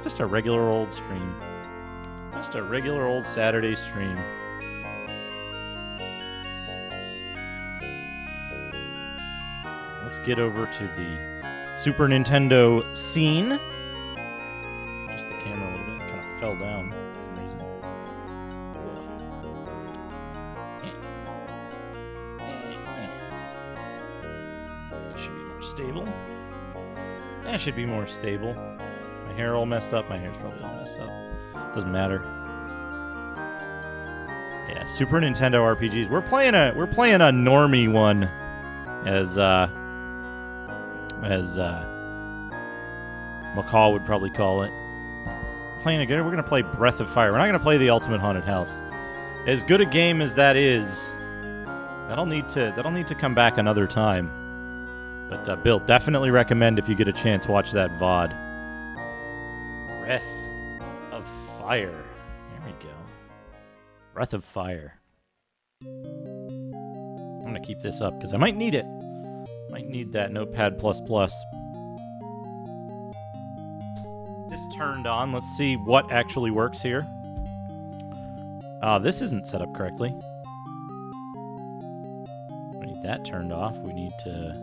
Just a regular old stream. Just a regular old Saturday stream. Let's get over to the Super Nintendo scene. Just the camera a little bit. It kind of fell down for some reason. That should be more stable. That should be more stable. My hair all messed up. My hair's probably all messed up. Doesn't matter. Yeah, Super Nintendo RPGs. We're playing a normie one, as McCall would probably call it. We're gonna play Breath of Fire. We're not gonna play the Ultimate Haunted House. As good a game as that is, that'll need to come back another time. But Bill, definitely recommend if you get a chance, watch that VOD. Breath of Fire. There we go. Breath of Fire. I'm gonna keep this up because I might need it. Might need that Notepad++. This turned on. Let's see what actually works here. This isn't set up correctly. We need that turned off. We need to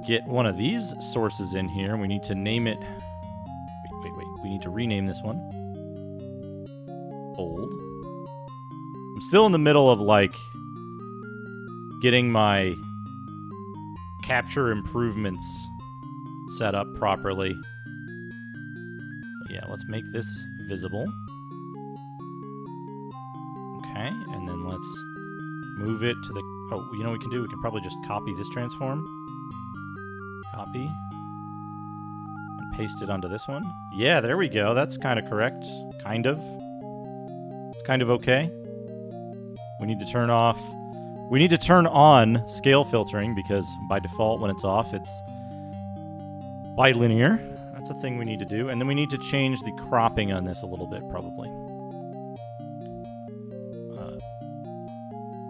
get one of these sources in here. We need to name it. Wait. We need to rename this one. Old. I'm still in the middle of, like, getting my capture improvements set up properly. But yeah, let's make this visible. Okay, and then let's move it to the... Oh, you know what we can do? We can probably just copy this transform. Copy. And paste it onto this one. Yeah, there we go. That's kind of correct. Kind of. It's kind of okay. We need to turn off... We need to turn on scale filtering because by default when it's off, it's bilinear. That's a thing we need to do. And then we need to change the cropping on this a little bit, probably.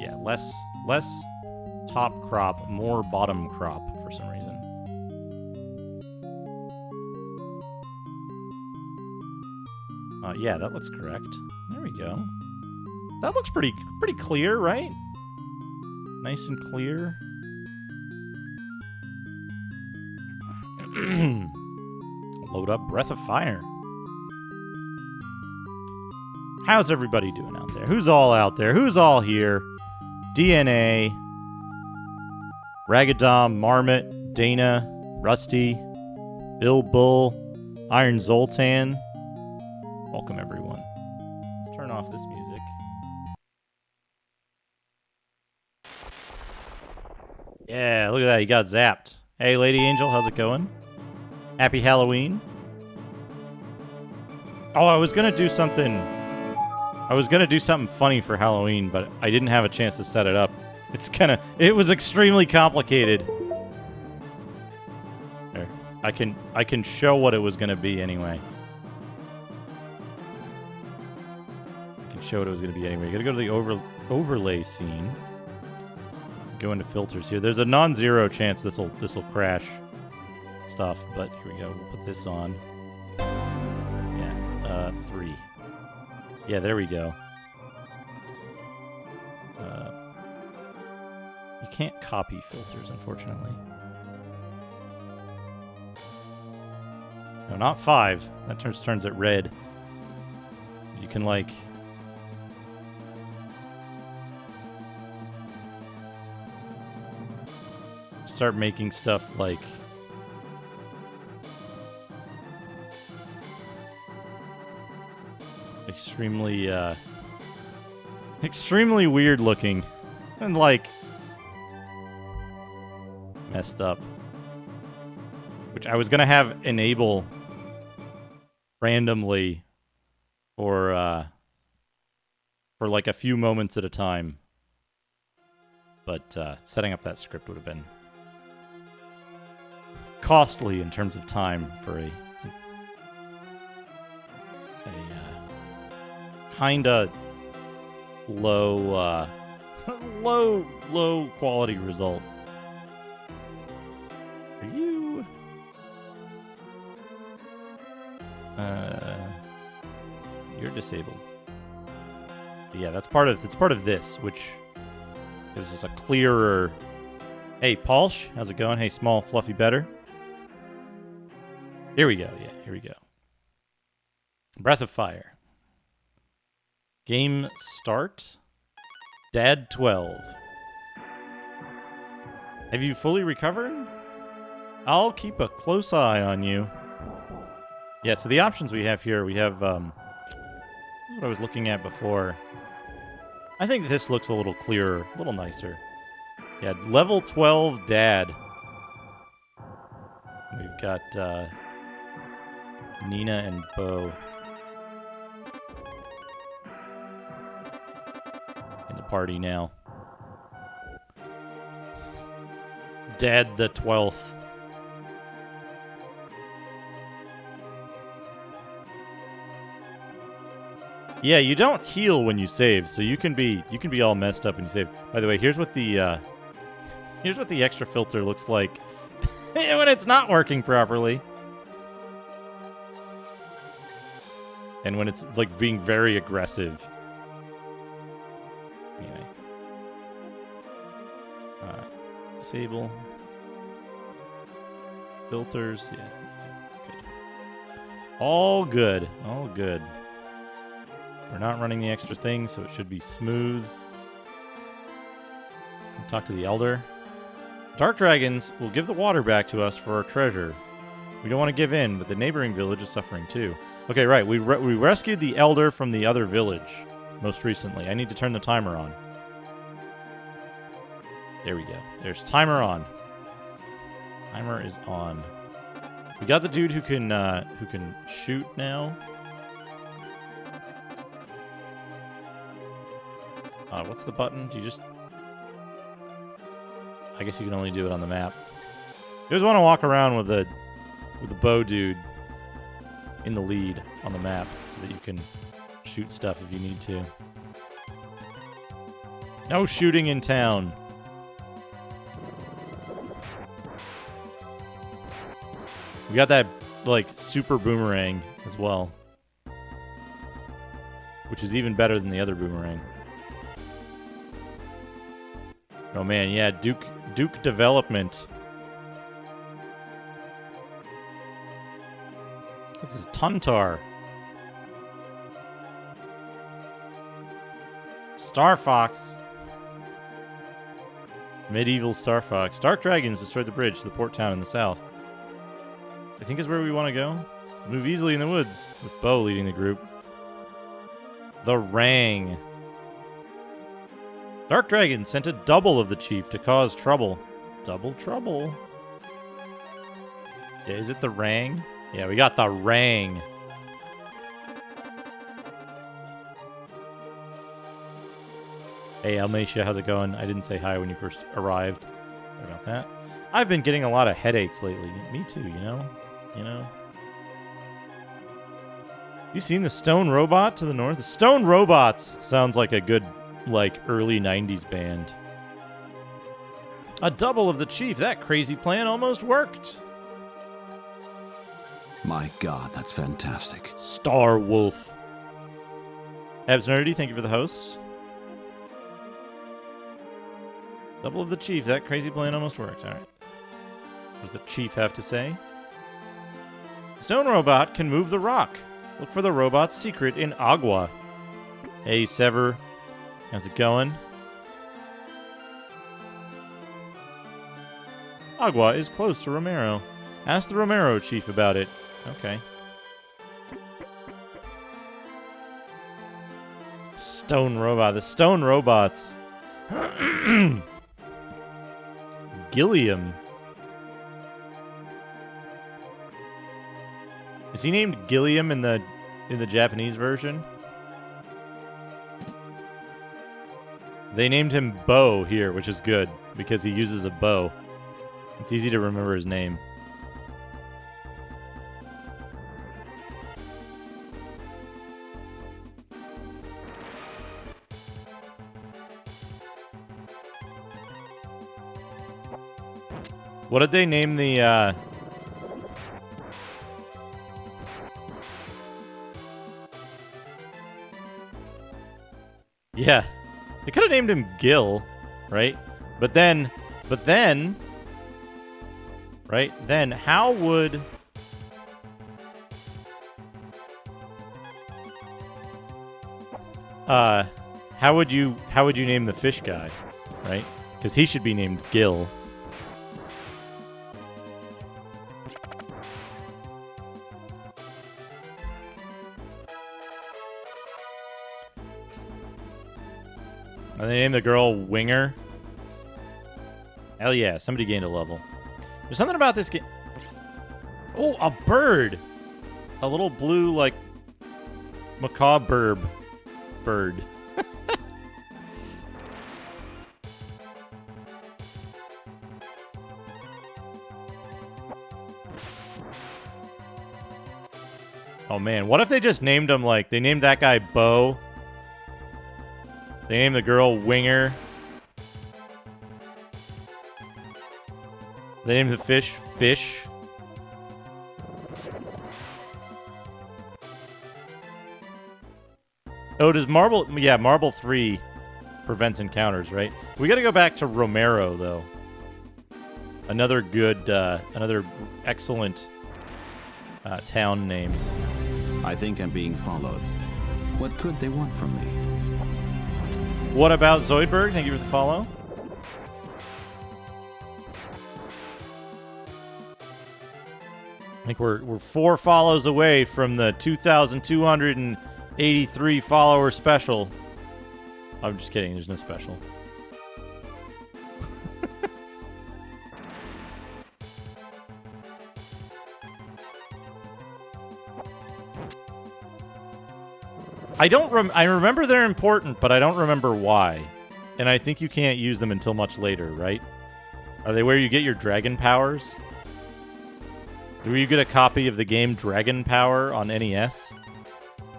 Yeah, less top crop, more bottom crop for some reason. Yeah, that looks correct. There we go. That looks pretty clear, right? Nice and clear. Load up Breath of Fire. How's everybody doing out there? Who's all out there? Who's all here? DNA, Ragadom, Marmot, Dana, Rusty, Bill Bull, Iron Zoltan. Welcome, everyone. Let's turn off this music. Yeah, look at that. You got zapped. Hey, Lady Angel, how's it going? Happy Halloween. Oh, I was going to do something funny for Halloween, but I didn't have a chance to set it up. It was extremely complicated. There. I can show what it was going to be anyway. Gotta go to the overlay scene. Go into filters here. There's a non-zero chance this'll crash stuff, but here we go. We'll put this on. Yeah, 3. Yeah, there we go. You can't copy filters, unfortunately. No, not 5. That turns it red. You can, like... start making stuff like extremely weird looking and like messed up, which I was gonna have enable randomly for like a few moments at a time, but setting up that script would have been costly in terms of time for a kinda low quality result. You're disabled. But yeah, it's part of this, which gives us a clearer. Hey, Palsh, how's it going? Hey, small, fluffy better. Here we go. Yeah, here we go. Breath of Fire. Game start. Dad 12. Have you fully recovered? I'll keep a close eye on you. Yeah, so the options we have here, we have, this is what I was looking at before. I think this looks a little clearer, a little nicer. Yeah, level 12 Dad. We've got, Nina and Bo in the party now. Dad the 12th. Yeah, you don't heal when you save, so you can be all messed up when you save. By the way, here's what the extra filter looks like when it's not working properly. And when it's like being very aggressive. Anyway. Disable. Filters, yeah. Good. All good. All good. We're not running the extra thing, so it should be smooth. Talk to the Elder. Dark Dragons will give the water back to us for our treasure. We don't want to give in, but the neighboring village is suffering too. Okay, right. We rescued the Elder from the other village most recently. I need to turn the timer on. There we go. There's timer on. Timer is on. We got the dude who can shoot now. What's the button? Do you just... I guess you can only do it on the map. You just want to walk around with the bow dude in the lead on the map so that you can shoot stuff if you need to. No shooting in town. We got that, like, super boomerang as well. Which is even better than the other boomerang. Oh man, yeah, Duke development. This is Tuntar. Star Fox. Medieval Star Fox. Dark Dragons destroyed the bridge to the port town in the south. I think is where we want to go. Move easily in the woods, with Bo leading the group. The Rang. Dark Dragons sent a double of the chief to cause trouble. Double trouble. Yeah, is it the Rang? Yeah, we got the Rang. Hey, Almacia, how's it going? I didn't say hi when you first arrived. Sorry about that. I've been getting a lot of headaches lately. Me too, you know? You know? You seen the Stone Robot to the north? The Stone Robots sounds like a good, like, early 90s band. A double of the chief. That crazy plan almost worked. My God, that's fantastic. Star Wolf. Abs Nerdy, thank you for the hosts. Double of the chief. That crazy plan almost worked. All right. What does the chief have to say? Stone Robot can move the rock. Look for the robot's secret in Agua. Hey, Sever. How's it going? Agua is close to Romero. Ask the Romero chief about it. Okay. Stone Robot. The Stone Robots. Gilliam. Is he named Gilliam in the Japanese version? They named him Bo here, which is good because he uses a bow. It's easy to remember his name. What did they name the Yeah. They could have named him Gil, right? But then, right? Then how would... how would you name the fish guy, right? Because he should be named Gil. And they named the girl Winger. Hell yeah, somebody gained a level. There's something about this game. Oh, a bird! A little blue, like, macabre bird. Oh man, what if they just named him like, they named that guy Bo? They named the girl Winger. They named the fish Fish. Oh, does Marble... Yeah, Marble 3 prevents encounters, right? We gotta go back to Romero, though. Another good, another excellent town name. I think I'm being followed. What could they want from me? What about Zoidberg? Thank you for the follow. I think we're 4 follows away from the 2,283 follower special. I'm just kidding. There's no special. I remember they're important, but I don't remember why. And I think you can't use them until much later, right? Are they where you get your dragon powers? Where you get a copy of the game Dragon Power on NES?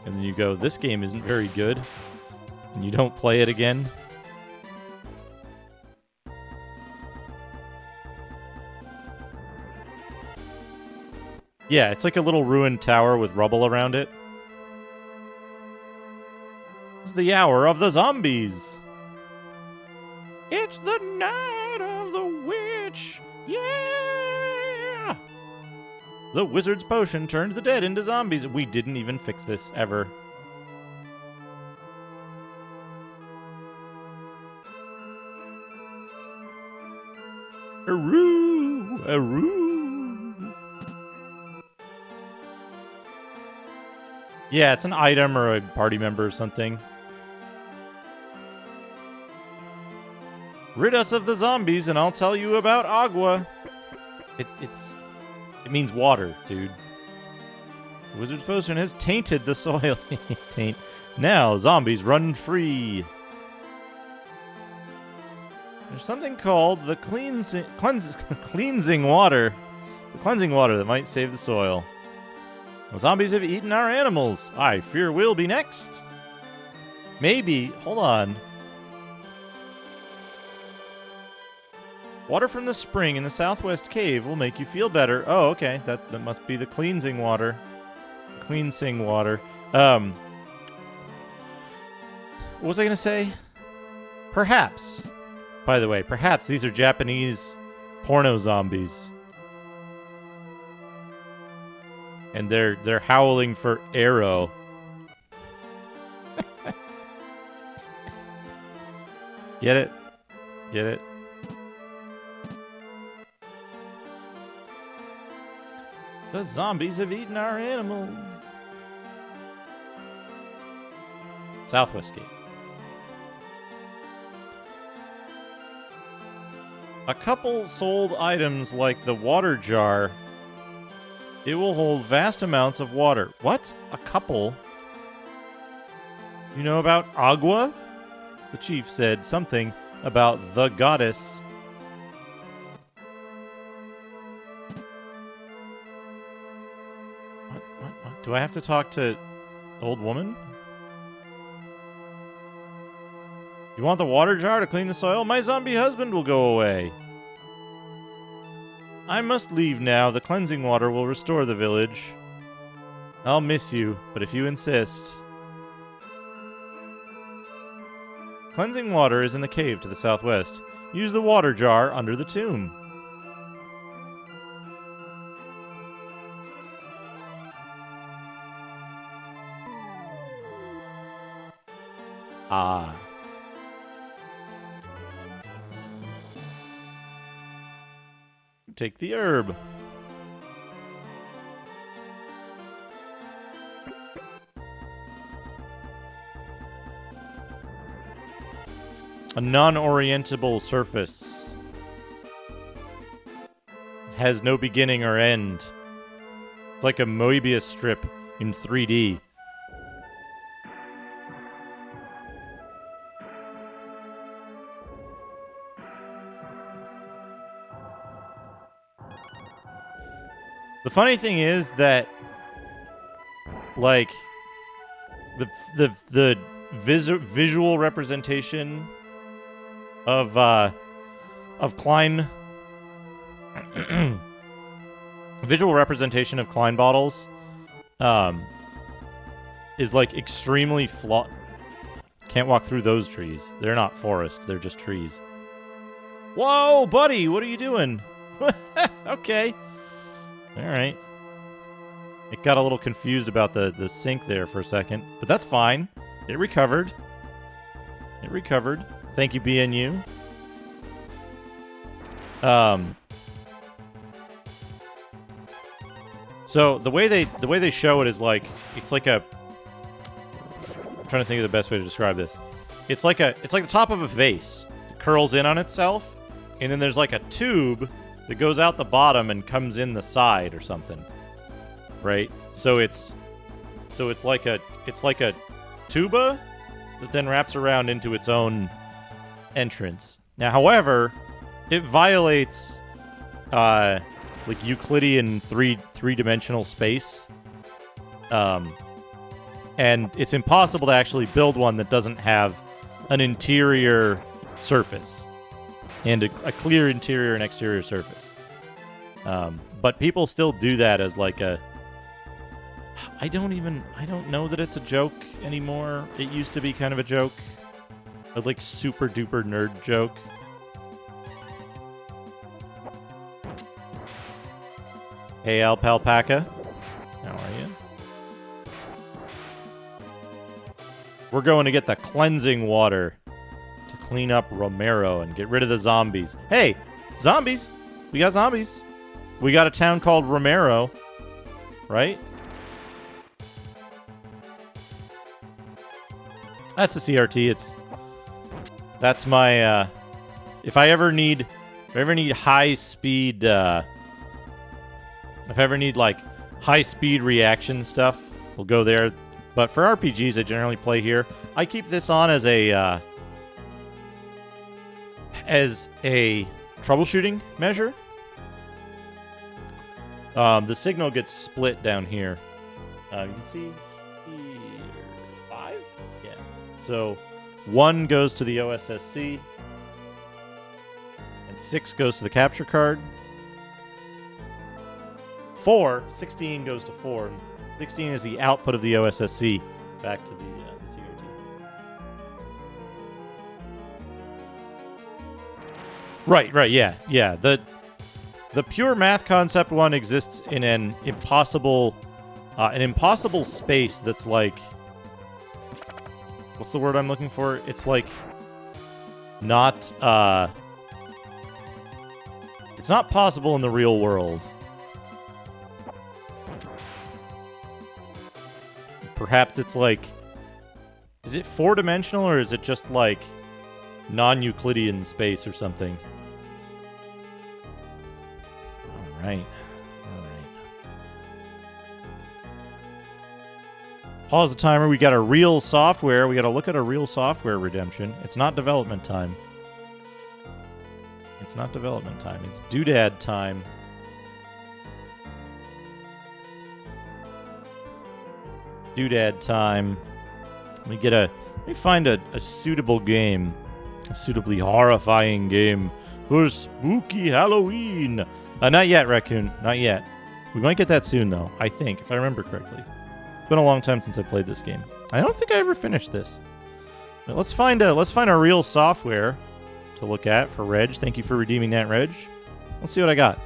And then you go, this game isn't very good. And you don't play it again? Yeah, it's like a little ruined tower with rubble around it. It's the hour of the zombies. It's the night of the witch. Yeah! The wizard's potion turns the dead into zombies. We didn't even fix this, ever. Aroo! Aroo! Yeah, it's an item or a party member or something. Rid us of the zombies and I'll tell you about Agua. It means water, dude. The wizard's potion has tainted the soil. Taint. Now zombies run free. There's something called the cleansing water. The cleansing water that might save the soil. The zombies have eaten our animals. I fear we'll be next. Maybe. Hold on. Water from the spring in the southwest cave will make you feel better. Oh, okay. That must be the cleansing water. Cleansing water. What was I going to say? Perhaps. By the way, perhaps these are Japanese porno zombies. And they're howling for arrow. Get it? Get it? The zombies have eaten our animals. Southwest Gate. A couple sold items like the water jar. It will hold vast amounts of water. What? A couple? You know about Agua? The chief said something about the goddess. What? Do I have to talk to old woman? You want the water jar to clean the soil? My zombie husband will go away. I must leave now. The cleansing water will restore the village. I'll miss you, but if you insist... Cleansing water is in the cave to the southwest. Use the water jar under the tomb. Ah. Take the herb. A non-orientable surface. It has no beginning or end. It's like a Moebius strip in 3D. The funny thing is that, like, the visual representation of Klein visual representation of Klein bottles is like extremely flawed. Can't walk through those trees. They're not forest, they're just trees. Whoa, buddy, what are you doing? Okay. All right. It got a little confused about the sink there for a second, but that's fine. It recovered. It recovered. Thank you, BNU. So the way they show it is like it's like a. I'm trying to think of the best way to describe this. It's like the top of a vase. It curls in on itself, and then there's like a tube that goes out the bottom and comes in the side or something. Right? So it's like a tuba that then wraps around into its own entrance. Now, however, it violates like Euclidean three-dimensional space. And it's impossible to actually build one that doesn't have an interior surface and a clear interior and exterior surface. But people still do that as like a... I don't know that it's a joke anymore. It used to be kind of a joke. A like super duper nerd joke. Hey, Alpaca. How are you? We're going to get the cleansing water to clean up Romero and get rid of the zombies. Hey, zombies! We got zombies. We got a town called Romero, right? That's the CRT. That's my if I ever need high speed if I ever need like high speed reaction stuff, we'll go there. But for RPGs I generally play here. I keep this on as a troubleshooting measure. The signal gets split down here. You can see here 5? Yeah. So 1 goes to the OSSC, and 6 goes to the capture card. 16 goes to 4. 16 is the output of the OSSC back to the CRT. Right, yeah. The pure math concept one exists in an impossible space that's like, what's the word I'm looking for? It's like not it's not possible in the real world. Perhaps it's like, is it 4-dimensional or is it just like non-Euclidean space or something? All right. Pause the timer. We got a real software. We got to look at a real software redemption. It's not development time. It's not development time. It's doodad time. Doodad time. Let me find a suitable game. A suitably horrifying game for spooky Halloween. Not yet, Raccoon. Not yet. We might get that soon, though. I think, if I remember correctly. It's been a long time since I played this game. I don't think I ever finished this. let's find a real software to look at for Reg. Thank you for redeeming that, Reg. Let's see what I got.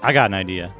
I got an idea.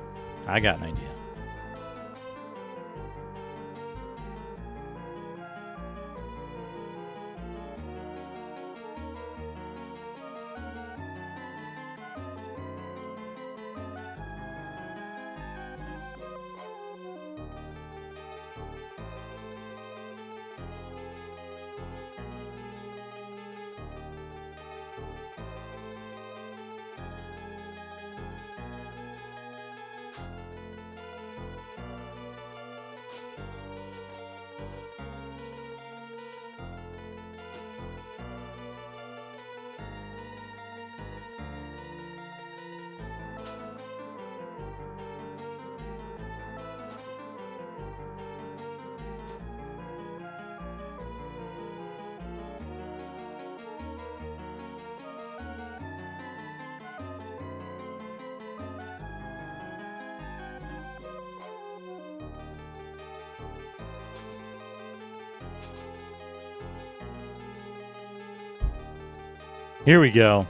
Here we go.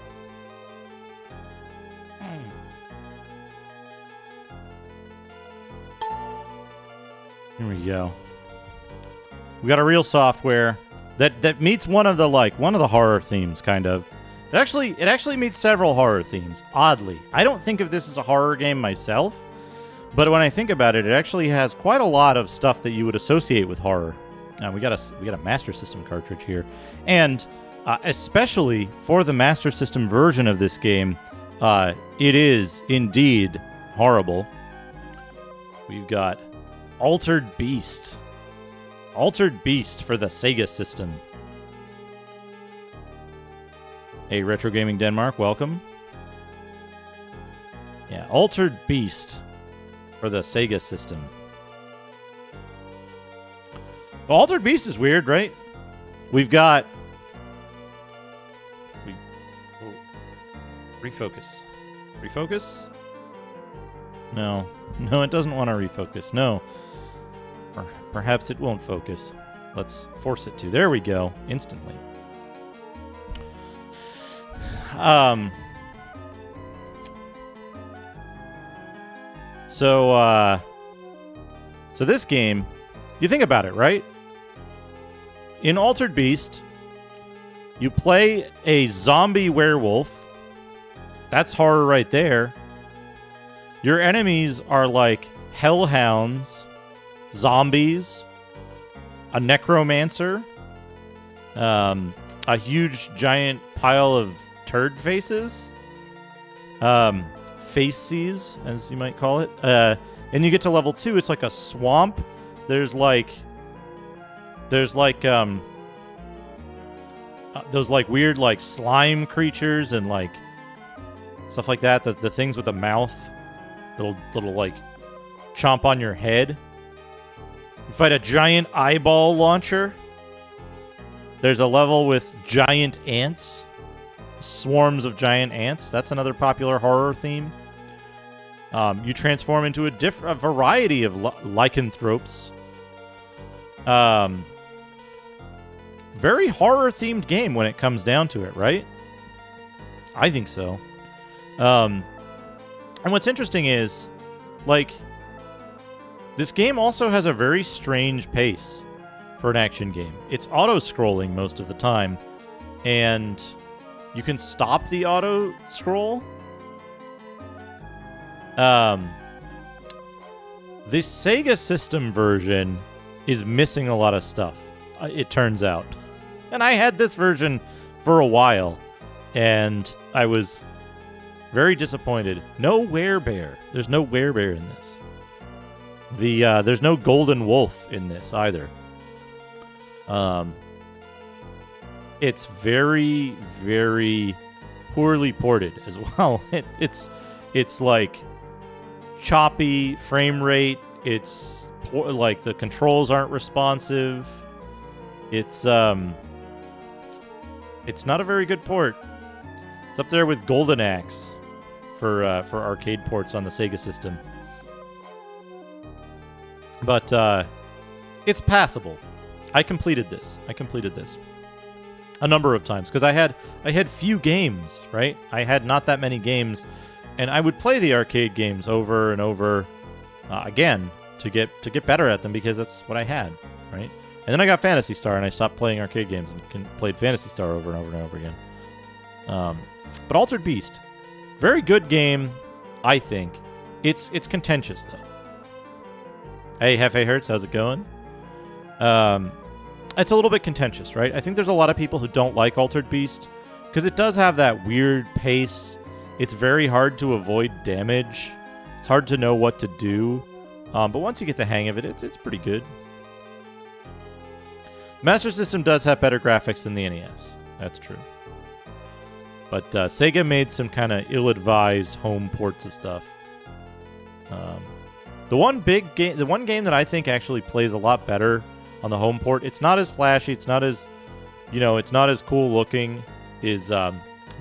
Here we go. We got a real software that meets one of the horror themes, kind of. It actually meets several horror themes. Oddly, I don't think of this as a horror game myself, but when I think about it, it actually has quite a lot of stuff that you would associate with horror. We got a Master System cartridge here, and especially for the Master System version of this game, it is indeed horrible. We've got Altered Beast. Altered Beast for the Sega system. Hey, Retro Gaming Denmark, welcome. Yeah, Altered Beast for the Sega system. Well, Altered Beast is weird, right? We've got... Refocus. Refocus? No. No, it doesn't want to refocus. No. Or perhaps it won't focus. Let's force it to. There we go. Instantly. So this game, you think about it, right? In Altered Beast, you play a zombie werewolf. That's horror right there. Your enemies are like hellhounds, zombies, a necromancer, a huge giant pile of turd faces, faces, as you might call it. And you get to level 2, it's like a swamp. There's like those like weird like slime creatures and like stuff like that. The things with the mouth that'll like chomp on your head. You fight a giant eyeball launcher. There's a level with giant ants. Swarms of giant ants. That's another popular horror theme. You transform into a variety of lycanthropes. Very horror-themed game when it comes down to it, right? I think so. And what's interesting is, like, This game also has a very strange pace for an action game. It's auto-scrolling most of the time, and you can stop the auto-scroll. The Sega System version is missing a lot of stuff, it turns out. And I had this version for a while, and I was very disappointed. No werebear. There's no werebear in this. There's no golden wolf in this either. It's very, very poorly ported as well. It's like choppy frame rate. It's like the controls aren't responsive. It's not a very good port. It's up there with Golden Axe for arcade ports on the Sega System. But it's passable. I completed this a number of times because I had few games, right? I had not that many games, and I would play the arcade games over and over again to get better at them because that's what I had, right? And then I got Phantasy Star, and I stopped playing arcade games and played Phantasy Star over and over and over again. But Altered Beast, very good game, I think. It's contentious though. Hey, Hefe Hertz, how's it going? It's a little bit contentious, right? I think there's a lot of people who don't like Altered Beast because it does have that weird pace. It's very hard to avoid damage. It's hard to know what to do. But once you get the hang of it, it's pretty good. Master System does have better graphics than the NES. That's true. But Sega made some kind of ill-advised home ports of stuff. The one game that I think actually plays a lot better on the home port, it's not as flashy, it's not as cool looking,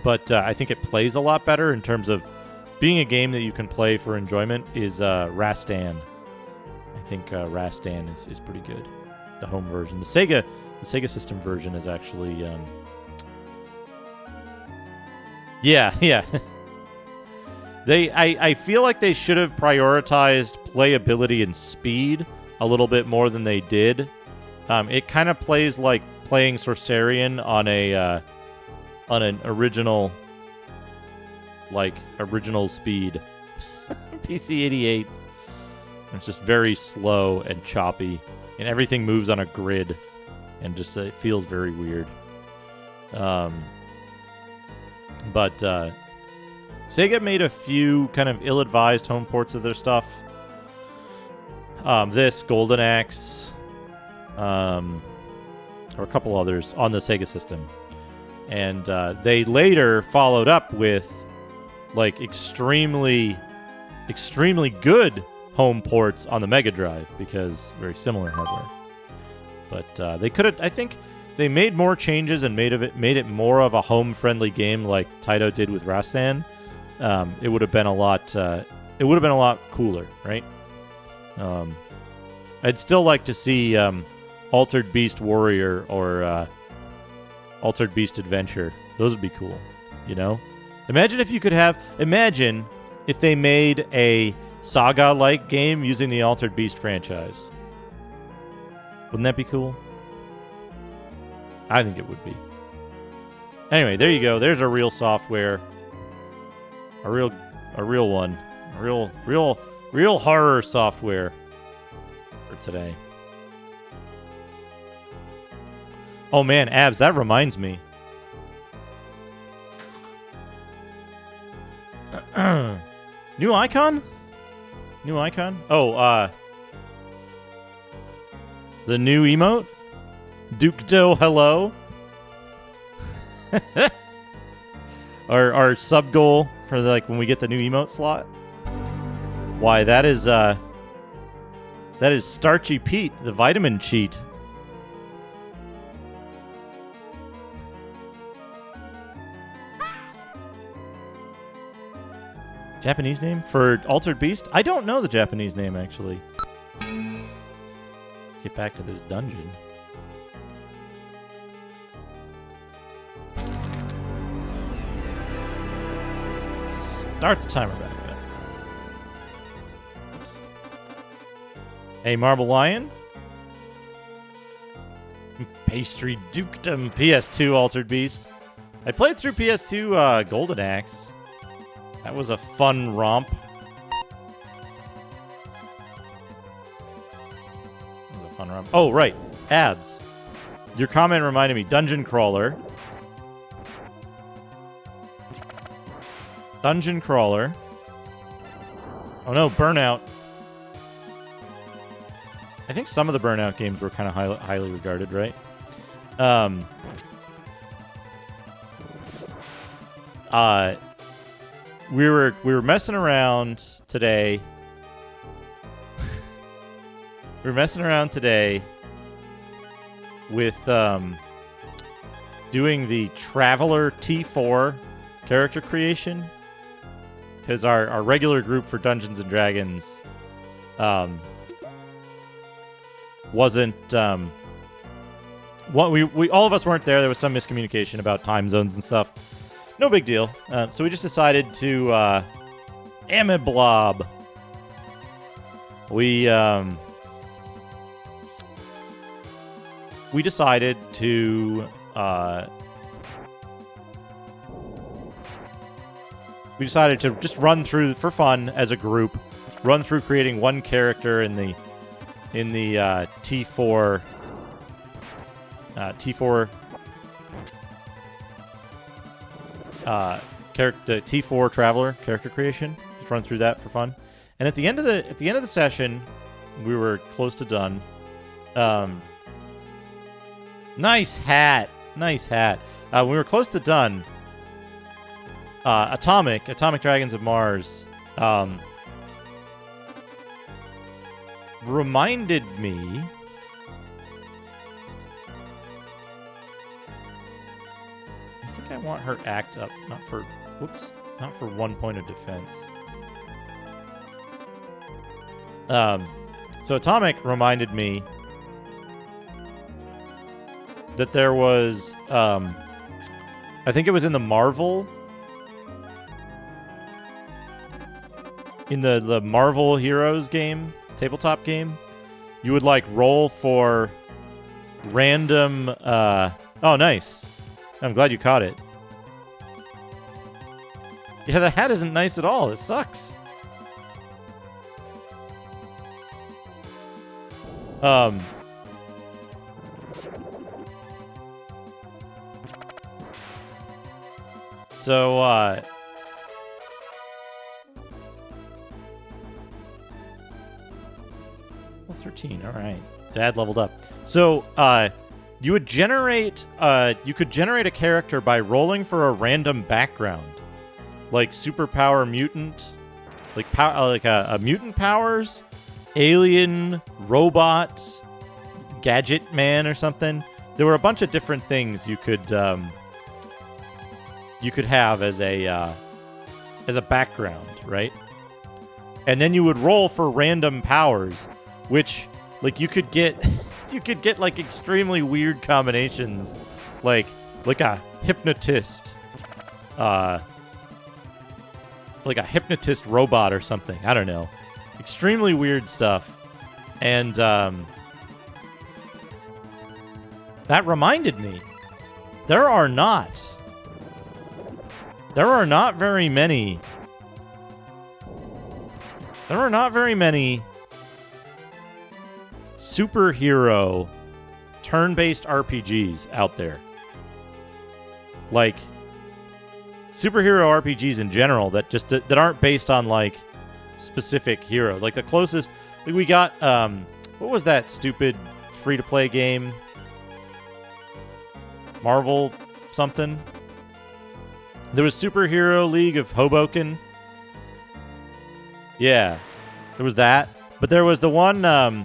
but I think it plays a lot better in terms of being a game that you can play for enjoyment is Rastan. I think Rastan is pretty good. The home version. The Sega System version is actually yeah. I feel like they should have prioritized playability and speed a little bit more than they did. It kind of plays like playing Sorcerian on an original speed. PC-88. It's just very slow and choppy, and everything moves on a grid, and just it feels very weird. But Sega made a few kind of ill-advised home ports of their stuff. This, Golden Axe, or a couple others on the Sega System. And they later followed up with like extremely good home ports on the Mega Drive because very similar hardware. But they could have, I think they made more changes and made it more of a home-friendly game like Taito did with Rastan. It would have been a lot cooler, right? I'd still like to see Altered Beast Warrior or Altered Beast Adventure. Those would be cool, you know? Imagine if they made a Saga-like game using the Altered Beast franchise. Wouldn't that be cool? I think it would be. Anyway, there you go. There's a real software. A real one. A real horror software for today. Oh man, Abs, that reminds me. New icon? New icon? Oh, the new emote? Duke Do hello? our sub goal for when we get the new emote slot. Why, that is Starchy Pete, the vitamin cheat. Japanese name for Altered Beast? I don't know the Japanese name, actually. Let's get back to this dungeon. Start the timer back up. Oops. Hey, Marble Lion. Pastry Dukedom. PS2 Altered Beast. I played through PS2 Golden Axe. That was a fun romp. Oh, right. Abs. Your comment reminded me. Dungeon Crawler. Dungeon Crawler. Oh no, Burnout. I think some of the Burnout games were kind of highly regarded, right? We were messing around today. We were messing around today with doing the Traveler T4 character creation, because our regular group for Dungeons and Dragons wasn't what we all of us weren't there. There was some miscommunication about time zones and stuff. No big deal. So we just decided to Amiblob. We decided to just run through for fun as a group, run through creating one character in the T4 character T4 Traveler character creation. Just run through that for fun. And at the end of the session, we were close to done. Nice hat. Nice hat. We were close to done. Atomic Dragons of Mars reminded me. I think I want her act up, not for 1 point of defense. So Atomic reminded me that there was, I think it was in the Marvel, in the Marvel Heroes game, tabletop game, you would like roll for random, oh, nice. I'm glad you caught it. Yeah, the hat isn't nice at all. It sucks. So, well, 13. All right. Dad leveled up. So, you would generate, you could generate a character by rolling for a random background, like superpower mutant, like a mutant powers, alien, robot, gadget man, or something. There were a bunch of different things you could have as a background, right? And then you would roll for random powers, which like you could get like extremely weird combinations, like a hypnotist, like a hypnotist robot or something. I don't know, extremely weird stuff. And that reminded me, there are not very many superhero turn-based RPGs out there. Like superhero RPGs in general that aren't based on like specific hero. Like the closest we got, what was that stupid free-to-play game? Marvel something. There was Superhero League of Hoboken. Yeah, there was that. But there was the one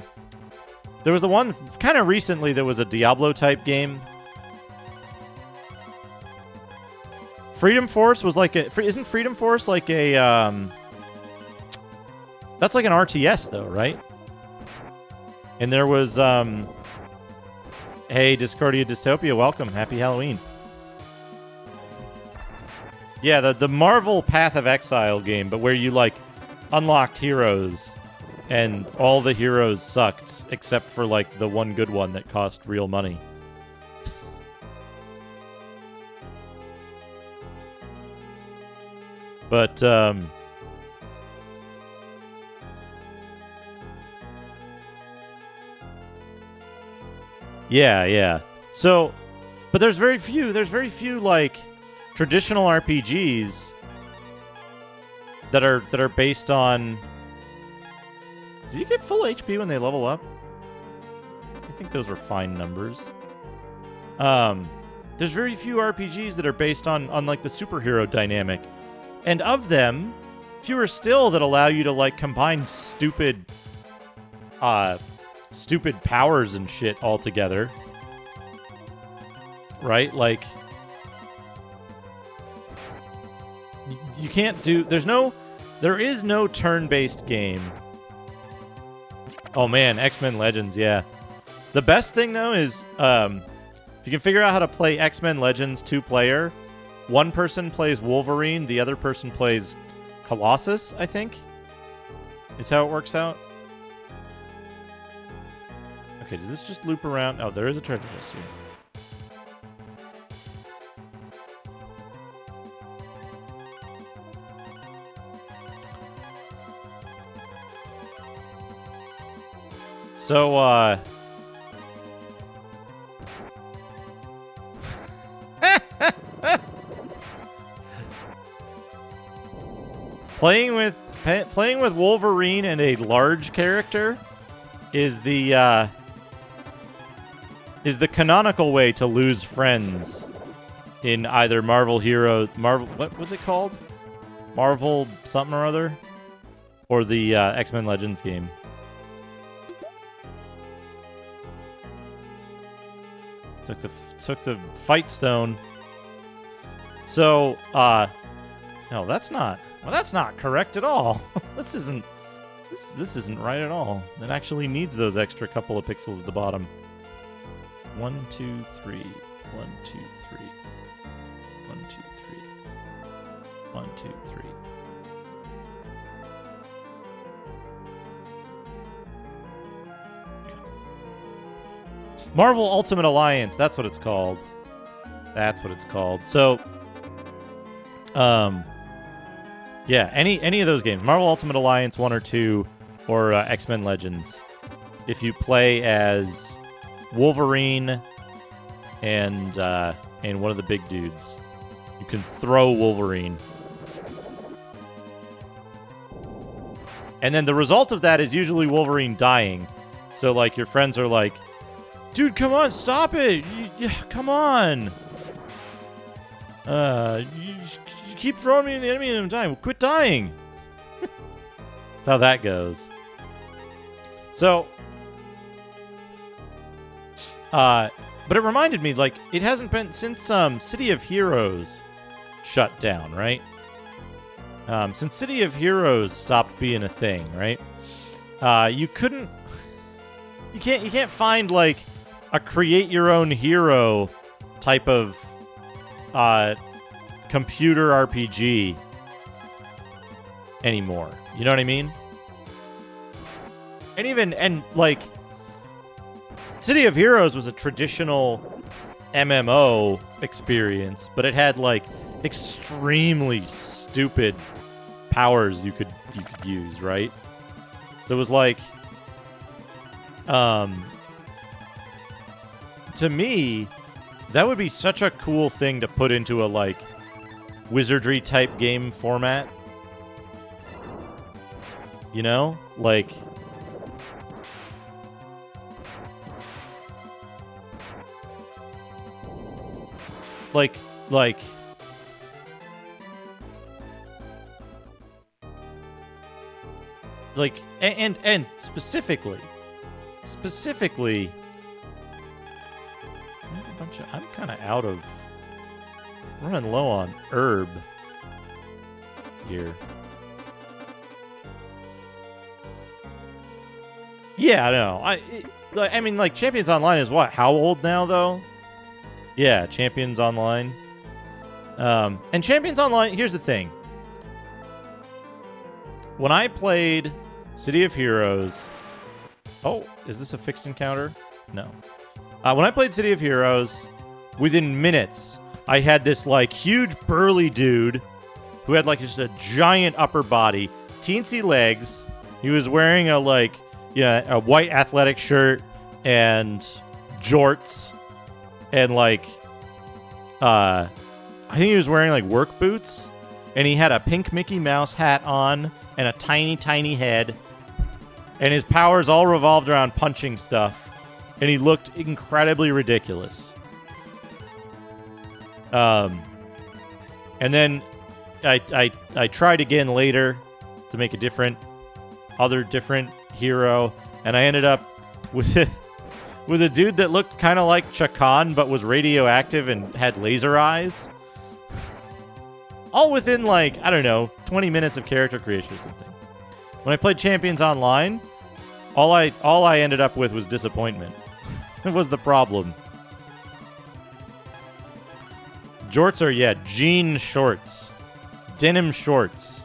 kind of recently that was a Diablo-type game. Freedom Force was like isn't Freedom Force like a, that's like an RTS though, right? And there was, hey, Discordia Dystopia, welcome. Happy Halloween. Yeah, the Marvel Path of Exile game, but where you like unlocked heroes and all the heroes sucked except for like the one good one that cost real money. But yeah. So, but there's very few like traditional RPGs that are based on. Do you get full HP when they level up? I think those were fine numbers. There's very few RPGs that are based on like the superhero dynamic. And of them, fewer still that allow you to like combine stupid powers and shit all together. Right? Like you can't do there is no turn-based game. Oh man, X-Men Legends, yeah. The best thing though is if you can figure out how to play X-Men Legends 2-player, one person plays Wolverine, the other person plays Colossus, I think. Is how it works out. Okay, does this just loop around? Oh, there is a treasure chest here. So, playing with Wolverine and a large character is the canonical way to lose friends in either Marvel what was it called? Marvel something or other, or the X-Men Legends game. Took the fight stone. So, no, that's not correct at all. This isn't right at all. It actually needs those extra couple of pixels at the bottom. 1, 2, 3. 1, 2, 3. 1, 2, 3. 1, 2, 3. Marvel Ultimate Alliance, that's what it's called. So, yeah, any of those games, Marvel Ultimate Alliance 1 or 2, or X-Men Legends. If you play as Wolverine and one of the big dudes, you can throw Wolverine. And then the result of that is usually Wolverine dying. So, like, your friends are like, dude, come on, stop it! Come on! You keep throwing me in the enemy and I'm dying. Quit dying! That's how that goes. So, but it reminded me, like, it hasn't been since City of Heroes shut down, right? Since City of Heroes stopped being a thing, right? You can't find, like, a create your own hero type of computer RPG anymore. You know what I mean? And like City of Heroes was a traditional MMO experience, but it had like extremely stupid powers you could use, right? So it was like to me, that would be such a cool thing to put into a, like, wizardry type game format. You know? Like, and specifically I'm kind of out of running low on herb here. Yeah, I know. I mean, like, Champions Online is what? How old now, though? Yeah, Champions Online. And Champions Online, here's the thing. When I played City of Heroes. Oh, is this a fixed encounter? No. When I played City of Heroes, within minutes, I had this like huge burly dude who had like just a giant upper body, teensy legs. He was wearing a a white athletic shirt and jorts, and I think he was wearing like work boots, and he had a pink Mickey Mouse hat on and a tiny, tiny head, and his powers all revolved around punching stuff, and he looked incredibly ridiculous. And then I tried again later to make a different hero, and I ended up with a dude that looked kind of like Chakan but was radioactive and had laser eyes. All within 20 minutes of character creation or something. When I played Champions Online, all I ended up with was disappointment. It was the problem. Jorts are, jean shorts. Denim shorts.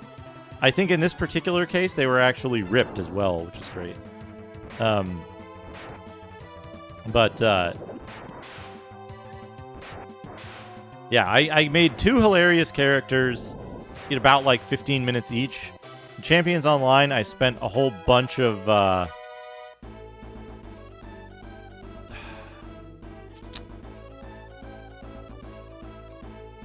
I think in this particular case, they were actually ripped as well, which is great. I made 2 hilarious characters in about 15 minutes each. In Champions Online, I spent a whole bunch of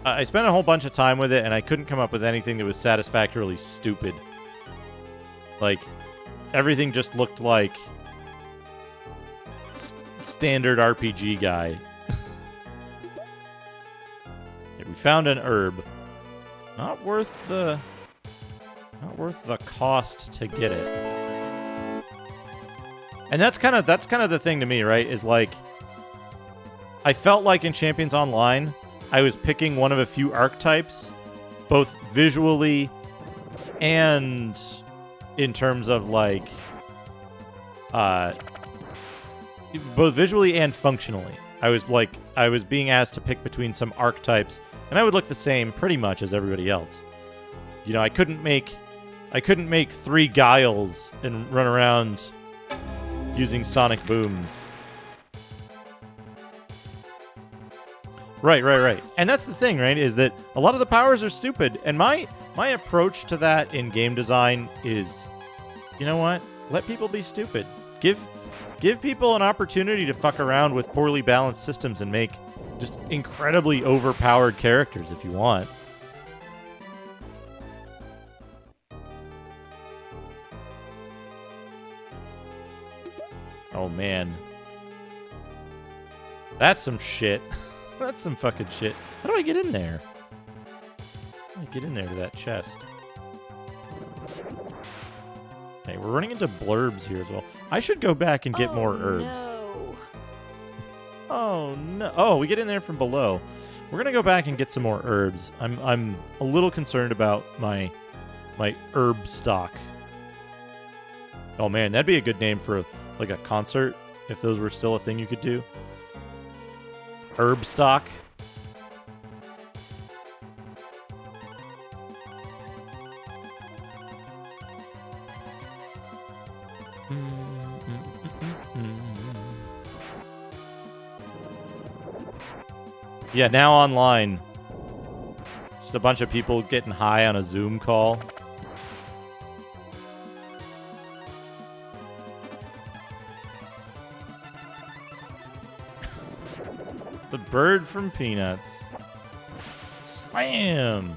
I spent a whole bunch of time with it, and I couldn't come up with anything that was satisfactorily stupid. Everything just looked like standard RPG guy. We found an herb. Not worth the cost to get it. And that's kind of the thing to me, right? Is I felt like in Champions Online, I was picking one of a few archetypes, both visually and in terms of both visually and functionally. I was being asked to pick between some archetypes, and I would look the same pretty much as everybody else. I couldn't make 3 Guiles and run around using sonic booms. Right. And that's the thing, right? Is that a lot of the powers are stupid, and my approach to that in game design is, you know what? Let people be stupid. Give people an opportunity to fuck around with poorly balanced systems and make just incredibly overpowered characters if you want. Oh, man. That's some shit. That's some fucking shit. How do I get in there? How do I get in there to that chest? Okay, we're running into blurbs here as well. I should go back and get more herbs. No. Oh, no. Oh, we get in there from below. We're going to go back and get some more herbs. I'm a little concerned about my herb stock. Oh, man, that'd be a good name for a concert if those were still a thing you could do. Herb stock. Yeah, now online. Just a bunch of people getting high on a Zoom call. The bird from Peanuts. Slam!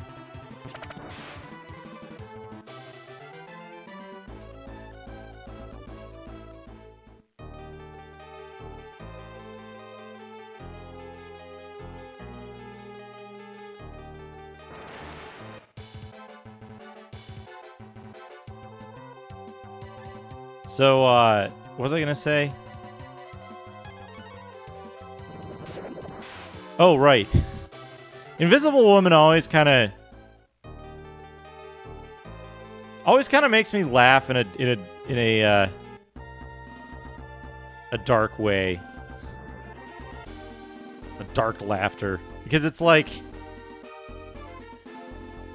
So, what was I gonna say? Oh, right. Invisible Woman always kind of makes me laugh in a dark way. A dark laughter, because it's like,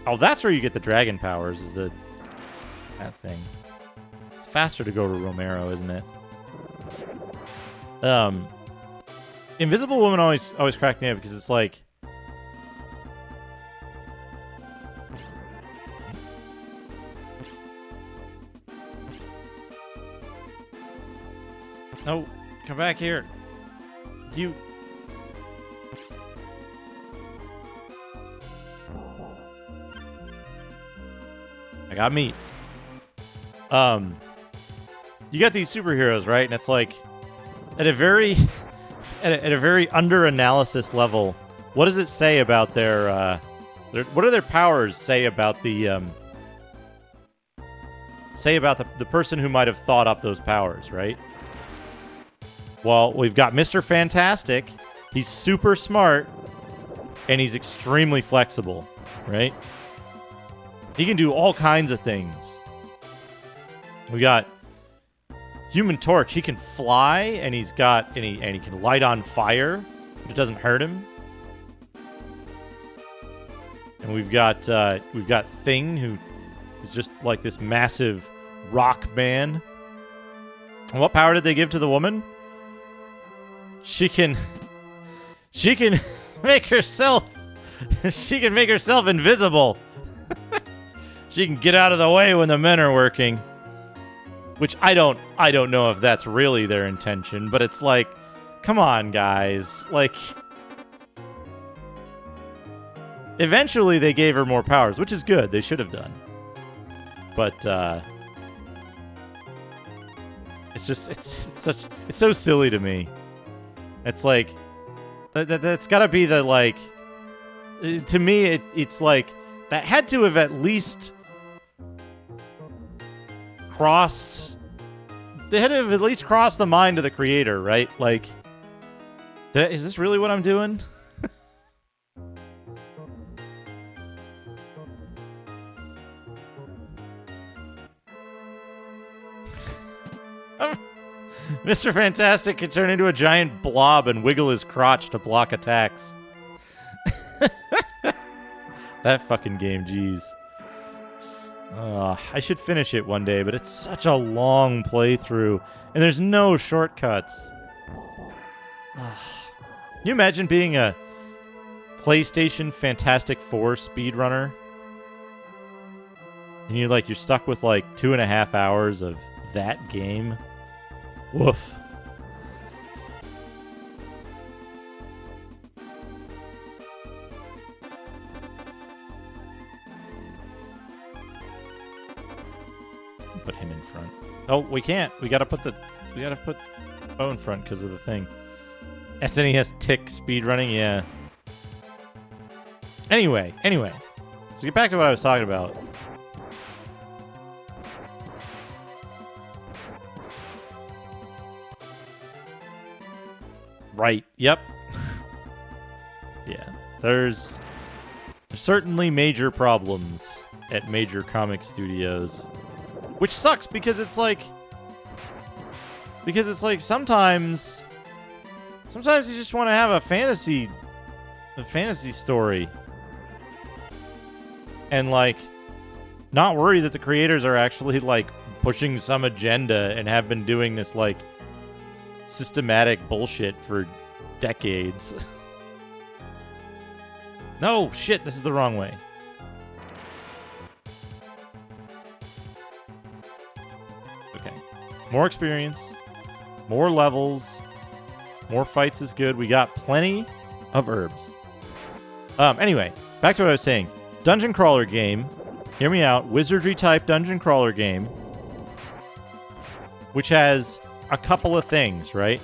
oh, that's where you get the dragon powers, is that thing. It's faster to go to Romero, isn't it? Invisible Woman always cracked me up because it's like, no, come back here. You. I got meat. You got these superheroes, right? And it's like, at a very, at a very under analysis level, what does it say about their what do their powers say about the person who might have thought up those powers, right? Well, we've got Mr. Fantastic. He's super smart, and he's extremely flexible, right? He can do all kinds of things. We got Human Torch. He can fly, and he can light on fire, but it doesn't hurt him. And we've got Thing, who is just like this massive rock man. And what power did they give to the woman? She can make herself invisible. She can get out of the way when the men are working. Which I don't know if that's really their intention, but it's like, come on, guys. Like, eventually they gave her more powers, which is good. They should have done. But it's so silly to me. It's like that's got to be the, like, to me it's like that had to have at least crossed the mind of the creator, right? Like, is this really what I'm doing? Mr. Fantastic can turn into a giant blob and wiggle his crotch to block attacks. That fucking game, jeez. I should finish it one day, but it's such a long playthrough, and there's no shortcuts. Can you imagine being a PlayStation Fantastic Four speedrunner? And you're stuck with like 2.5 hours of that game? Woof. Put him in front. Oh, we can't. We gotta put Bo in front because of the thing. SNES tick speedrunning, yeah. Anyway. So get back to what I was talking about. Right. Yep. Yeah. There's certainly major problems at major comic studios. Which sucks because it's like sometimes you just want to have a fantasy story. And like not worry that the creators are actually like pushing some agenda and have been doing this like systematic bullshit for decades. No, shit, this is the wrong way. Okay. More experience, more levels, more fights is good. We got plenty of herbs. Anyway, back to what I was saying. Dungeon crawler game. Hear me out. Wizardry type dungeon crawler game. Which has a couple of things, right?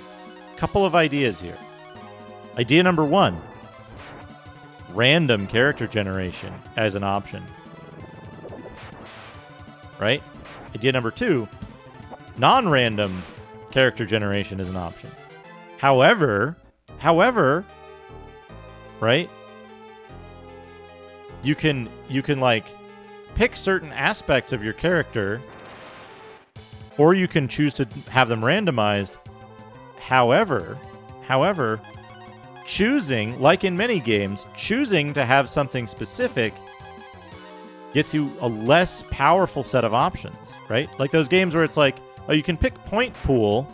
Couple of ideas here. Idea number 1. Random character generation as an option. Right? Idea number 2. Non-random character generation as an option. However, right? You can like pick certain aspects of your character, or you can choose to have them randomized. However, choosing, like in many games, choosing to have something specific gets you a less powerful set of options, right? Like those games where it's like, oh, you can pick point pool.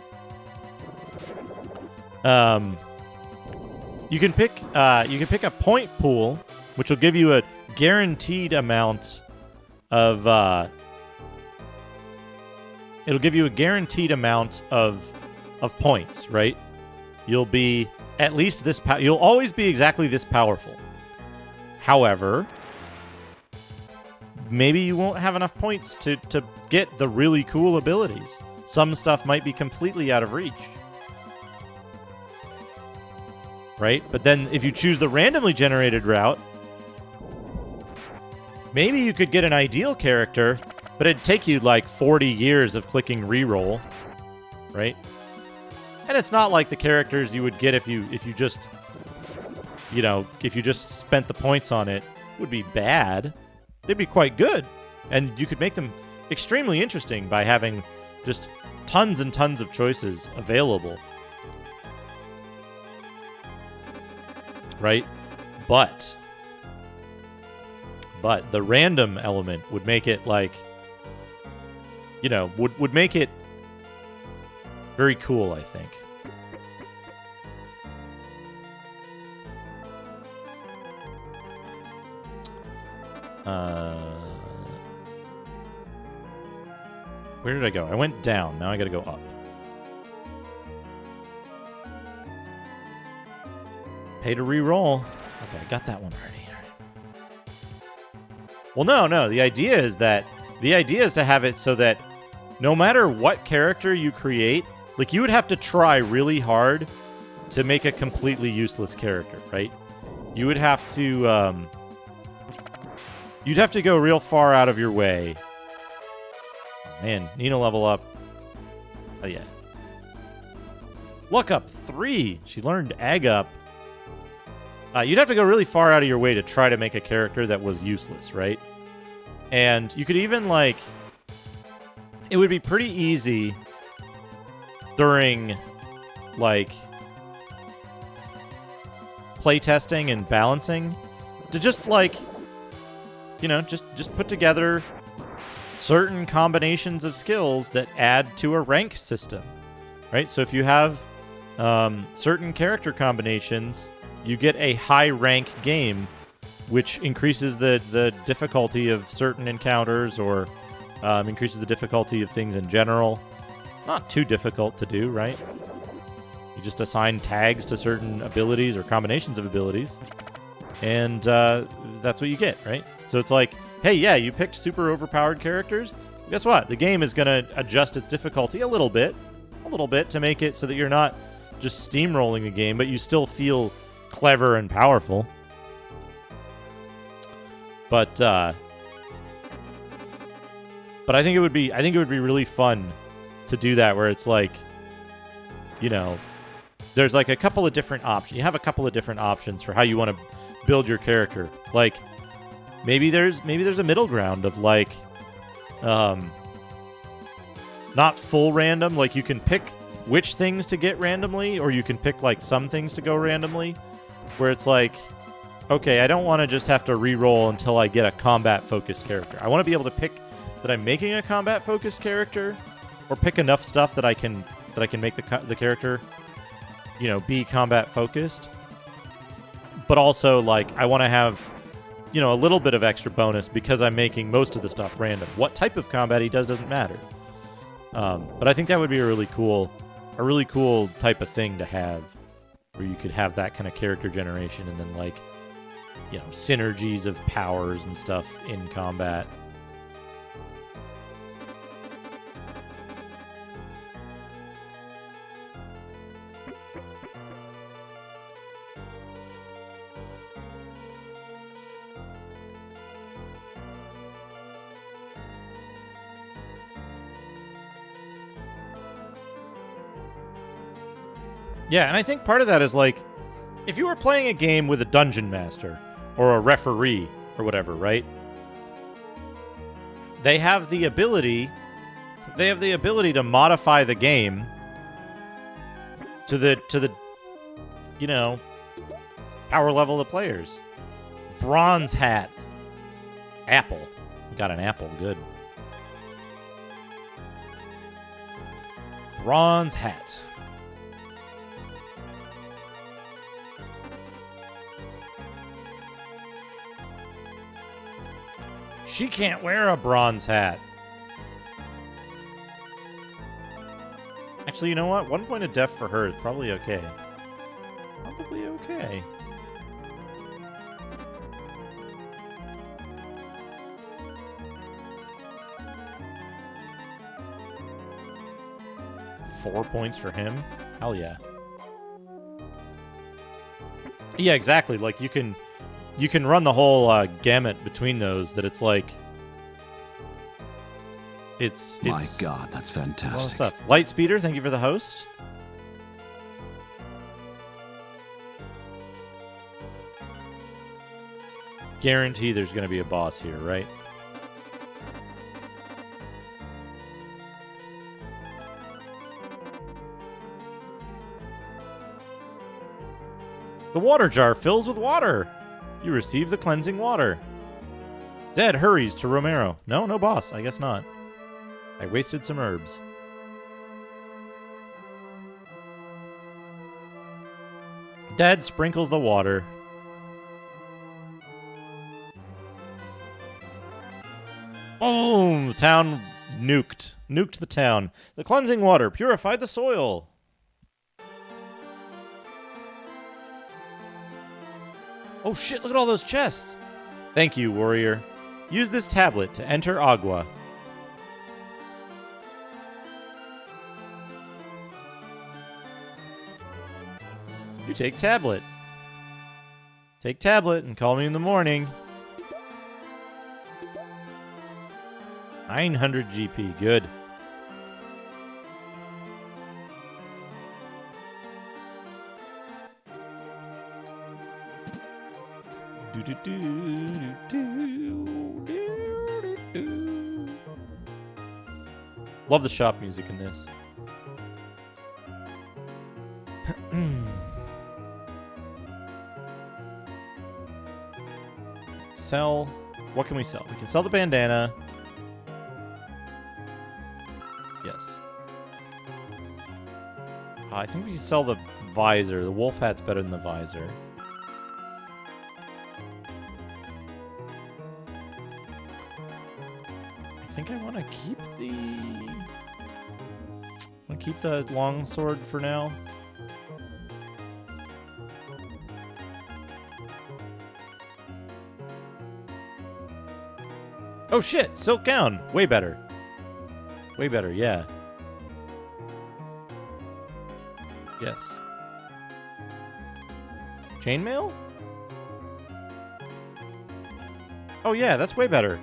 You can pick a point pool, which will give you a guaranteed amount of it'll give you a guaranteed amount of points, right? You'll be at least this you'll always be exactly this powerful. However, maybe you won't have enough points to get the really cool abilities. Some stuff might be completely out of reach. Right? But then if you choose the randomly generated route, maybe you could get an ideal character, but it'd take you like 40 years of clicking reroll, right? And it's not like the characters you would get if you just, you know, if you just spent the points on it would be bad. They'd be quite good. And you could make them extremely interesting by having just tons and tons of choices available. Right? But the random element would make it like, you know, would make it very cool, I think. Where did I go? I went down. Now I gotta go up. Pay to re-roll. Okay, I got that one already. Well, no. The idea is to have it so that no matter what character you create, like you would have to try really hard to make a completely useless character, right? You would have to you'd have to go real far out of your way. Man, Nina level up. Oh yeah. Luck up 3. She learned Ag up. You'd have to go really far out of your way to try to make a character that was useless, right? And you could even, like... It would be pretty easy during, like, playtesting and balancing to just, like, you know, just put together certain combinations of skills that add to a rank system, right? So if you have certain character combinations... you get a high rank game, which increases the difficulty of certain encounters or increases the difficulty of things in general. Not too difficult to do, right? You just assign tags to certain abilities or combinations of abilities, and that's what you get, right? So it's like, hey, yeah, you picked super overpowered characters. Guess what? The game is going to adjust its difficulty a little bit to make it so that you're not just steamrolling the game, but you still feel clever and powerful. But I think it would be really fun to do that, where it's like, you know, there's like a couple of different options. You have a couple of different options for how you want to build your character. Like maybe there's a middle ground of like not full random, like you can pick which things to get randomly, or you can pick like some things to go randomly, where it's like, okay, I don't want to just have to re-roll until I get a combat-focused character. I want to be able to pick that I'm making a combat-focused character, or pick enough stuff that I can make the character, you know, be combat-focused. But also, like, I want to have, you know, a little bit of extra bonus because I'm making most of the stuff random. What type of combat he does doesn't matter. But I think that would be a really cool type of thing to have, where you could have that kind of character generation and then, like, you know, synergies of powers and stuff in combat. Yeah, and I think part of that is, like, if you were playing a game with a dungeon master or a referee or whatever, right? They have the ability to modify the game to the you know, power level of the players. Bronze hat. Apple. Got an apple. Good. Bronze hat. She can't wear a bronze hat. Actually, you know what? 1 point of def for her is probably okay. Probably okay. Four points for him? Hell yeah. Yeah, exactly. Like, you can run the whole gamut between those, that it's like... It's My God, that's a lot of fantastic. stuff. Lightspeeder, thank you for the host. Guarantee there's going to be a boss here, right? The water jar fills with water. You receive the cleansing water. Zed hurries to Romero. No boss. I guess not. I wasted some herbs. Dad sprinkles the water. Boom! The town nuked. Nuked the town. The cleansing water purified the soil. Oh shit, look at all those chests. Thank you, warrior. Use this tablet to enter Agua. You take tablet. Take tablet and call me in the morning. 900 GP, good. Love the shop music in this. Sell. What can we sell? We can sell the bandana. Yes. I think we can sell the visor. The wolf hat's better than the visor. I think I want to keep the... long sword for now. Oh shit! Silk gown! Way better. Way better, yeah. Yes. Chainmail? Oh yeah, that's way better.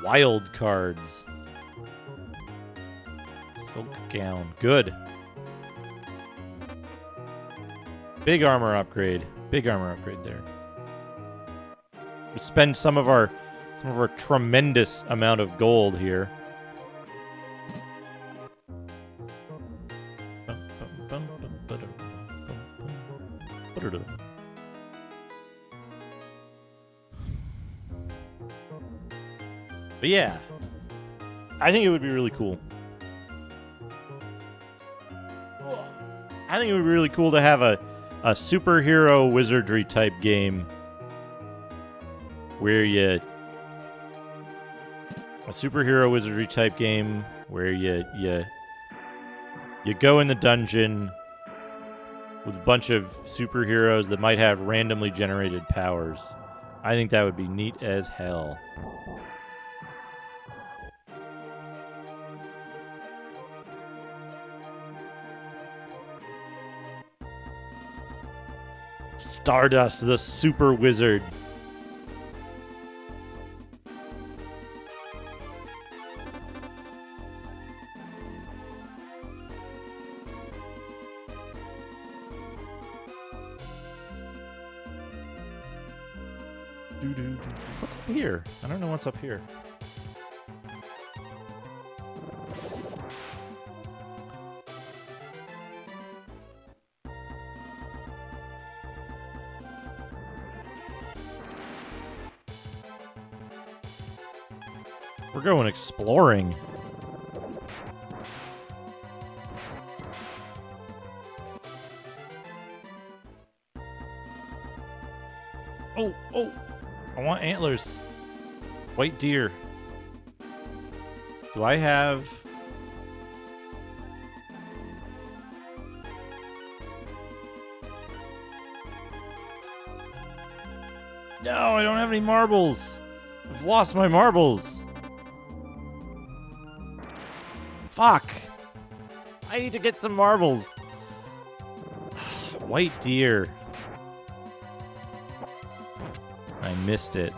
Wild cards. Silk gown. Good. Big armor upgrade. Big armor upgrade there. We spend some of our tremendous amount of gold here. But yeah, I think it would be really cool. I think it would be really cool to have a superhero wizardry type game where you go in the dungeon with a bunch of superheroes that might have randomly generated powers. I think that would be neat as hell. Stardust, the super wizard. What's up here? I don't know what's up here. We're going exploring. Oh, oh. I want antlers. White deer. Do I have... No, I don't have any marbles. I've lost my marbles. Fuck. I need to get some marbles. White deer. I missed it.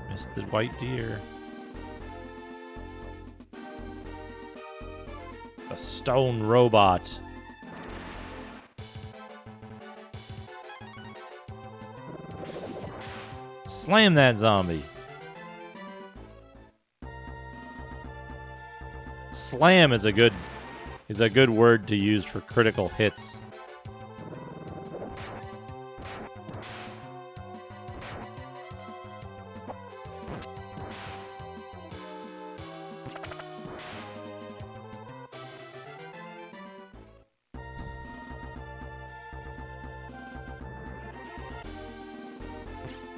Missed the white deer. A stone robot. Slam that zombie. Slam is a good word to use for critical hits.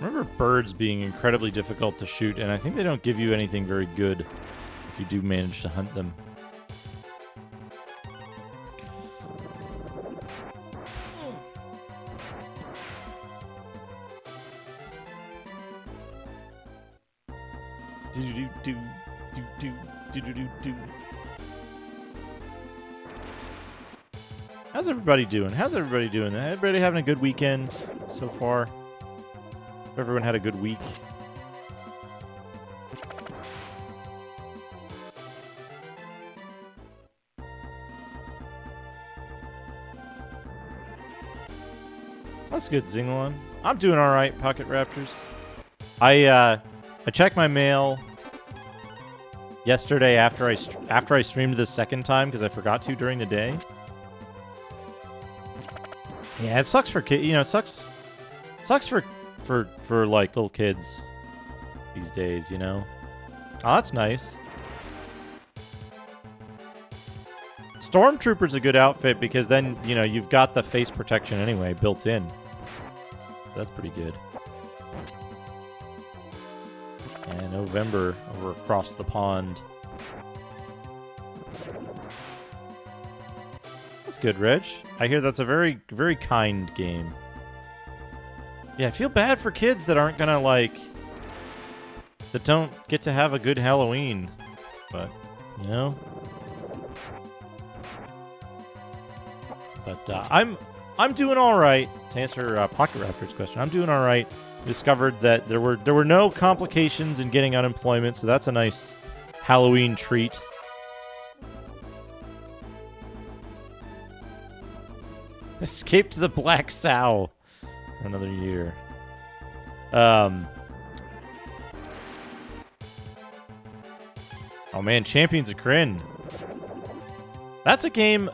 I remember birds being incredibly difficult to shoot, and I think they don't give you anything very good if you do manage to hunt them. How's everybody doing? Everybody having a good weekend so far? Everyone had a good week. That's good, Zinglon. I'm doing all right, Pocket Raptors. I checked my mail yesterday after I streamed the second time because I forgot to during the day. Yeah, it sucks for kids. You know, it sucks for like little kids these days, you know. Oh, that's nice. Stormtrooper's a good outfit because then, you know, you've got the face protection anyway built in. That's pretty good. And November over across the pond. That's good, Reg. I hear that's a very, very kind game. Yeah, I feel bad for kids that aren't gonna, like... that don't get to have a good Halloween. But, you know? But, I'm doing alright. To answer Pocket Raptor's question, I'm doing alright. Discovered that there were no complications in getting unemployment, so that's a nice Halloween treat. Escape to the Black Sow. Another year. Oh man, Champions of Krynn. That's a game...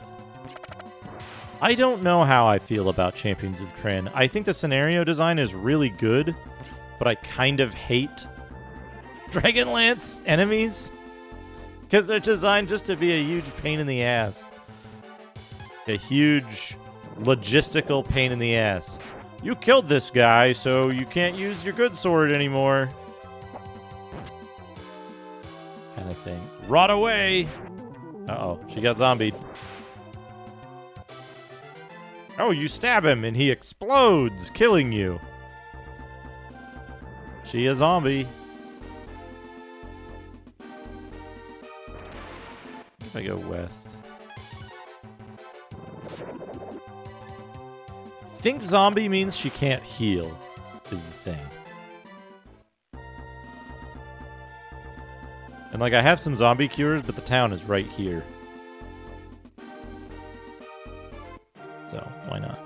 I don't know how I feel about Champions of Krynn. I think the scenario design is really good, but I kind of hate Dragonlance enemies because they're designed just to be a huge pain in the ass. A huge logistical pain in the ass. You killed this guy, so you can't use your good sword anymore. Kind of thing. Rot away! Uh-oh, she got zombied. Oh, you stab him and he explodes, killing you. She a zombie. If I go west. I think zombie means she can't heal, is the thing. And like I have some zombie cures, but the town is right here. So, why not?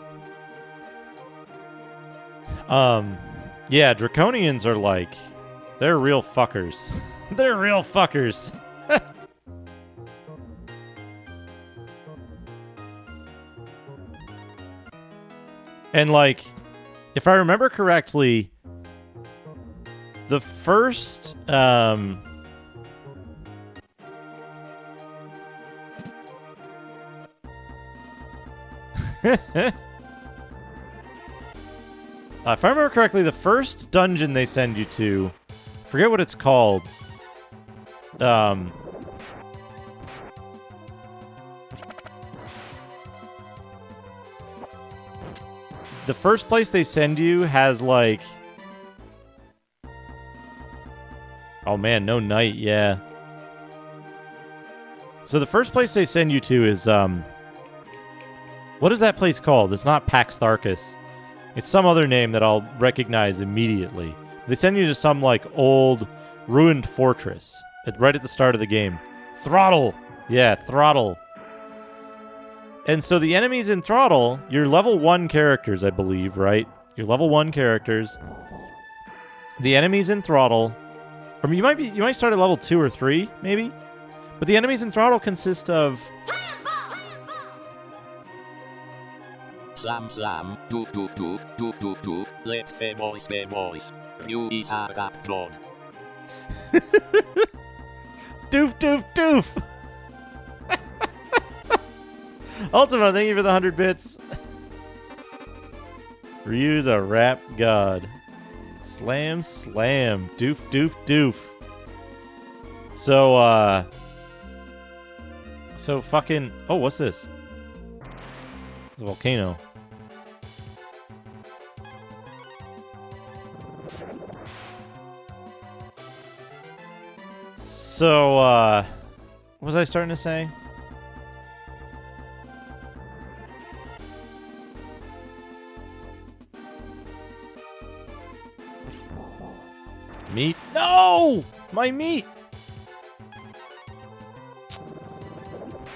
Yeah, Draconians are like... they're real fuckers. They're real fuckers. And, like, if I remember correctly, the first... if I remember correctly, the first dungeon they send you to, forget what it's called. The first place they send you has, like... Oh, man, no night, yeah. So the first place they send you to is, what is that place called? It's not Pax Tharkus. It's some other name that I'll recognize immediately. They send you to some, like, old, ruined fortress right at the start of the game. Throttle! Yeah, Throttle. And so the enemies in Throttle, you're level 1 characters, I believe, right? You're level 1 characters. The enemies in Throttle... Or you might start at level 2 or 3, maybe? But the enemies in Throttle consist of... Slam, doof, doof, doof, doof, doof, doof, let fair boys. You is a rap god. Doof, doof, doof! Ultima, thank you for the 100 bits. Ryu's a rap god. Slam, slam. Doof, doof, doof. So fucking... Oh, what's this? It's a volcano. So, what was I starting to say? Meat? No! My meat!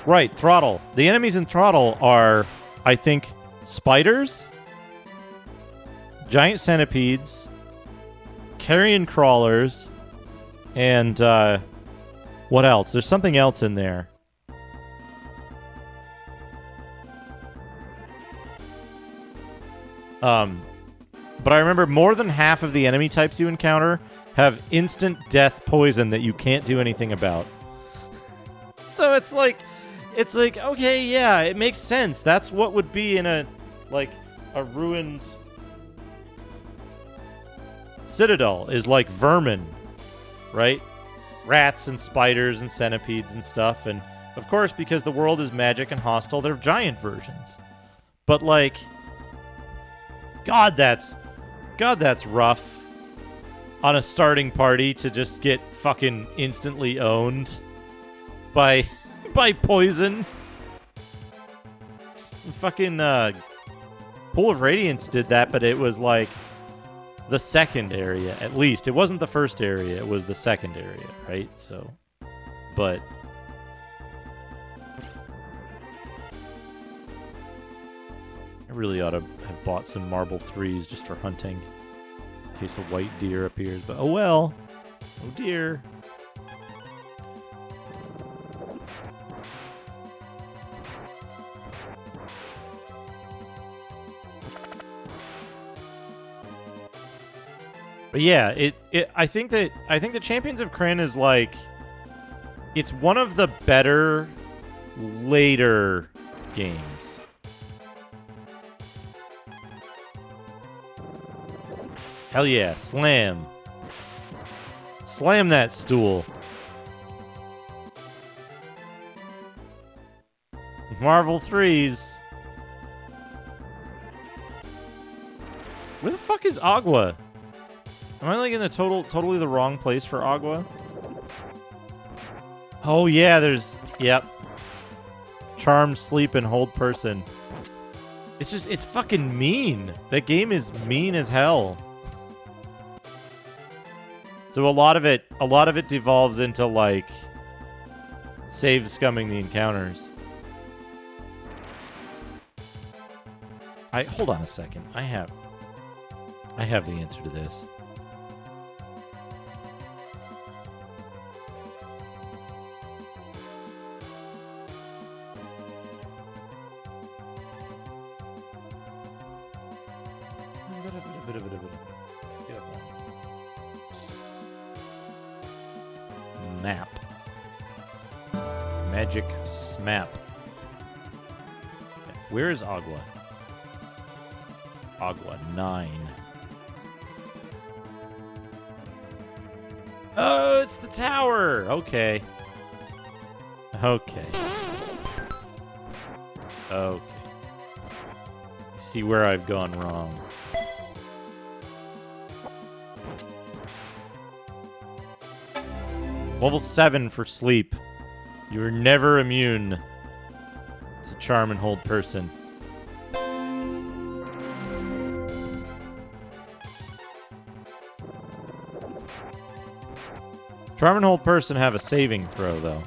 Right, Throttle. The enemies in Throttle are, I think, spiders, giant centipedes, carrion crawlers, and, what else? There's something else in there. But I remember more than half of the enemy types you encounter have instant death poison that you can't do anything about. So it's like, okay, yeah, it makes sense. That's what would be in a ruined citadel, is like vermin, right? Rats and spiders and centipedes and stuff. And of course, because the world is magic and hostile, they're giant versions. But like, God, that's rough on a starting party to just get fucking instantly owned by poison. Fucking Pool of Radiance did that, but it was like the second area, at least. It wasn't the first area, it was the second area, right? So, but I really ought to have bought some Marble 3s just for hunting, in case a white deer appears, but oh well. Oh dear. But yeah, I think the Champions of Krynn is like, it's one of the better later games. Hell yeah, slam. Slam that stool. Marvel 3s. Where the fuck is Agua? Am I like in the totally the wrong place for Agua? Oh yeah, yep. Charmed, sleep, and hold person. It's fucking mean. That game is mean as hell. So a lot of it devolves into like save scumming the encounters. Hold on a second. I have the answer to this. Map. Magic Smap. Where is Agua? Agua 9. Oh, it's the tower. Okay. Okay. Okay. See where I've gone wrong. Level 7 for sleep. You are never immune to charm and hold person. Charm and hold person have a saving throw, though.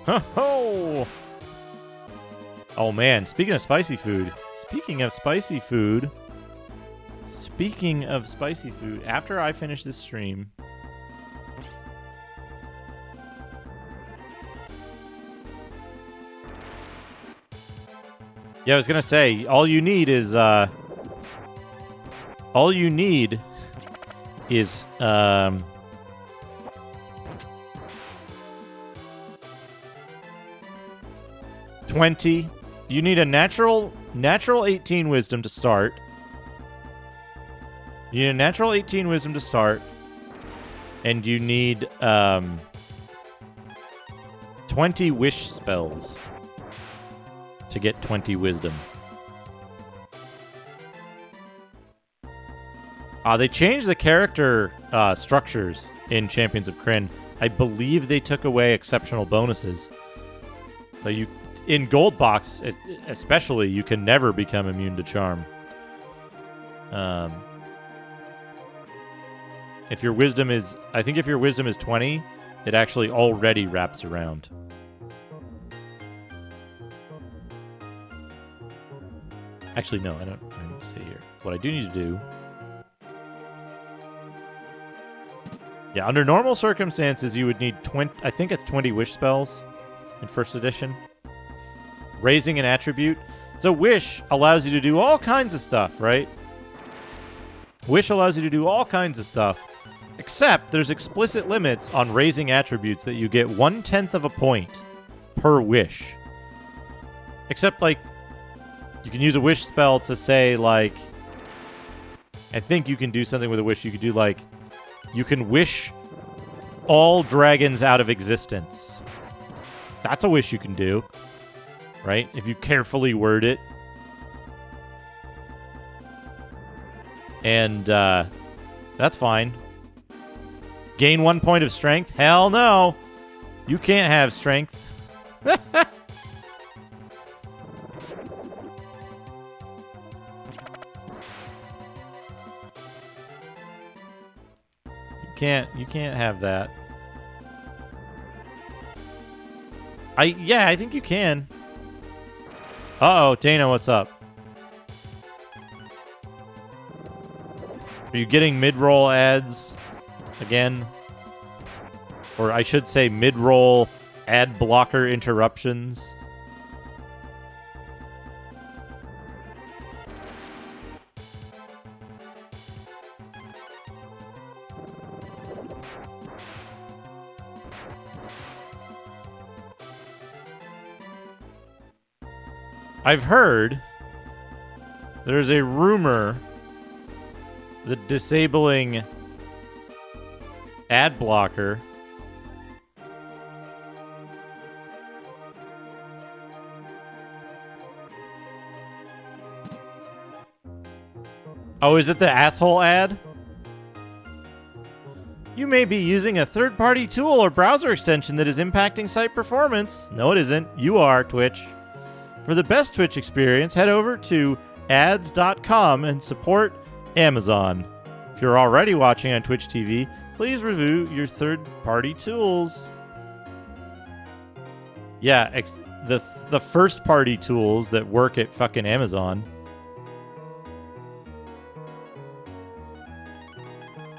Ho-ho! Oh, man. Speaking of spicy food. After I finish this stream... Yeah, I was gonna say, all you need is 20. You need a natural 18 wisdom to start. You need a natural 18 wisdom to start. And you need 20 wish spells to get 20 wisdom. They changed the character structures in Champions of Krynn. I believe they took away exceptional bonuses. So you, in Gold Box especially, you can never become immune to charm. If your wisdom is, I think if your wisdom is 20, it actually already wraps around. Actually, no, I don't need to say here. What I do need to do... Yeah, under normal circumstances, you would need 20... I think it's 20 wish spells in first edition. Raising an attribute. So wish allows you to do all kinds of stuff, right? Wish allows you to do all kinds of stuff. Except there's explicit limits on raising attributes that you get 1/10 of a point per wish. Except, like, you can use a wish spell to say, like... I think you can do something with a wish. You could do, like... You can wish all dragons out of existence. That's a wish you can do. Right? If you carefully word it. And, that's fine. Gain 1 point of strength? Hell no! You can't have strength. You can't have that. Yeah, I think you can. Uh-oh, Dana, what's up? Are you getting mid-roll ads again? Or I should say mid-roll ad blocker interruptions? I've heard there's a rumor that disabling ad blocker Oh, is it the asshole ad? You may be using a third-party tool or browser extension that is impacting site performance. No, it isn't. You are, Twitch. For the best Twitch experience, head over to ads.com and support Amazon. If you're already watching on Twitch TV, please review your third-party tools. Yeah, the first party tools that work at fucking Amazon.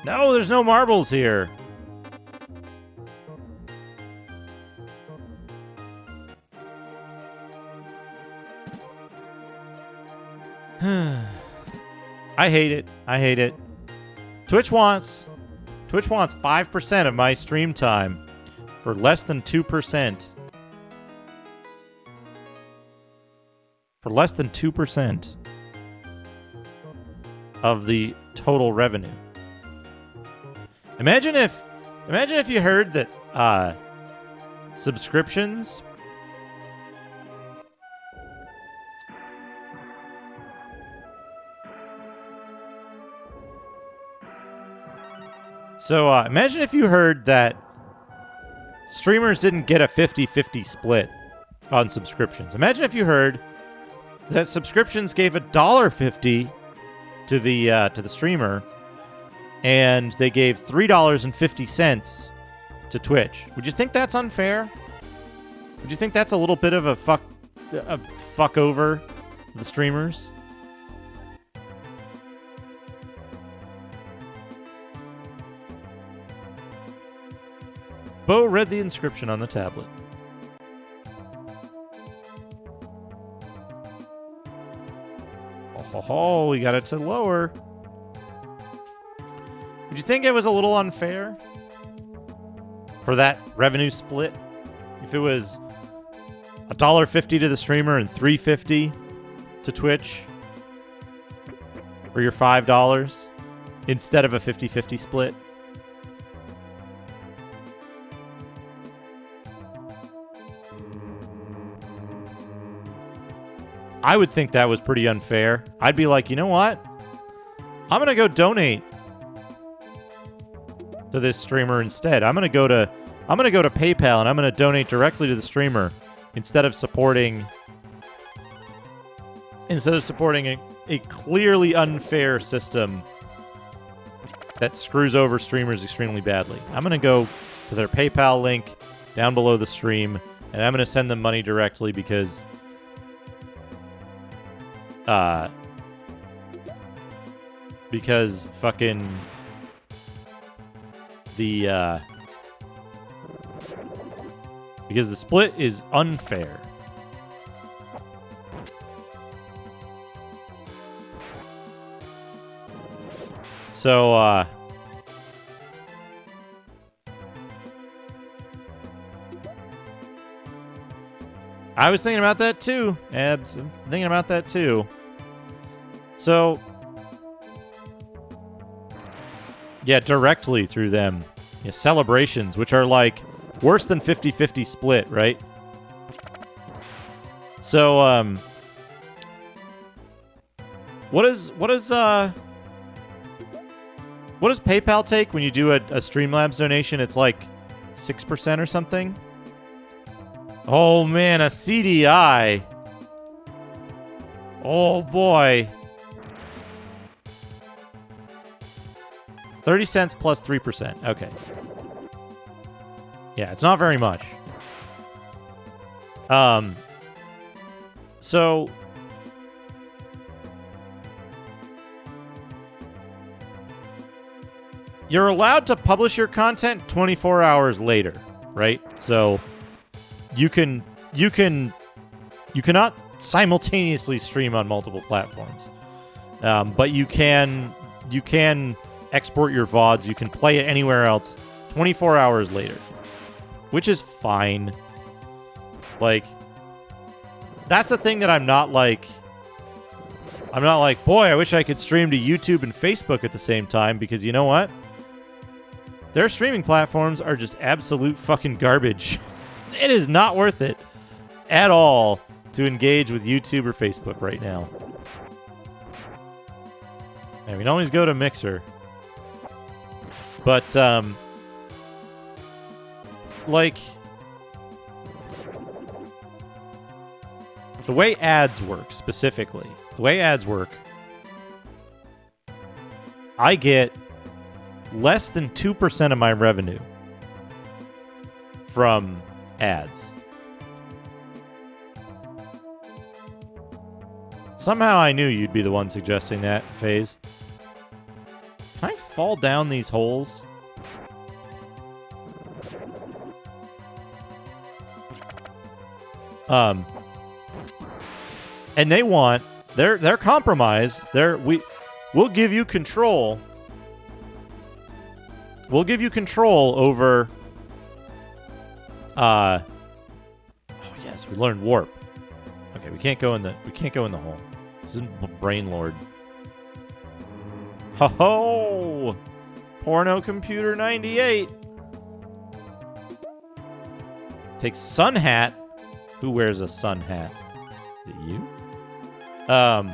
No, there's no marbles here. I hate it. I hate it. Twitch wants 5% of my stream time for less than 2%. For less than 2% of the total revenue. Imagine if you heard that subscriptions imagine if you heard that streamers didn't get a 50-50 split on subscriptions. Imagine if you heard that subscriptions gave $1.50 to the streamer, and they gave $3.50 to Twitch. Would you think that's unfair? Would you think that's a little bit of a fuck over the streamers? Bo read the inscription on the tablet. Oh, we got it to lower. Would you think it was a little unfair for that revenue split? If it was $1.50 to the streamer and $3.50 to Twitch for your $5 instead of a 50-50 split? I would think that was pretty unfair. I'd be like, you know what? I'm going to go donate to this streamer instead. I'm going to go to PayPal and I'm going to donate directly to the streamer instead of supporting a clearly unfair system that screws over streamers extremely badly. I'm going to go to their PayPal link down below the stream and I'm going to send them money directly because fucking because the split is unfair. So I was thinking about that too, Abs. I'm thinking about that too. So, yeah, directly through them. Yeah, celebrations, which are like worse than 50-50 split, right? So, what does PayPal take when you do a Streamlabs donation? It's like 6% or something. Oh man, a CDI. Oh boy. 30 cents plus 3%. Okay. Yeah, it's not very much. So you're allowed to publish your content 24 hours later, right? So you cannot simultaneously stream on multiple platforms. But you can export your VODs. You can play it anywhere else 24 hours later, which is fine. Like, that's a thing that I'm not like, boy, I wish I could stream to YouTube and Facebook at the same time, because you know what? Their streaming platforms are just absolute fucking garbage. It is not worth it at all to engage with YouTube or Facebook right now. And we can always go to Mixer. But, like, the way ads work specifically, I get less than 2% of my revenue from ads. Somehow I knew you'd be the one suggesting that, FaZe. Can I fall down these holes? And they want their compromise. We'll give you control. We'll give you control over. Oh yes, we learned warp. Okay, we can't go in the hole. This isn't Brain Lord. Ho ho! Porno Computer 98. Take sun hat. Who wears a sun hat? Is it you? No,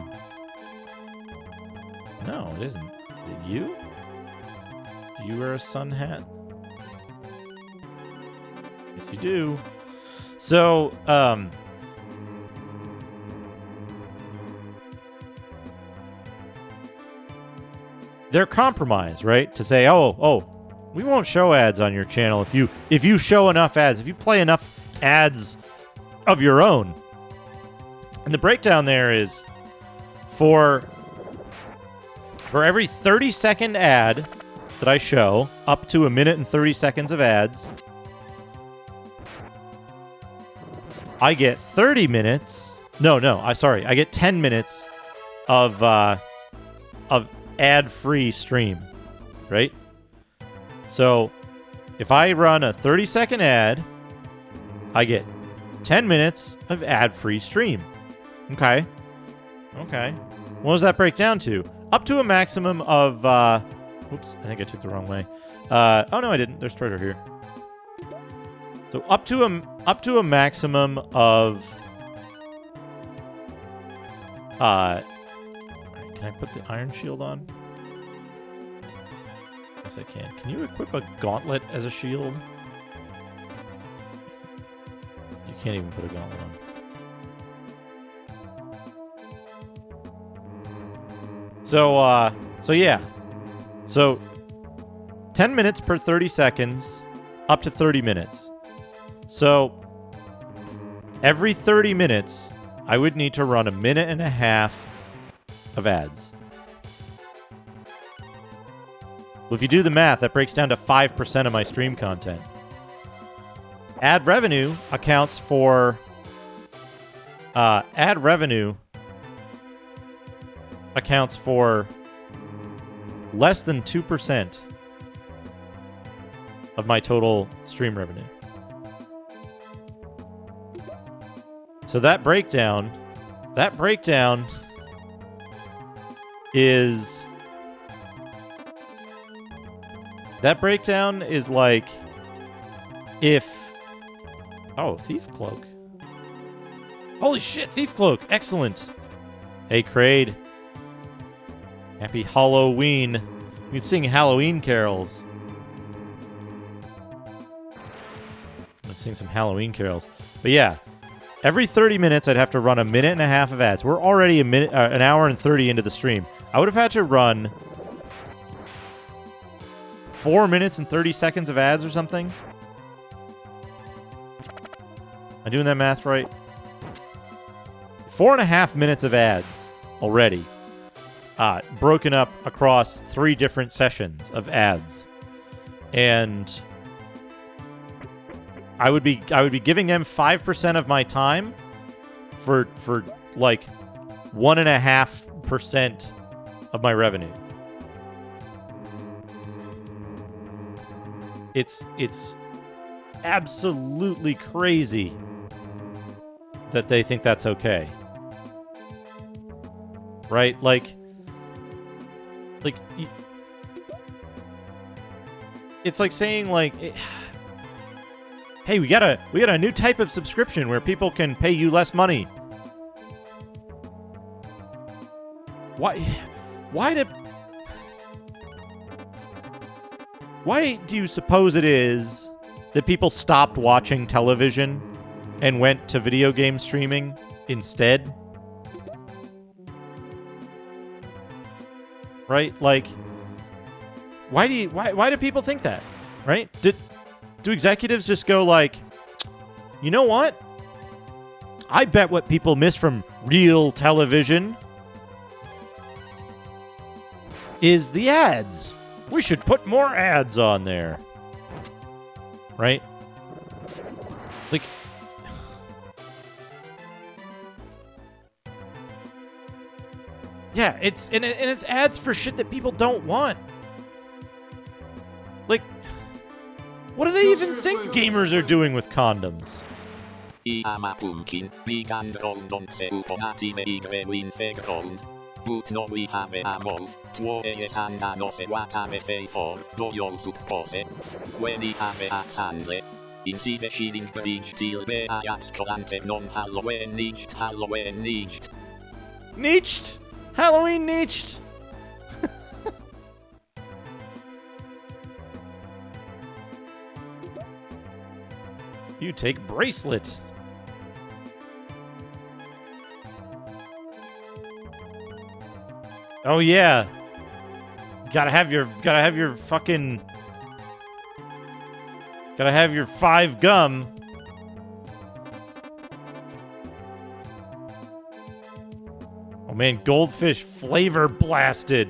it isn't. Is it you? Do you wear a sun hat? Yes, you do. So, they're compromised, right? To say, oh, we won't show ads on your channel if you show enough ads, if you play enough ads of your own. And the breakdown there is for every 30-second ad that I show, up to 1 minute and 30 seconds of ads, I get 30 minutes. I get 10 minutes of ad-free stream, right? So if I run a 30-second ad, I get 10 minutes of ad-free stream. Okay. What does that break down to? Up to a maximum of, whoops, I think I took the wrong way. Oh no, I didn't. There's treasure here. So up to a maximum of, can I put the iron shield on? Yes, I can. Can you equip a gauntlet as a shield? You can't even put a gauntlet on. So yeah. So 10 minutes per 30 seconds, up to 30 minutes. So every 30 minutes, I would need to run 1.5 minutes of ads. Well, if you do the math, that breaks down to 5% of my stream content. Ad revenue accounts for less than 2% of my total stream revenue. So that breakdown is like if Thief Cloak. Holy shit, Thief Cloak. Excellent. Hey, Kraid. Happy Halloween. You can sing Halloween carols. Let's sing some Halloween carols. But yeah, every 30 minutes I'd have to run 1.5 minutes of ads. We're already an hour and 30 into the stream. I would have had to run 4 minutes and 30 seconds of ads or something. Am I doing that math right? 4.5 minutes of ads already. Broken up across 3 different sessions of ads. And I would be giving them 5% of my time for like 1.5% of my revenue. It's absolutely crazy that they think that's okay. Right? Like it's like saying like, hey, we got a new type of subscription where people can pay you less money. Why do you suppose it is that people stopped watching television and went to video game streaming instead? Right? Like, why do people think that? Right? Do executives just go like, you know what? I bet what people miss from real television is the ads. We should put more ads on there. Right? Like, yeah, it's ads for shit that people don't want. Like, what do they even think gamers are doing with condoms? But no we have a move, twoes and no se what have a for, do you suppose? When he have a handle, in see the shilling bridge till be a ascolante non Halloween niched. Niched! Halloween niched! You take bracelet. Oh yeah. Gotta have your fucking gotta have your 5 gum. Oh man, goldfish flavor blasted.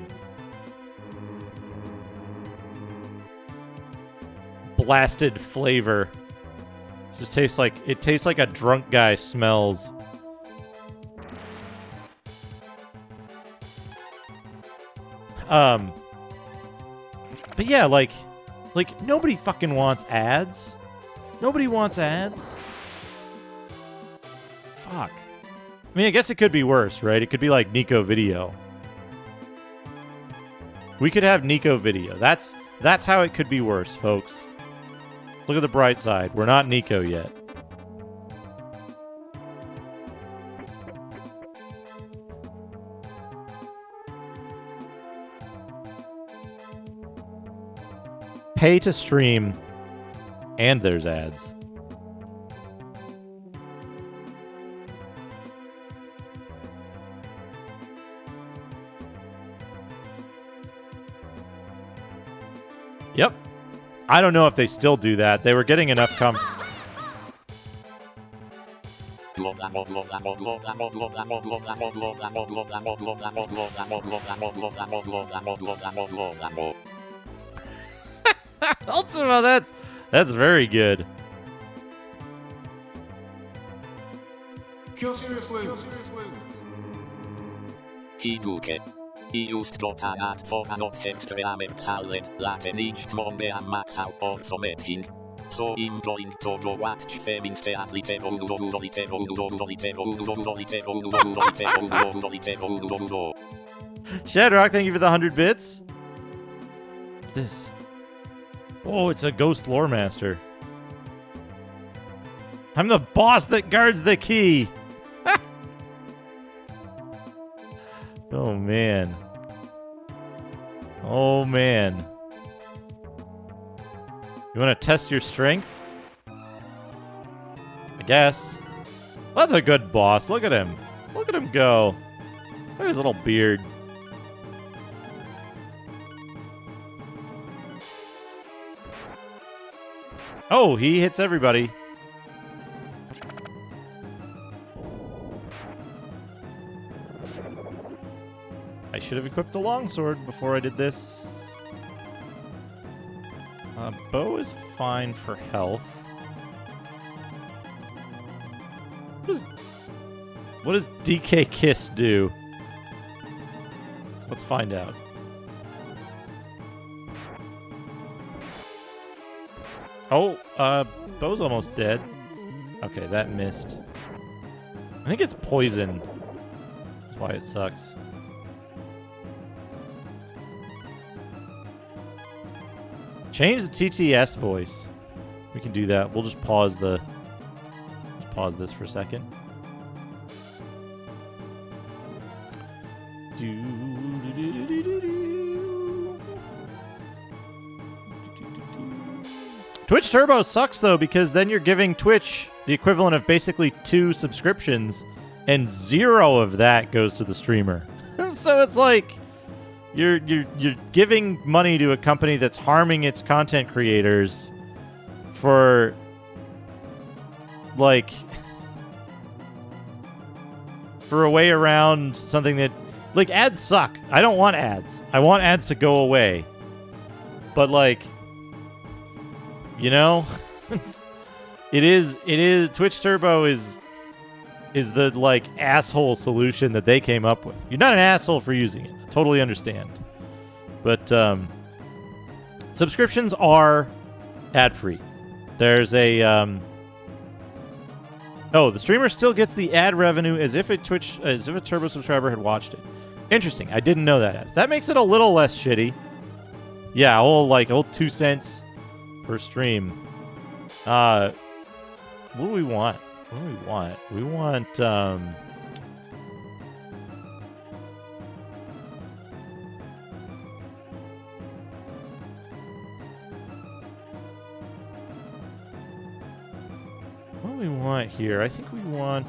Blasted flavor. Just tastes like a drunk guy smells. But yeah, like nobody fucking wants ads. Nobody wants ads. Fuck. I mean, I guess it could be worse, right? It could be like Nico Video. We could have Nico Video. That's how it could be worse, folks. Look at the bright side. We're not Nico yet. Pay to stream, and there's ads. Yep. I don't know if they still do that. They were getting enough Ultima, that's very good. Hiduke. I just got an ad for an experiment salad, Latin each mombe and max out also met him. So I'm going to go watch them instead. Shadrock, thank you for the 100 bits. What's this? Oh, it's a ghost lore master. I'm the boss that guards the key. Oh, man. Oh, man. You want to test your strength? I guess. That's a good boss. Look at him. Look at him go. Look at his little beard. Oh, he hits everybody. I should have equipped the longsword before I did this. Bow is fine for health. What does DK Kiss do? Let's find out. Oh, Bow's almost dead. Okay, that missed. I think it's poison. That's why it sucks. Change the TTS voice. We can do that. We'll just pause this for a second. Twitch Turbo sucks though, because then you're giving Twitch the equivalent of basically 2 subscriptions, and 0 of that goes to the streamer. So it's like you're giving money to a company that's harming its content creators for like for a way around something that, like, ads suck. I don't want ads. I want ads to go away. But, like, you know, it is Twitch Turbo is the, like, asshole solution that they came up with. You're not an asshole for using it. I totally understand. But subscriptions are ad-free. There's a the streamer still gets the ad revenue as if a Turbo subscriber had watched it. Interesting. I didn't know that. That makes it a little less shitty. Yeah, whole 2 cents per stream. What do we want? We want what do we want here? I think we want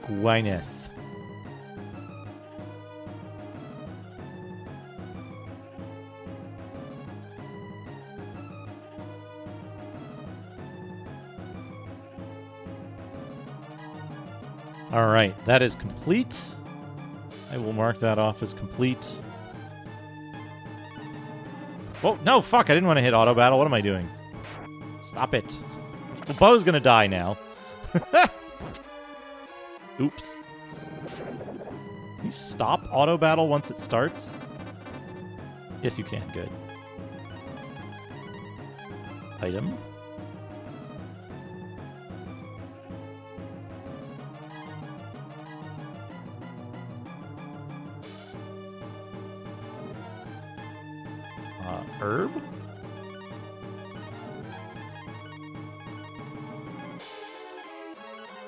Gwyneth. All right, that is complete. I will mark that off as complete. Oh, no, fuck, I didn't want to hit auto battle. What am I doing? Stop it. The bow's gonna die now. Oops. Can you stop auto battle once it starts? Yes, you can. Good. Item. Herb?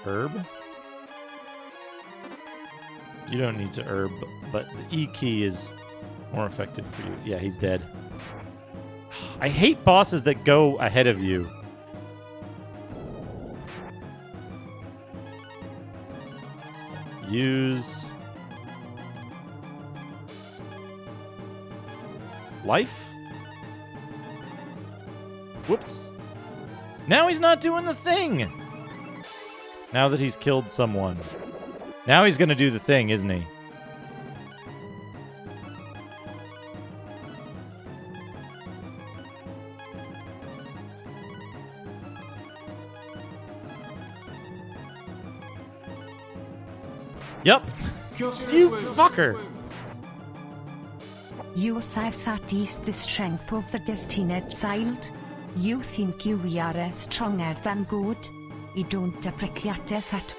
Herb? You don't need to herb, but the E key is more effective for you. Yeah, he's dead. I hate bosses that go ahead of you. Use life? Whoops. Now he's not doing the thing! Now that he's killed someone. Now he's gonna do the thing, isn't he? Yep. You fucker! You say that is the strength of the destined child. You think you are stronger than good. You don't appreciate that.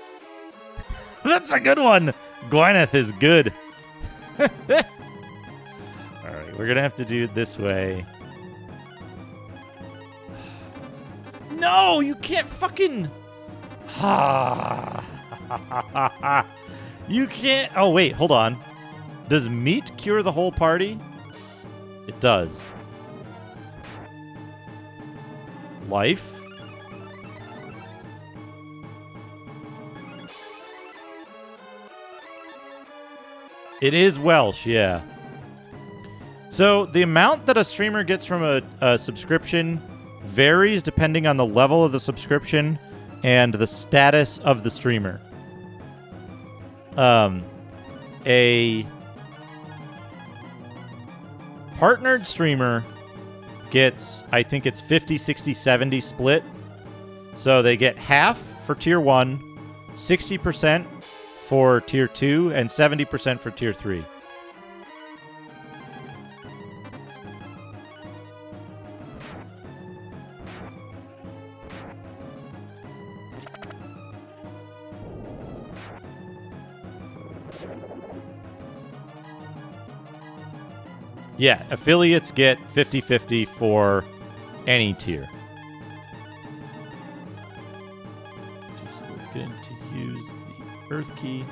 That's a good one! Gwyneth is good. Alright, we're gonna have to do it this way. No! You can't fucking... You can't... Oh, wait, hold on. Does meat cure the whole party? It does. Life? It is Welsh, yeah. So the amount that a streamer gets from a subscription varies depending on the level of the subscription and the status of the streamer. A partnered streamer gets, I think it's 50, 60, 70 split. So they get half for tier 1, 60% for tier 2, and 70% for tier 3. Yeah, affiliates get 50-50 for any tier. Just looking to use the Earth key.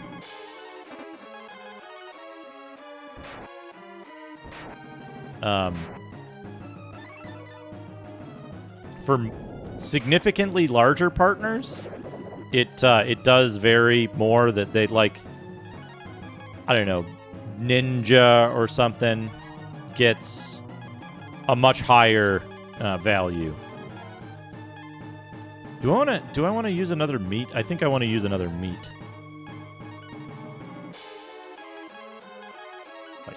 For significantly larger partners, it does vary more that they like, I don't know, Ninja or something gets a much higher value. Do I want to use another meat? I think I want to use another meat. Wait.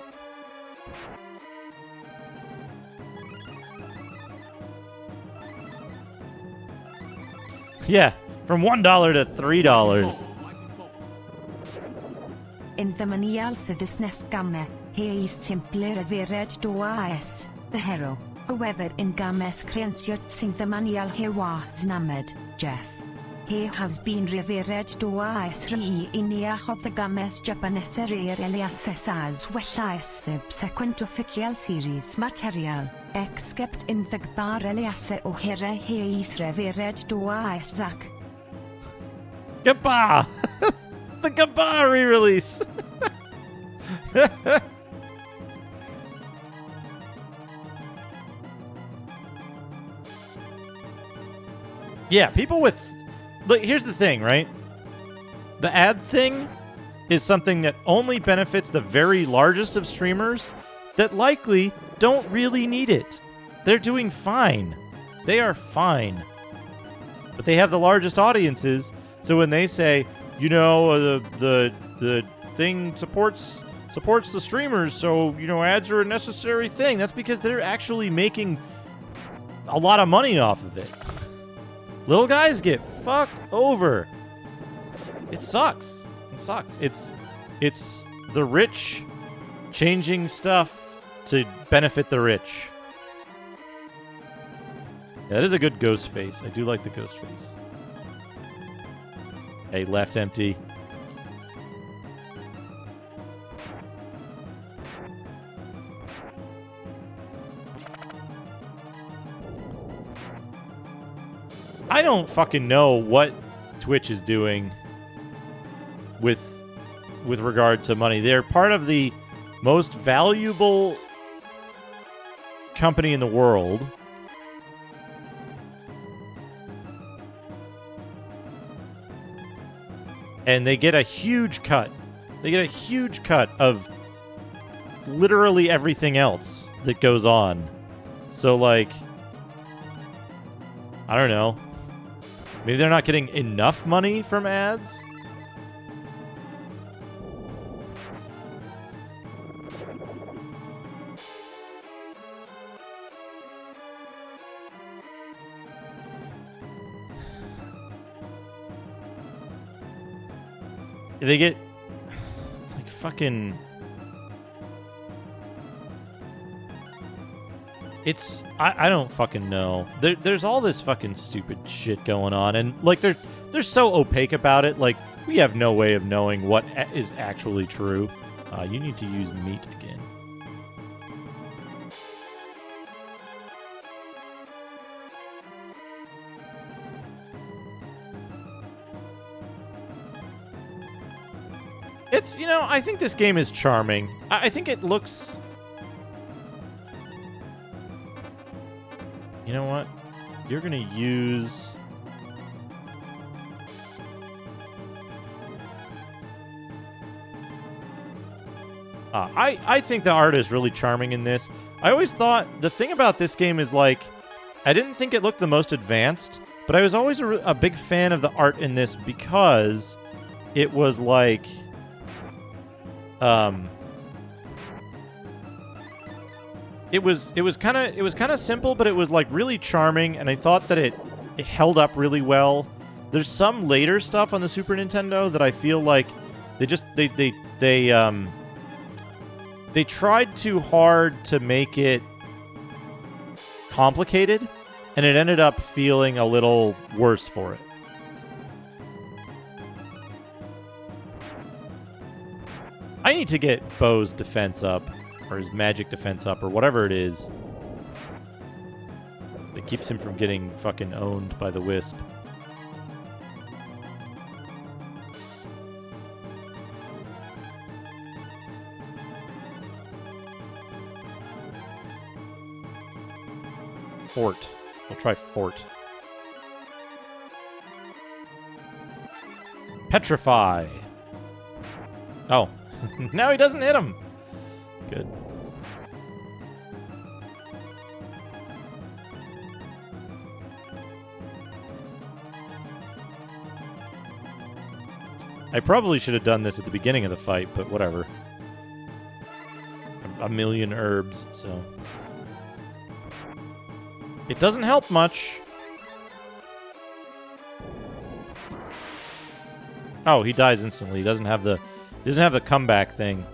Yeah, from $1 to $3. In the manial for this nest game, he is simply revered to as the hero. However, in games creanciot in the manial he was named Jeff. He has been revered to as re-iniach of the games Japanese rare Elias as well as subsequent official series material, except in the Gbar Elias O'Hara he is revered to as Zack. Gabba! The Gabba re-release! Yeah, people with... Look, here's the thing, right? The ad thing is something that only benefits the very largest of streamers that likely don't really need it. They're doing fine. They are fine. But they have the largest audiences, so when they say, you know, the thing supports the streamers, so, you know, ads are a necessary thing, that's because they're actually making a lot of money off of it. Little guys get fucked over. It sucks. It sucks. It's the rich changing stuff to benefit the rich. Yeah, that is a good ghost face. I do like the ghost face. Hey, left empty. I don't fucking know what Twitch is doing with regard to money. They're part of the most valuable company in the world. And they get a huge cut. They get a huge cut of literally everything else that goes on. So, like, I don't know. Maybe they're not getting enough money from ads? They get, like, fucking... It's... I don't fucking know. There's all this fucking stupid shit going on, and, like, they're so opaque about it. Like, we have no way of knowing what is actually true. You need to use meat again. It's, you know, I think this game is charming. I think it looks... You know what? You're going to use... I think the art is really charming in this. I always thought the thing about this game is, like, I didn't think it looked the most advanced, but I was always a big fan of the art in this because it was, like... It was kind of simple, but it was, like, really charming, and I thought that it held up really well. There's some later stuff on the Super Nintendo that I feel like they tried too hard to make it complicated, and it ended up feeling a little worse for it. I need to get Bo's defense up, or his magic defense up, or whatever it is that keeps him from getting fucking owned by the Wisp. Fort. We'll try Fort. Petrify. Oh. Now he doesn't hit him. Good. I probably should have done this at the beginning of the fight, but whatever. A million herbs, so... It doesn't help much. Oh, he dies instantly. He doesn't have the comeback thing.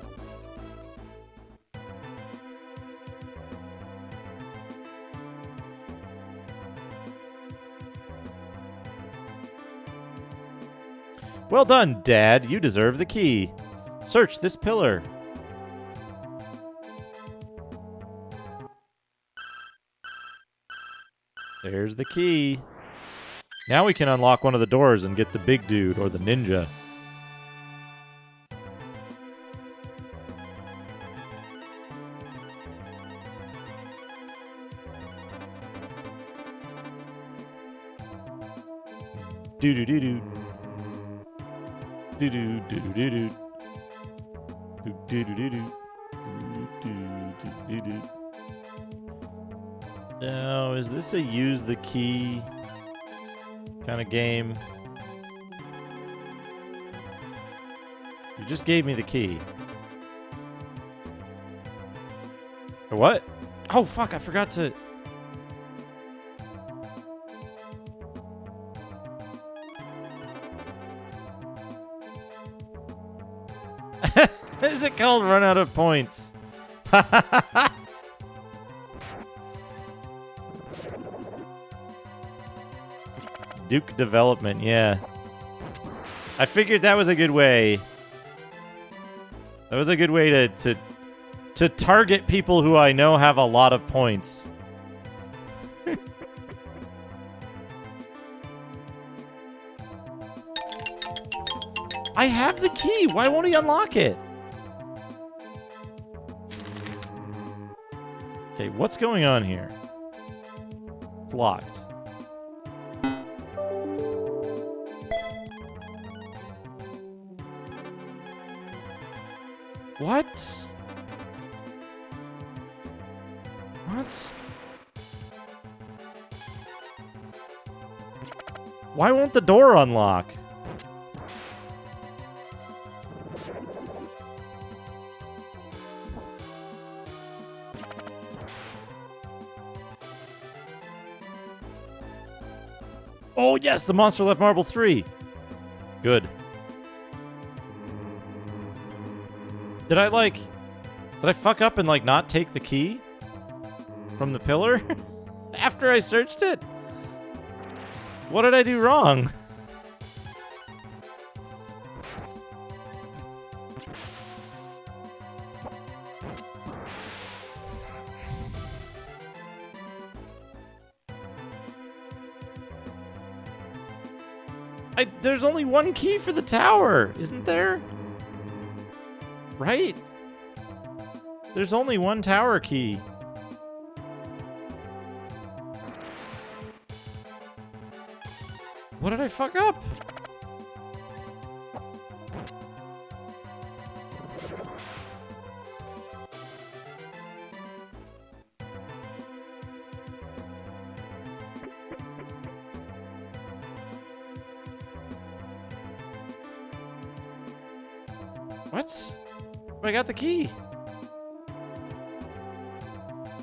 Well done, Dad. You deserve the key. Search this pillar. There's the key. Now we can unlock one of the doors and get the big dude or the ninja. Do-do-do-do. Do-do-do-do-do-do. Do-do-do-do-do. Do-do-do-do-do. Now, is this a use the key kind of game? You just gave me the key. Or what? Oh, fuck, I forgot to... Is it called run out of points? Duke development, yeah. I figured that was a good way. That was a good way to target people who I know have a lot of points. I have the key. Why won't he unlock it? Okay, what's going on here? It's locked. What? What? Why won't the door unlock? Oh, yes, the monster left marble 3. Good. Did I fuck up and, not take the key from the pillar after I searched it? What did I do wrong? There's only one key for the tower, isn't there? Right? There's only one tower key. What did I fuck up? What? I got the key.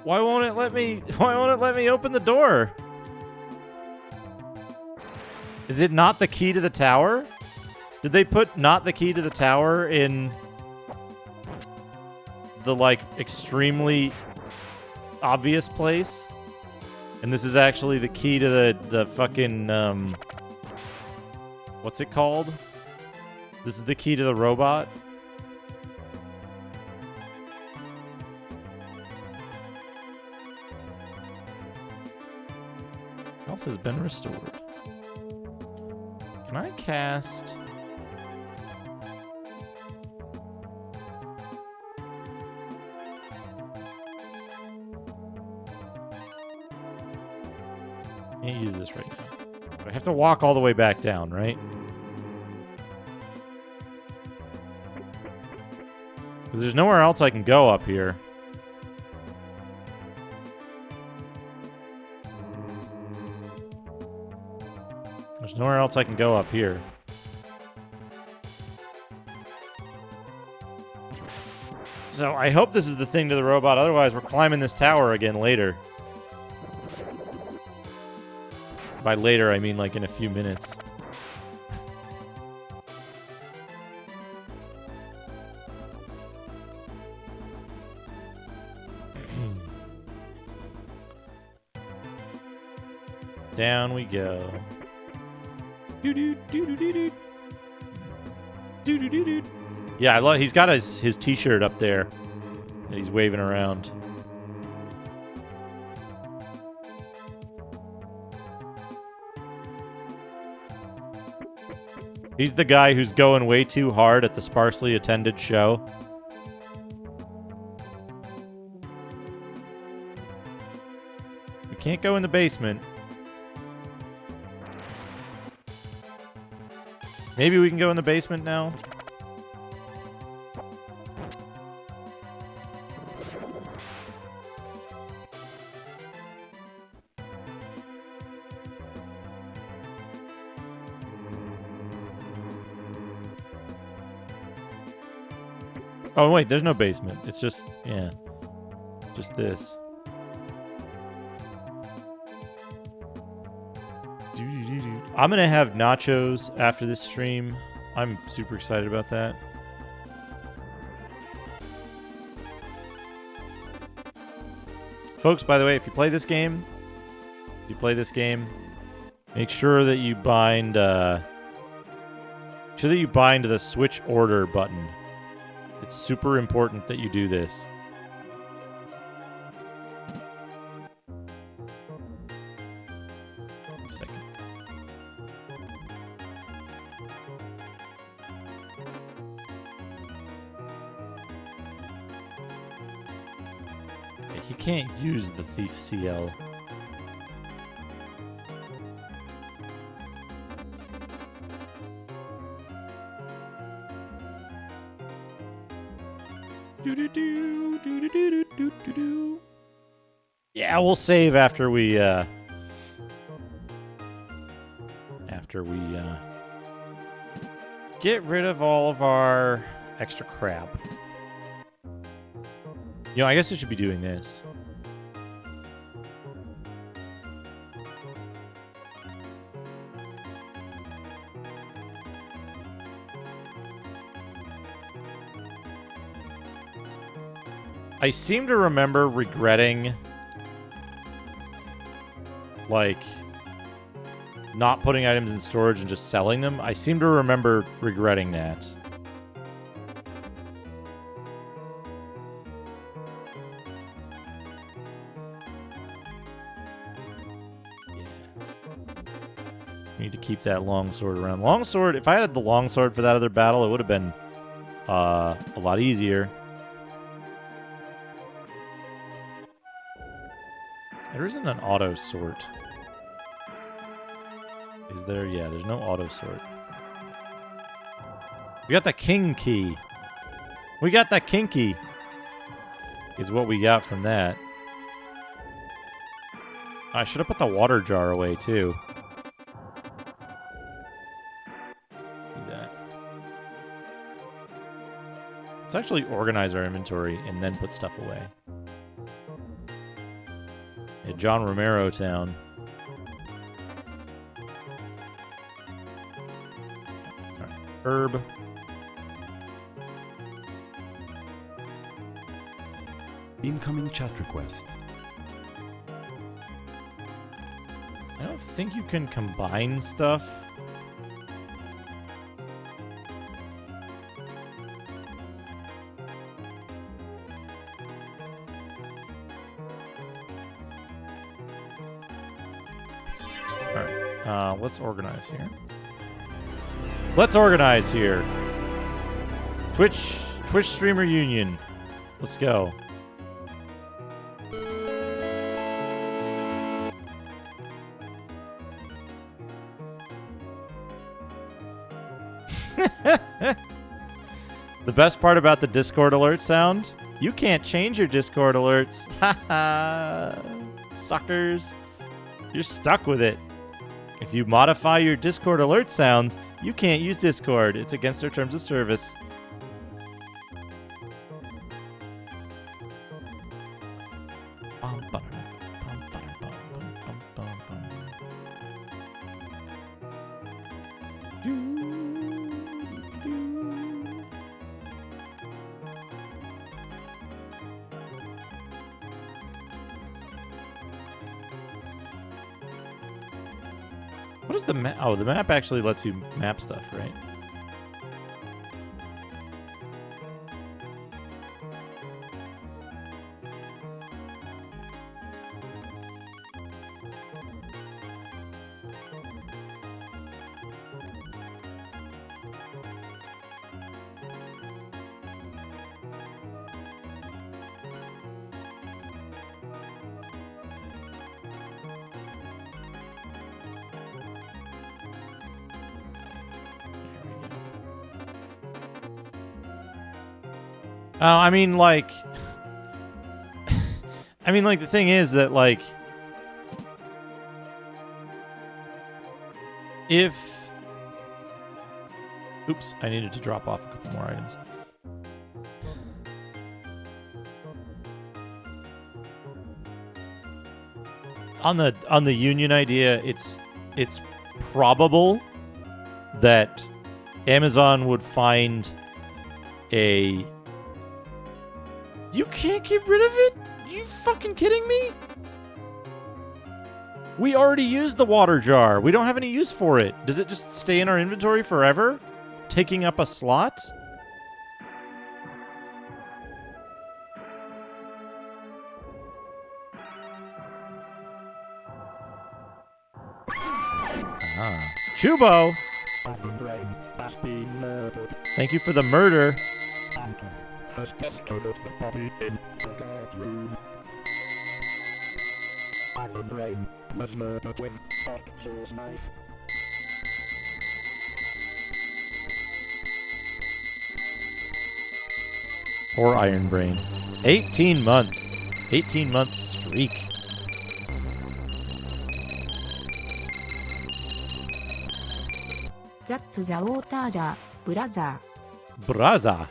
Why won't it let me open the door? Is it not the key to the tower? Did they put not the key to the tower in the extremely obvious place? And this is actually the key to the fucking what's it called? This is the key to the robot? Health has been restored. Can I cast... Can't use this right now. But I have to walk all the way back down, right? Because there's nowhere else I can go up here. There's nowhere else I can go up here. So I hope this is the thing to the robot. Otherwise, we're climbing this tower again later. By later, I mean like in a few minutes. Down we go. Yeah, I love. He's got his T-shirt up there, and he's waving around. He's the guy who's going way too hard at the sparsely attended show. We can't go in the basement. Maybe we can go in the basement now. Oh, wait, there's no basement. It's just, yeah, just this. I'm going to have nachos after this stream. I'm super excited about that. Folks, by the way, if you play this game, make sure that you bind the switch order button. It's super important that you do this. Second. Yeah, you can't use the Thief CL. Yeah, we'll save after we get rid of all of our extra crap. You know, I guess I should be doing this. I seem to remember regretting, like, not putting items in storage and just selling them. I seem to remember regretting that. Need to keep that longsword around. Longsword, if I had the longsword for that other battle, it would have been a lot easier. There isn't an auto sort. Is there? Yeah, there's no auto sort. We got the king key. We got the king key. Is what we got from that. I should have put the water jar away too. Do that. Let's actually organize our inventory and then put stuff away. John Romero Town. Right. Herb. Incoming chat request. I don't think you can combine stuff. Let's organize here. Let's organize here. Twitch streamer union. Let's go. The best part about the Discord alert sound? You can't change your Discord alerts. Haha. Suckers. You're stuck with it. If you modify your Discord alert sounds, you can't use Discord. It's against our terms of service. What is the map? Oh, the map actually lets you map stuff, right? I mean, like... I mean, like, the thing is that, like... If... Oops, I needed to drop off a couple more items. On the union idea, it's probable that Amazon would find a... You can't get rid of it? You fucking kidding me? We already used the water jar. We don't have any use for it. Does it just stay in our inventory forever? Taking up a slot? Ah. Chubo! Thank you for the murder. Has discovered the body in the guardroom. Iron Brain was murdered with Arkansas's knife. Poor Iron Brain. 18 months. 18-month streak. That's the water, brother. Braza.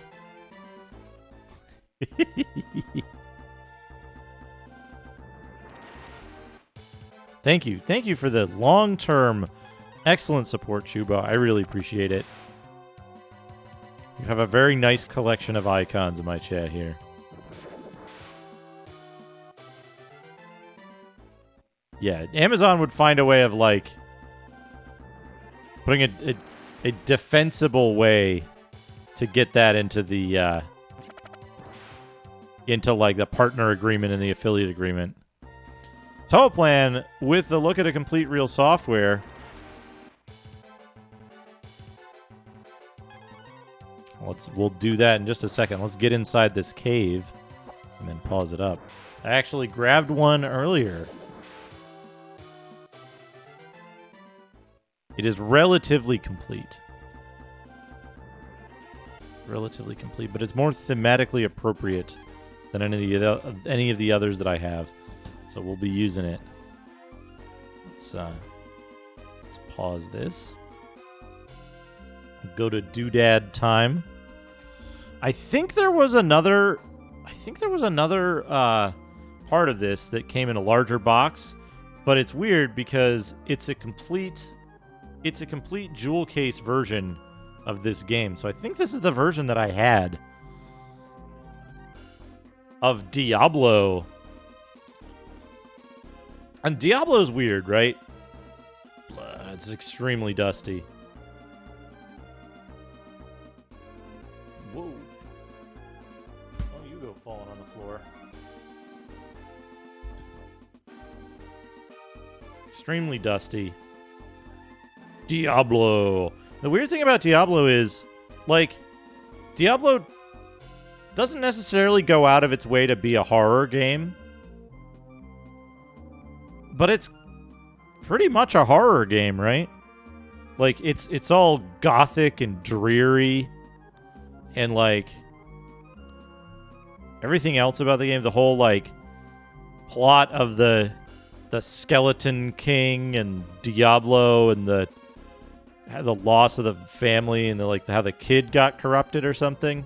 Thank you. Thank you for the long-term excellent support, Chuba. I really appreciate it. You have a very nice collection of icons in my chat here. Yeah, Amazon would find a way of, like, putting a defensible way to get that into the, into, like, the partner agreement and the affiliate agreement. Toaplan, with the look at a complete real software. We'll do that in just a second. Let's get inside this cave and then pause it up. I actually grabbed one earlier. It is relatively complete. Relatively complete, but it's more thematically appropriate than any of the others that I have. So we'll be using it. Let's pause this. Go to Doodad time. I think there was another part of this that came in a larger box, but it's weird because it's a complete jewel case version of this game. So I think this is the version that I had of Diablo. And Diablo's weird, right? It's extremely dusty. Whoa. Oh, you go falling on the floor. Extremely dusty. Diablo. The weird thing about Diablo is, like, Diablo doesn't necessarily go out of its way to be a horror game. But it's pretty much a horror game, right? Like, it's all gothic and dreary. and like everything else about the game, the whole like plot of the Skeleton King and Diablo and the loss of the family and how the kid got corrupted or something.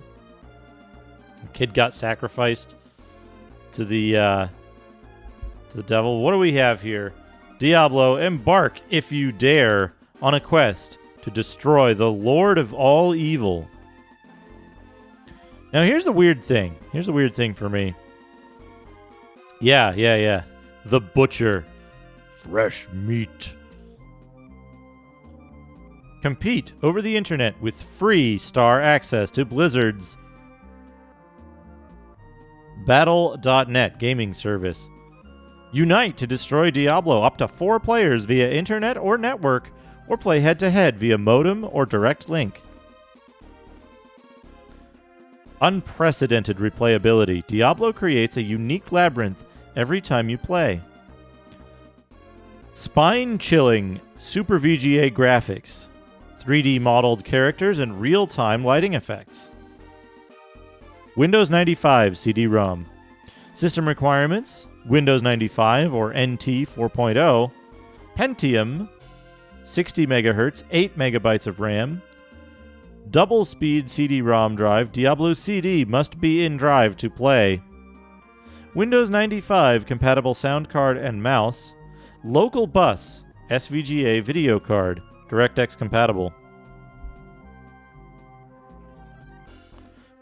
The kid got sacrificed to the devil. What do we have here? Diablo, embark if you dare on a quest to destroy the Lord of all evil. Now here's the weird thing. Here's the weird thing for me. Yeah. The Butcher. Fresh meat. Compete over the internet with free star access to Blizzard's Battle.net gaming service. Unite to destroy Diablo up to 4 players via internet or network, or play head-to-head via modem or direct link. Unprecedented replayability. Diablo creates a unique labyrinth every time you play. Spine-chilling Super VGA graphics, 3D modeled characters, and real-time lighting effects. Windows 95 CD-ROM. System requirements: Windows 95 or NT 4.0, Pentium, 60 MHz, 8 MB of RAM, double-speed CD-ROM drive. Diablo CD must be in drive to play. Windows 95 compatible sound card and mouse. Local bus, SVGA video card, DirectX compatible.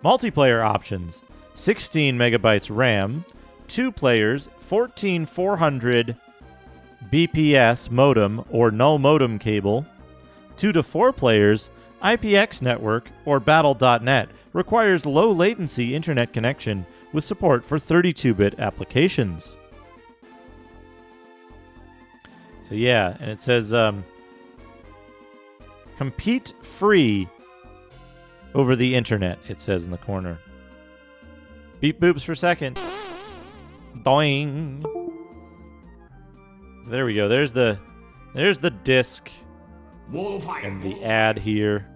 Multiplayer options: 16 MB RAM, 2 players, 14400 BPS modem or null modem cable, 2 to 4 players, IPX network or Battle.net. Requires low latency internet connection with support for 32-bit applications. So yeah, and it says compete free over the internet, it says in the corner. Beep boops for second. Doing. So there we go. There's the disc and the ad here.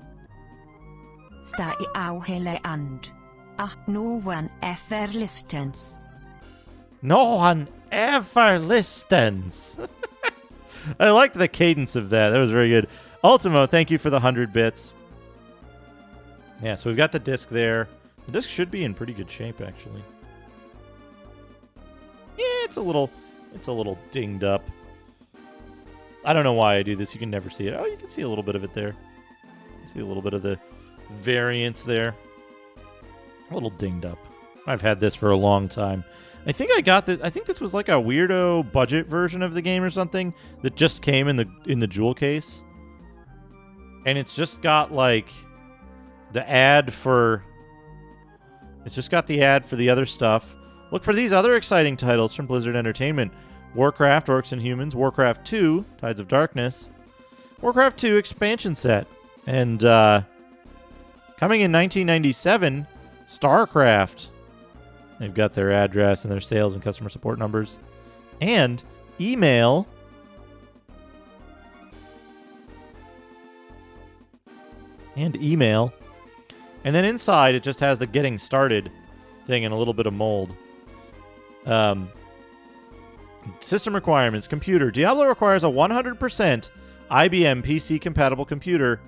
Stay out and no one ever listens. No one ever listens. I liked the cadence of that. That was very good. Ultimo, thank you for the 100 bits. Yeah, so we've got the disc there. The disc should be in pretty good shape, actually. Yeah, it's a little dinged up. I don't know why I do this. You can never see it. Oh, you can see a little bit of it there. You see a little bit of the variance there. A little dinged up. I've had this for a long time. I think I got this. I think this was like a weirdo budget version of the game or something that just came in the jewel case, and it's just got like the ad for. It's just got the ad for the other stuff. Look for these other exciting titles from Blizzard Entertainment: Warcraft: Orcs and Humans, Warcraft 2: Tides of Darkness, Warcraft 2 expansion set, and coming in 1997, StarCraft. They've got their address and their sales and customer support numbers. And email. And then inside, it just has the getting started thing and a little bit of mold. System requirements. Computer. Diablo requires a 100% IBM PC compatible computer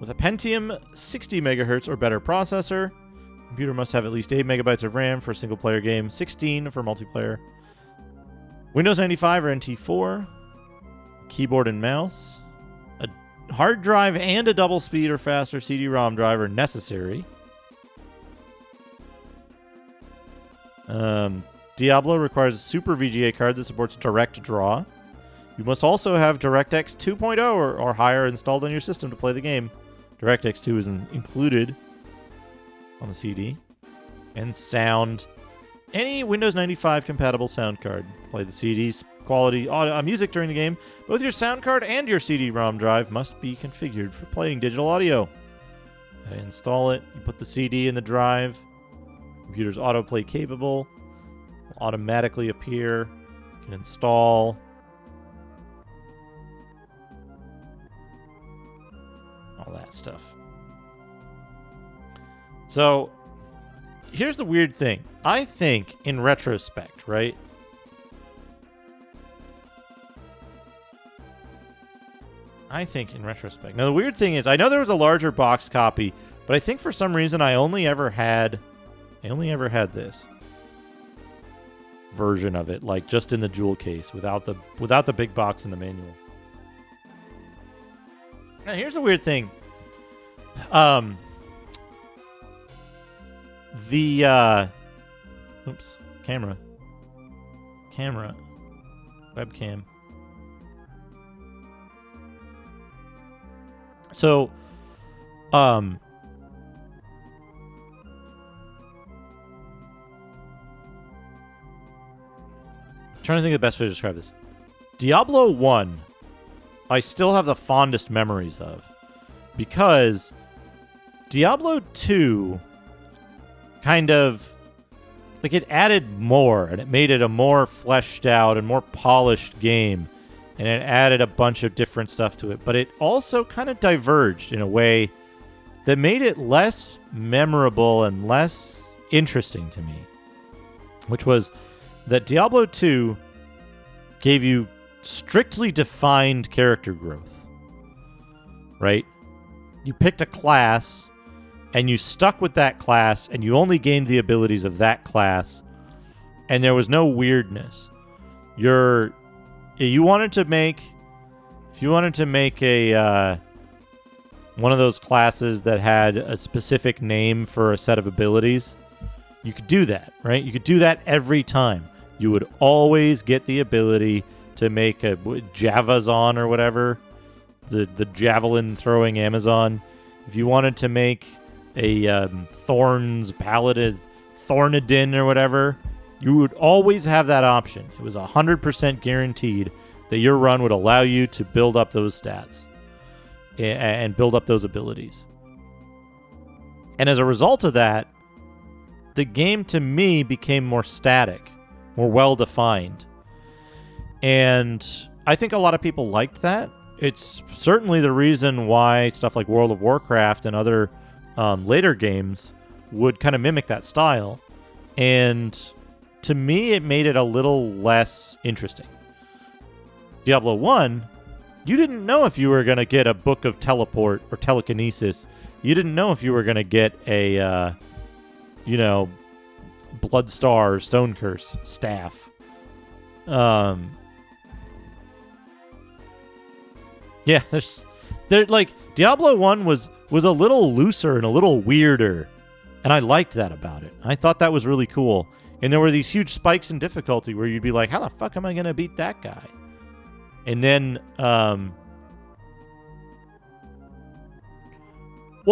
with a Pentium 60 MHz or better processor. Computer must have at least 8 MB of RAM for a single-player game, 16 for multiplayer. Windows 95 or NT4. Keyboard and mouse. A hard drive and a double-speed or faster CD-ROM drive are necessary. Diablo requires a Super VGA card that supports Direct Draw. You must also have DirectX 2.0 or higher installed on your system to play the game. DirectX 2 isn't included on the CD. And sound. Any Windows 95 compatible sound card. Play the CD's quality audio, music during the game. Both your sound card and your CD-ROM drive must be configured for playing digital audio. Install it. You put the CD in the drive. Computer's autoplay capable. Will automatically appear. You can install. All that stuff. So, here's the weird thing. I think, in retrospect, right? Now, the weird thing is, I know there was a larger box copy, but I think for some reason I only ever had this version of it, like just in the jewel case, without the big box in the manual. Now, here's the weird thing. Camera. Webcam. So, trying to think of the best way to describe this. Diablo 1, I still have the fondest memories of. Because Diablo 2 kind of, like, it added more, and it made it a more fleshed out and more polished game, and it added a bunch of different stuff to it, but it also kind of diverged in a way that made it less memorable and less interesting to me, which was that Diablo 2 gave you strictly defined character growth, right? You picked a class, and you stuck with that class, and you only gained the abilities of that class, and there was no weirdness. If you wanted to make a one of those classes that had a specific name for a set of abilities, you could do that, right? You could do that every time. You would always get the ability to make a Javazon or whatever, the javelin throwing Amazon. If you wanted to make a Thorns Paladin, Thornadin or whatever, you would always have that option. It was 100% guaranteed that your run would allow you to build up those stats and build up those abilities. And as a result of that, the game to me became more static, more well-defined. And I think a lot of people liked that. It's certainly the reason why stuff like World of Warcraft and other later games would kind of mimic that style. And to me, it made it a little less interesting. Diablo 1, you didn't know if you were going to get a Book of Teleport or Telekinesis. You didn't know if you were going to get a, Bloodstar or Stone Curse staff. Yeah, Diablo 1 was a little looser and a little weirder, and I liked that about it. I thought that was really cool. And there were these huge spikes in difficulty where you'd be like, how the fuck am I going to beat that guy? And then, well,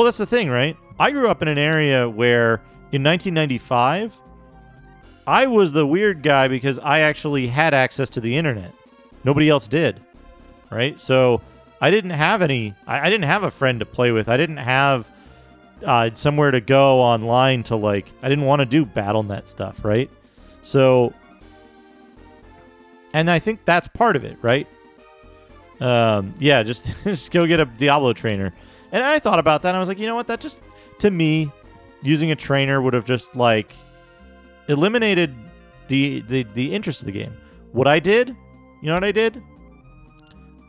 that's the thing, right? I grew up in an area where in 1995, I was the weird guy because I actually had access to the internet. Nobody else did, right? So I didn't have I didn't have a friend to play with. I didn't have somewhere to go online to, I didn't want to do BattleNet stuff, right? So, and I think that's part of it, right? Yeah, just go get a Diablo trainer. And I thought about that, and I was like, you know what? That just, to me, using a trainer would have just, eliminated the interest of the game. What I did, you know what I did?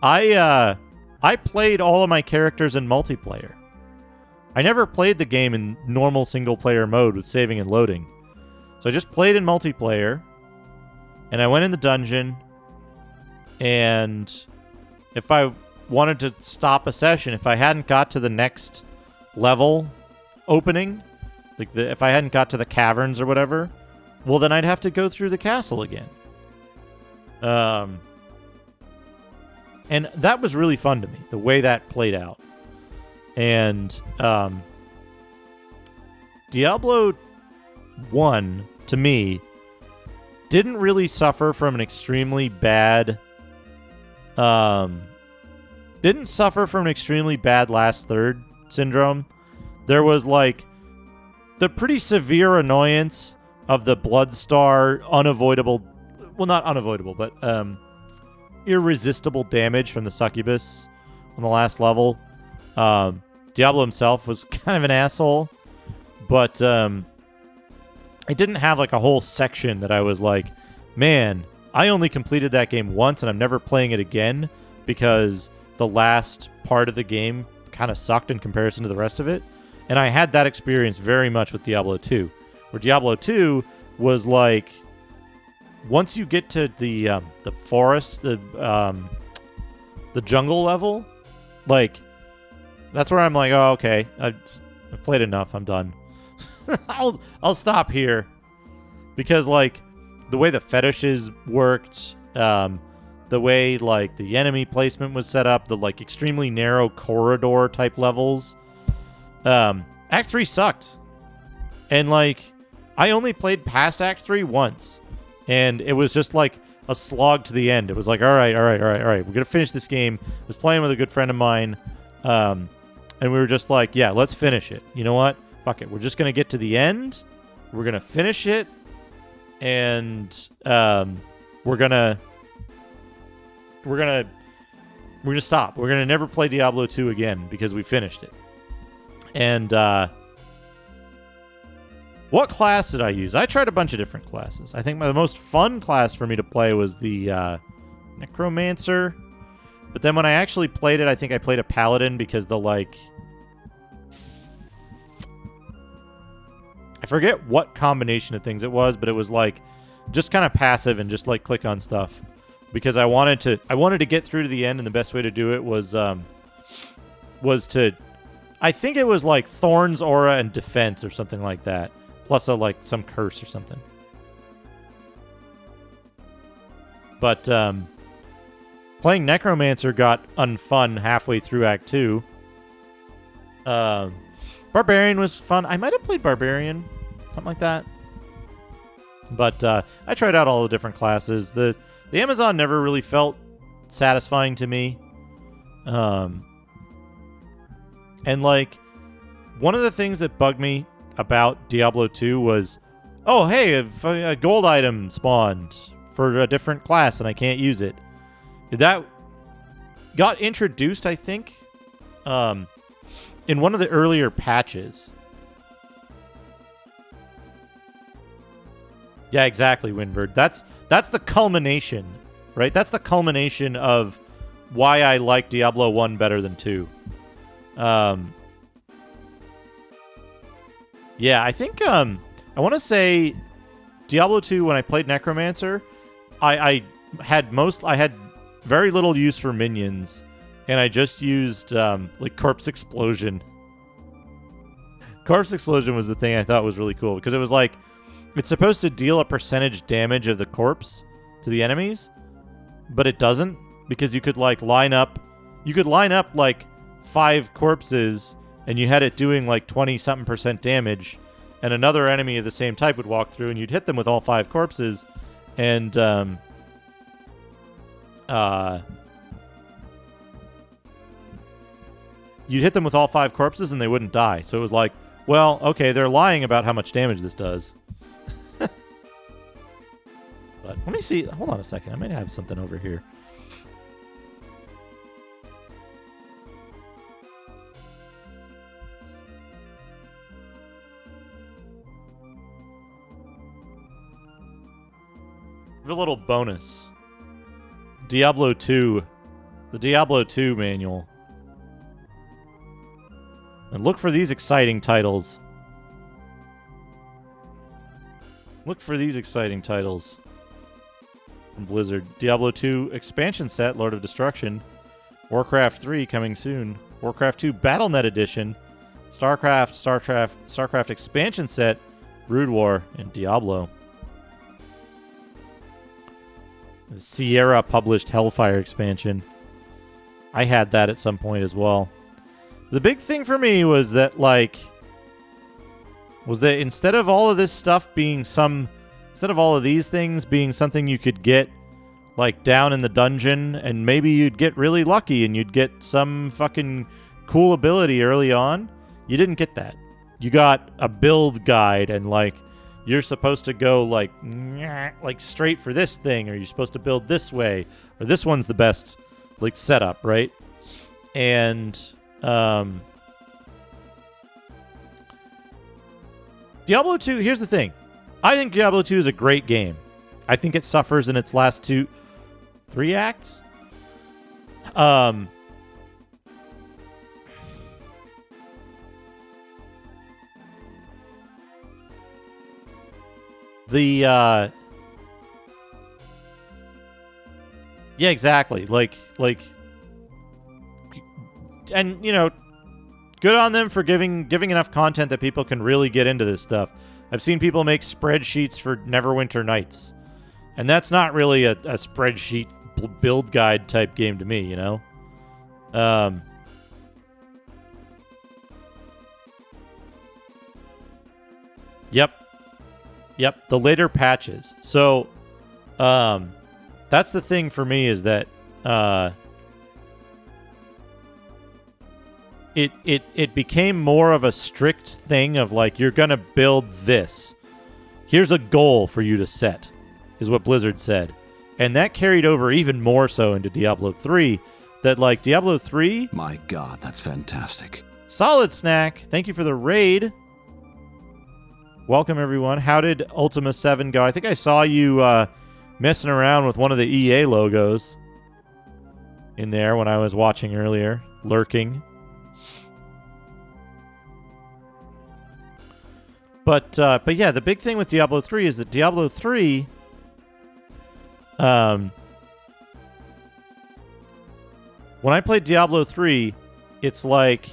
I played all of my characters in multiplayer. I never played the game in normal single-player mode with saving and loading. So I just played in multiplayer, and I went in the dungeon, and if I wanted to stop a session, if I hadn't got to the next level opening, if I hadn't got to the caverns or whatever, well, then I'd have to go through the castle again. And that was really fun to me, the way that played out. And Diablo 1, to me, didn't really suffer from an extremely bad... didn't suffer from an extremely bad last third syndrome. There was, the pretty severe annoyance of the Bloodstar unavoidable... Well, not unavoidable, but irresistible damage from the succubus on the last level. Diablo himself was kind of an asshole, But it didn't have like a whole section that I was like, man, I only completed that game once and I'm never playing it again because the last part of the game kind of sucked in comparison to the rest of it. And I had that experience very much with Diablo 2, where Diablo 2 was like, once you get to the forest, the jungle level, like, that's where I'm like, oh, okay, I've played enough, I'm done. I'll stop here. Because, like, the way the fetishes worked, the way, like, the enemy placement was set up, the, like, extremely narrow corridor type levels, Act 3 sucked. And, like, I only played past Act 3 once. And it was just, like, a slog to the end. It was like, all right. We're going to finish this game. I was playing with a good friend of mine. And we were just like, yeah, let's finish it. You know what? Fuck it. We're just going to get to the end. We're going to finish it. And we're going to stop. We're going to never play Diablo 2 again because we finished it. And what class did I use? I tried a bunch of different classes. I think the most fun class for me to play was the Necromancer. But then when I actually played it, I think I played a Paladin because the, like... I forget what combination of things it was, but it was, like, just kind of passive and just, like, click on stuff. Because I wanted to get through to the end, and the best way to do it was to... I think it was, like, Thorns, Aura, and Defense or something like that. Plus, some curse or something. But, playing Necromancer got unfun halfway through Act 2. Barbarian was fun. I might have played Barbarian. Something like that. But, I tried out all the different classes. The Amazon never really felt satisfying to me. And, like, one of the things that bugged me about Diablo 2 was, oh, hey, a gold item spawned for a different class and I can't use it. That got introduced, I think, in one of the earlier patches. Yeah, exactly, Windbird. That's the culmination, right? That's the culmination of why I like Diablo 1 better than 2. Yeah, I think I want to say Diablo 2 when I played Necromancer, I had very little use for minions, and I just used like Corpse Explosion. Corpse Explosion was the thing I thought was really cool because it was like it's supposed to deal a percentage damage of the corpse to the enemies, but it doesn't because you could like line up like 5 corpses and you had it doing like 20-something% damage, and another enemy of the same type would walk through, and you'd hit them with all 5 corpses, and you'd hit them with all 5 corpses, and they wouldn't die. So it was like, well, okay, they're lying about how much damage this does. But let me see. Hold on a second. I might have something over here. A little bonus. Diablo 2. The Diablo 2 manual. And look for these exciting titles. Look for these exciting titles from Blizzard. Diablo 2 expansion set, Lord of Destruction. Warcraft 3 coming soon. Warcraft 2 Battle.net Edition. StarCraft expansion set, Brood War, and Diablo. The Sierra published Hellfire expansion. I had that at some point as well. The big thing for me was that, instead of all of this stuff being instead of all of these things being something you could get, like, down in the dungeon, and maybe you'd get really lucky and you'd get some fucking cool ability early on, you didn't get that. You got a build guide and, like, you're supposed to go, like straight for this thing, or you're supposed to build this way, or this one's the best, like, setup, right? And, Diablo 2, here's the thing. I think Diablo 2 is a great game. I think it suffers in its last 3 acts. Yeah, exactly. Like, and you know, good on them for giving enough content that people can really get into this stuff. I've seen people make spreadsheets for Neverwinter Nights, and that's not really a spreadsheet build guide type game to me, you know. Yep, the later patches. So, that's the thing for me is that it became more of a strict thing of like, you're gonna build this. Here's a goal for you to set, is what Blizzard said. And that carried over even more so into Diablo 3, that like Diablo 3... My God, that's fantastic. Solid Snack, thank you for the raid. Welcome, everyone. How did Ultima 7 go? I think I saw you messing around with one of the EA logos in there when I was watching earlier, lurking. But yeah, the big thing with Diablo 3 is that Diablo 3... when I played Diablo 3, it's like...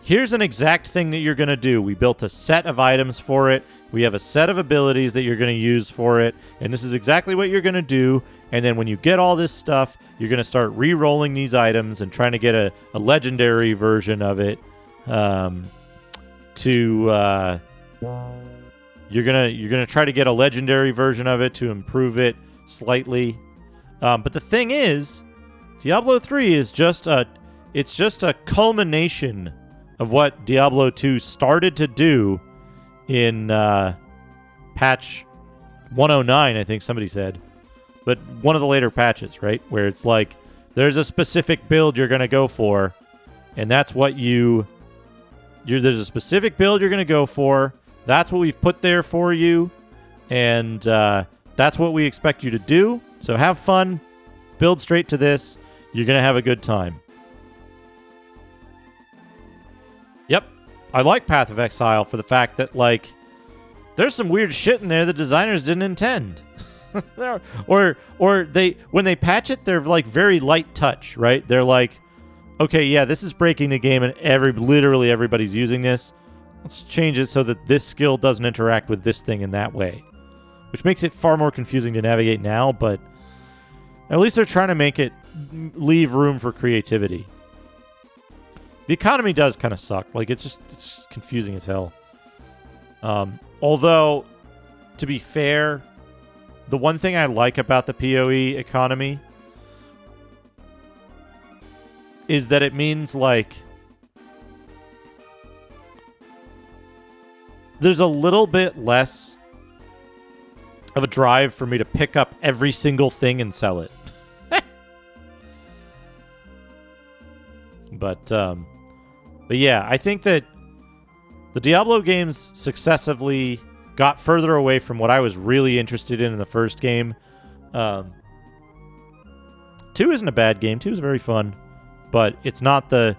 Here's an exact thing that you're going to do. We built a set of items for it. We have a set of abilities that you're going to use for it. And this is exactly what you're going to do. And then when you get all this stuff, you're going to start re-rolling these items and trying to get a legendary version of it. You're gonna try to get a legendary version of it to improve it slightly. But the thing is, Diablo 3 is just a culmination of what Diablo 2 started to do in patch 109, I think somebody said. But one of the later patches, right? Where it's like, there's a specific build you're going to go for, and that's what there's a specific build you're going to go for. That's what we've put there for you, and that's what we expect you to do. So have fun, build straight to this. You're going to have a good time. Yep. I like Path of Exile for the fact that, like, there's some weird shit in there the designers didn't intend. or when they patch it, they're like very light touch, right? They're like, okay, yeah, this is breaking the game and literally everybody's using this. Let's change it so that this skill doesn't interact with this thing in that way. Which makes it far more confusing to navigate now, but at least they're trying to make it leave room for creativity. The economy does kind of suck. Like, it's confusing as hell. Although, to be fair, the one thing I like about the PoE economy is that it means, like, there's a little bit less of a drive for me to pick up every single thing and sell it. But yeah, I think that the Diablo games successively got further away from what I was really interested in the first game. 2 isn't a bad game. 2 is very fun, but it's not the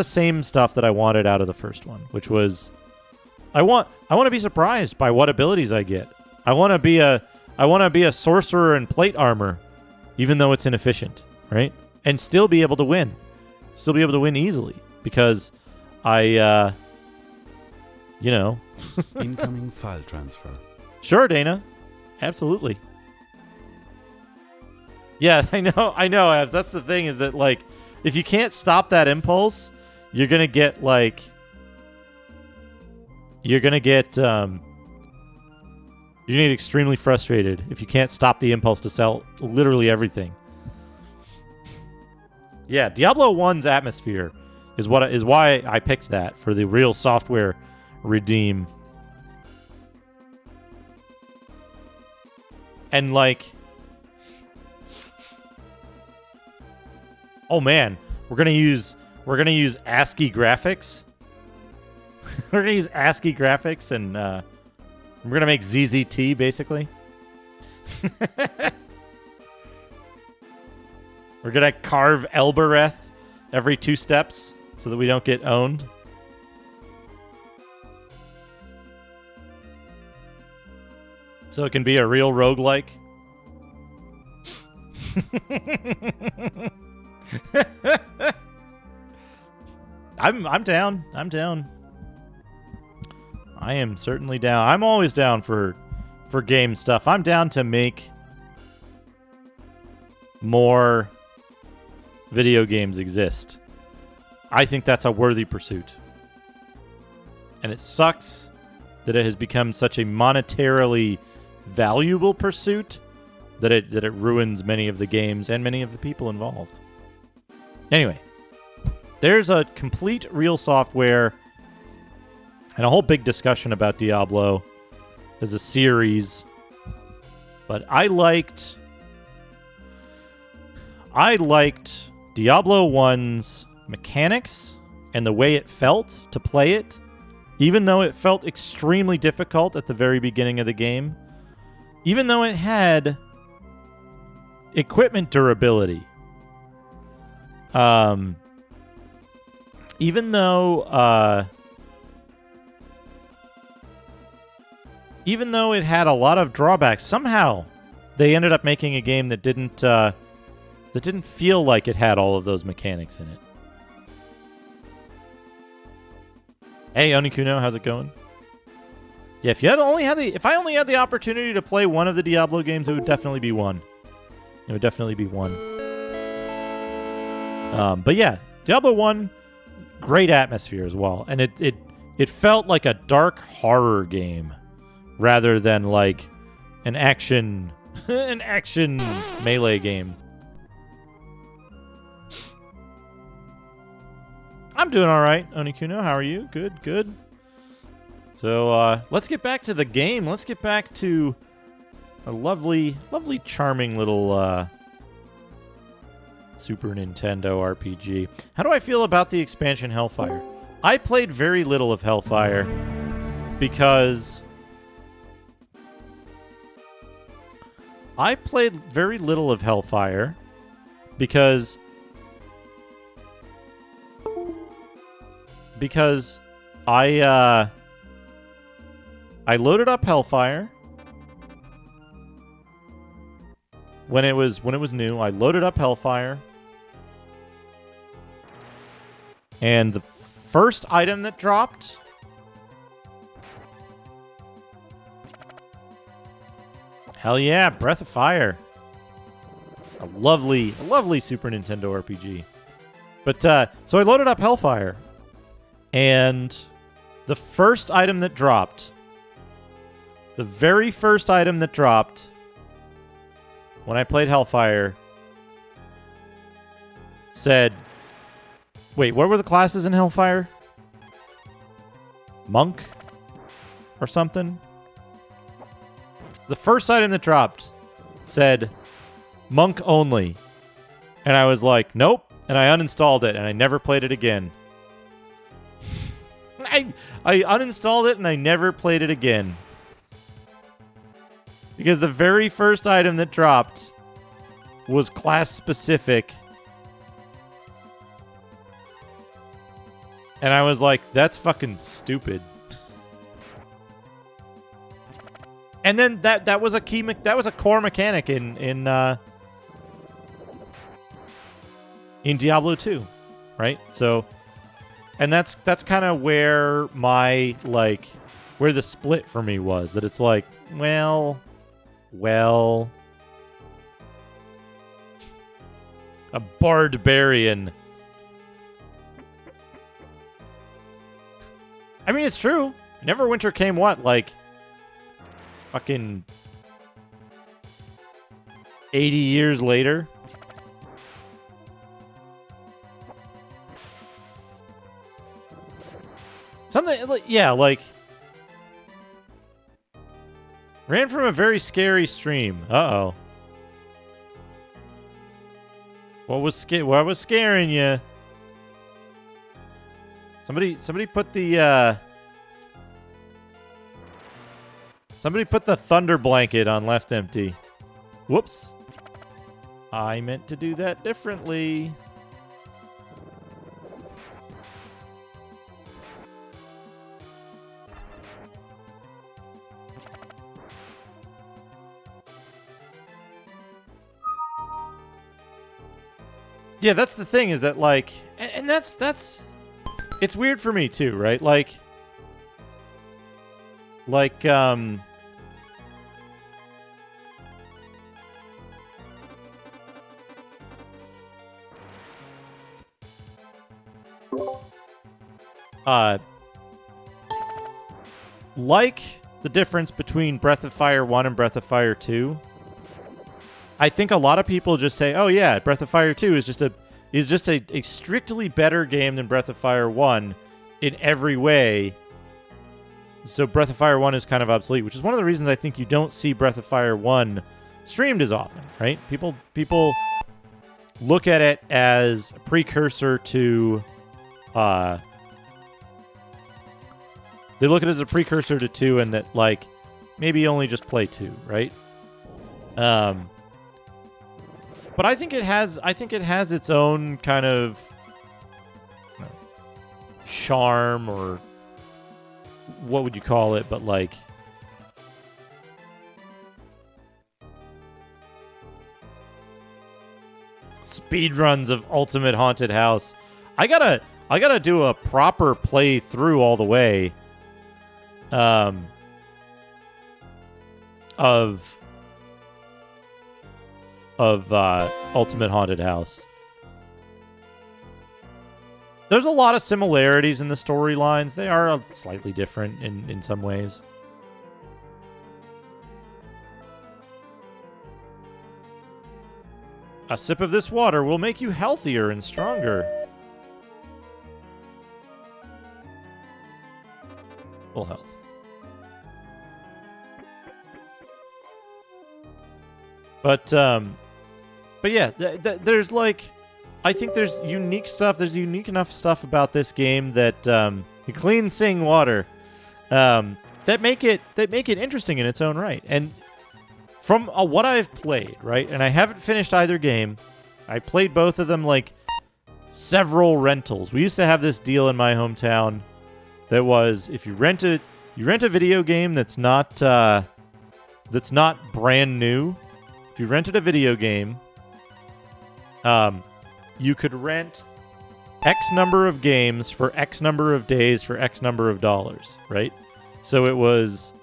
same stuff that I wanted out of the first one, which was I want to be surprised by what abilities I get. I want to be a sorcerer in plate armor, even though it's inefficient, right? And still be able to win. Still be able to win easily because Incoming file transfer. Sure, Dana. Absolutely. Yeah, I know, Abs. That's the thing is that, like, if you can't stop that impulse, you're going to get, like... You're going to get extremely frustrated if you can't stop the impulse to sell literally everything. Yeah, Diablo 1's atmosphere is why I picked that for the Real Software Redeem. And, like... Oh man, we're gonna use ASCII graphics. We're gonna use ASCII graphics and we're gonna make ZZT basically. We're gonna carve Elbereth every 2 steps so that we don't get owned. So it can be a real roguelike. I'm down. I'm down. I am certainly down. I'm always down for game stuff. I'm down to make more video games exist. I think that's a worthy pursuit. And it sucks that it has become such a monetarily valuable pursuit that it ruins many of the games and many of the people involved. Anyway, there's a complete Real Software and a whole big discussion about Diablo as a series. But I liked Diablo 1's mechanics and the way it felt to play it, even though it felt extremely difficult at the very beginning of the game, even though it had equipment durability. Even though it had a lot of drawbacks, somehow they ended up making a game that didn't feel like it had all of those mechanics in it. Hey, Onikuno, how's it going? Yeah, if I only had the opportunity to play one of the Diablo games, it would definitely be one. It would definitely be one. But yeah, Diablo 1, great atmosphere as well, and it felt like a dark horror game rather than like an action melee game. I'm doing all right, Onikuno. How are you? Good, good. So let's get back to the game. Let's get back to a lovely, charming little Super Nintendo RPG. How do I feel about the expansion Hellfire? I played very little of Hellfire because I loaded up Hellfire when it was new. I loaded up Hellfire, and the first item that dropped hell yeah, Breath of Fire. A lovely Super Nintendo RPG. But so I loaded up Hellfire, and the first item that dropped, the very first item that dropped when I played Hellfire said, wait, what were the classes in Hellfire? Monk or something? The first item that dropped said Monk only. And I was like, nope. And I uninstalled it and I never played it again. I uninstalled it and I never played it again. Because the very first item that dropped was class specific. And I was like, that's fucking stupid. And then that was a core mechanic in Diablo 2, right? So, and that's kind of where my where the split for me was, that it's like, well, a barbarian. I mean, it's true. Neverwinter came what, like fucking 80 years later? Something, yeah, like ran from a very scary stream. Uh-oh. What was scaring you? Somebody put the Somebody put the thunder blanket on left empty. Whoops. I meant to do that differently. Yeah, that's the thing, is that, like, and that's it's weird for me too, right? Like like the difference between Breath of Fire 1 and Breath of Fire 2, I think a lot of people just say, "Oh yeah, Breath of Fire 2 is just a strictly better game than Breath of Fire 1 in every way." So Breath of Fire 1 is kind of obsolete, which is one of the reasons I think you don't see Breath of Fire 1 streamed as often, right? People look at it as a precursor to they look at it as a precursor to 2, and that, like, maybe only just play 2, right? But I think it has its own kind of charm, or what would you call it? But, like, speedruns of Ultimate Haunted House. I gotta do a proper playthrough all the way of Ultimate Haunted House. There's a lot of similarities in the storylines. They are slightly different in some ways. A sip of this water will make you healthier and stronger. Full health. But yeah, there's, like, I think there's unique stuff. There's unique enough stuff about this game that clean sing water that make it interesting in its own right. And from what I've played, right, and I haven't finished either game. I played both of them, like, several rentals. We used to have this deal in my hometown that was, if you rent a video game that's not brand new. If you rented a video game, you could rent X number of games for X number of days for X number of dollars, right? So it was,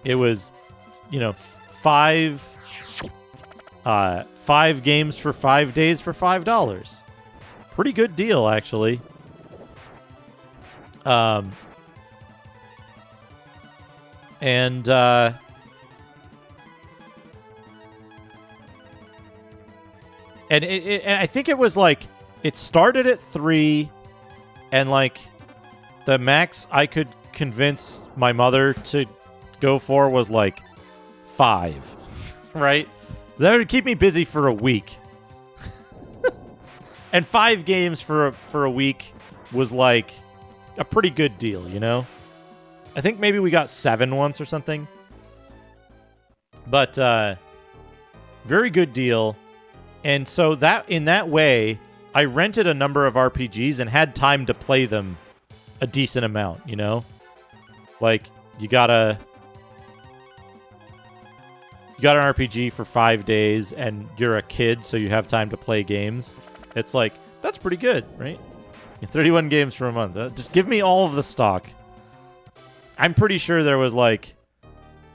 you know, five games for 5 days for $5. Pretty good deal, actually. And I think it was, like, it started at 3, and, like, the max I could convince my mother to go for was, like, 5, right? That would keep me busy for a week. And 5 games for a week was, like, a pretty good deal, you know? I think maybe we got 7 once or something. But very good deal. And so that, in that way, I rented a number of RPGs and had time to play them a decent amount, you know? Like, you got an RPG for 5 days and you're a kid, so you have time to play games. It's like, that's pretty good, right? 31 games for a month. Just give me all of the stock. I'm pretty sure there was, like,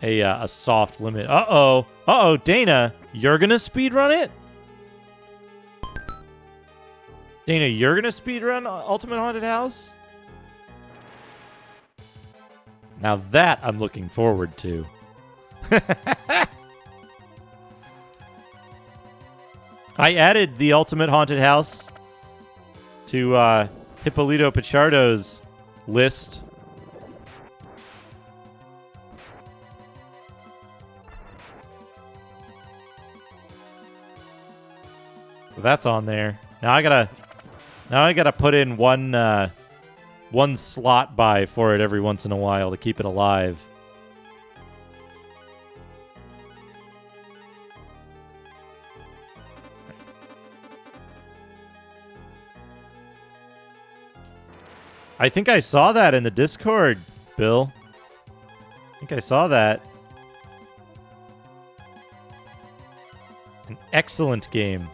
a soft limit. Uh-oh, Dana, you're gonna speedrun it? Dana, you're gonna speedrun Ultimate Haunted House? Now that I'm looking forward to. I added the Ultimate Haunted House to Hippolito Pichardo's list. So that's on there. Now I gotta put in one slot buy for it every once in a while to keep it alive. I think I saw that in the Discord, Bill. I think I saw that. An excellent game.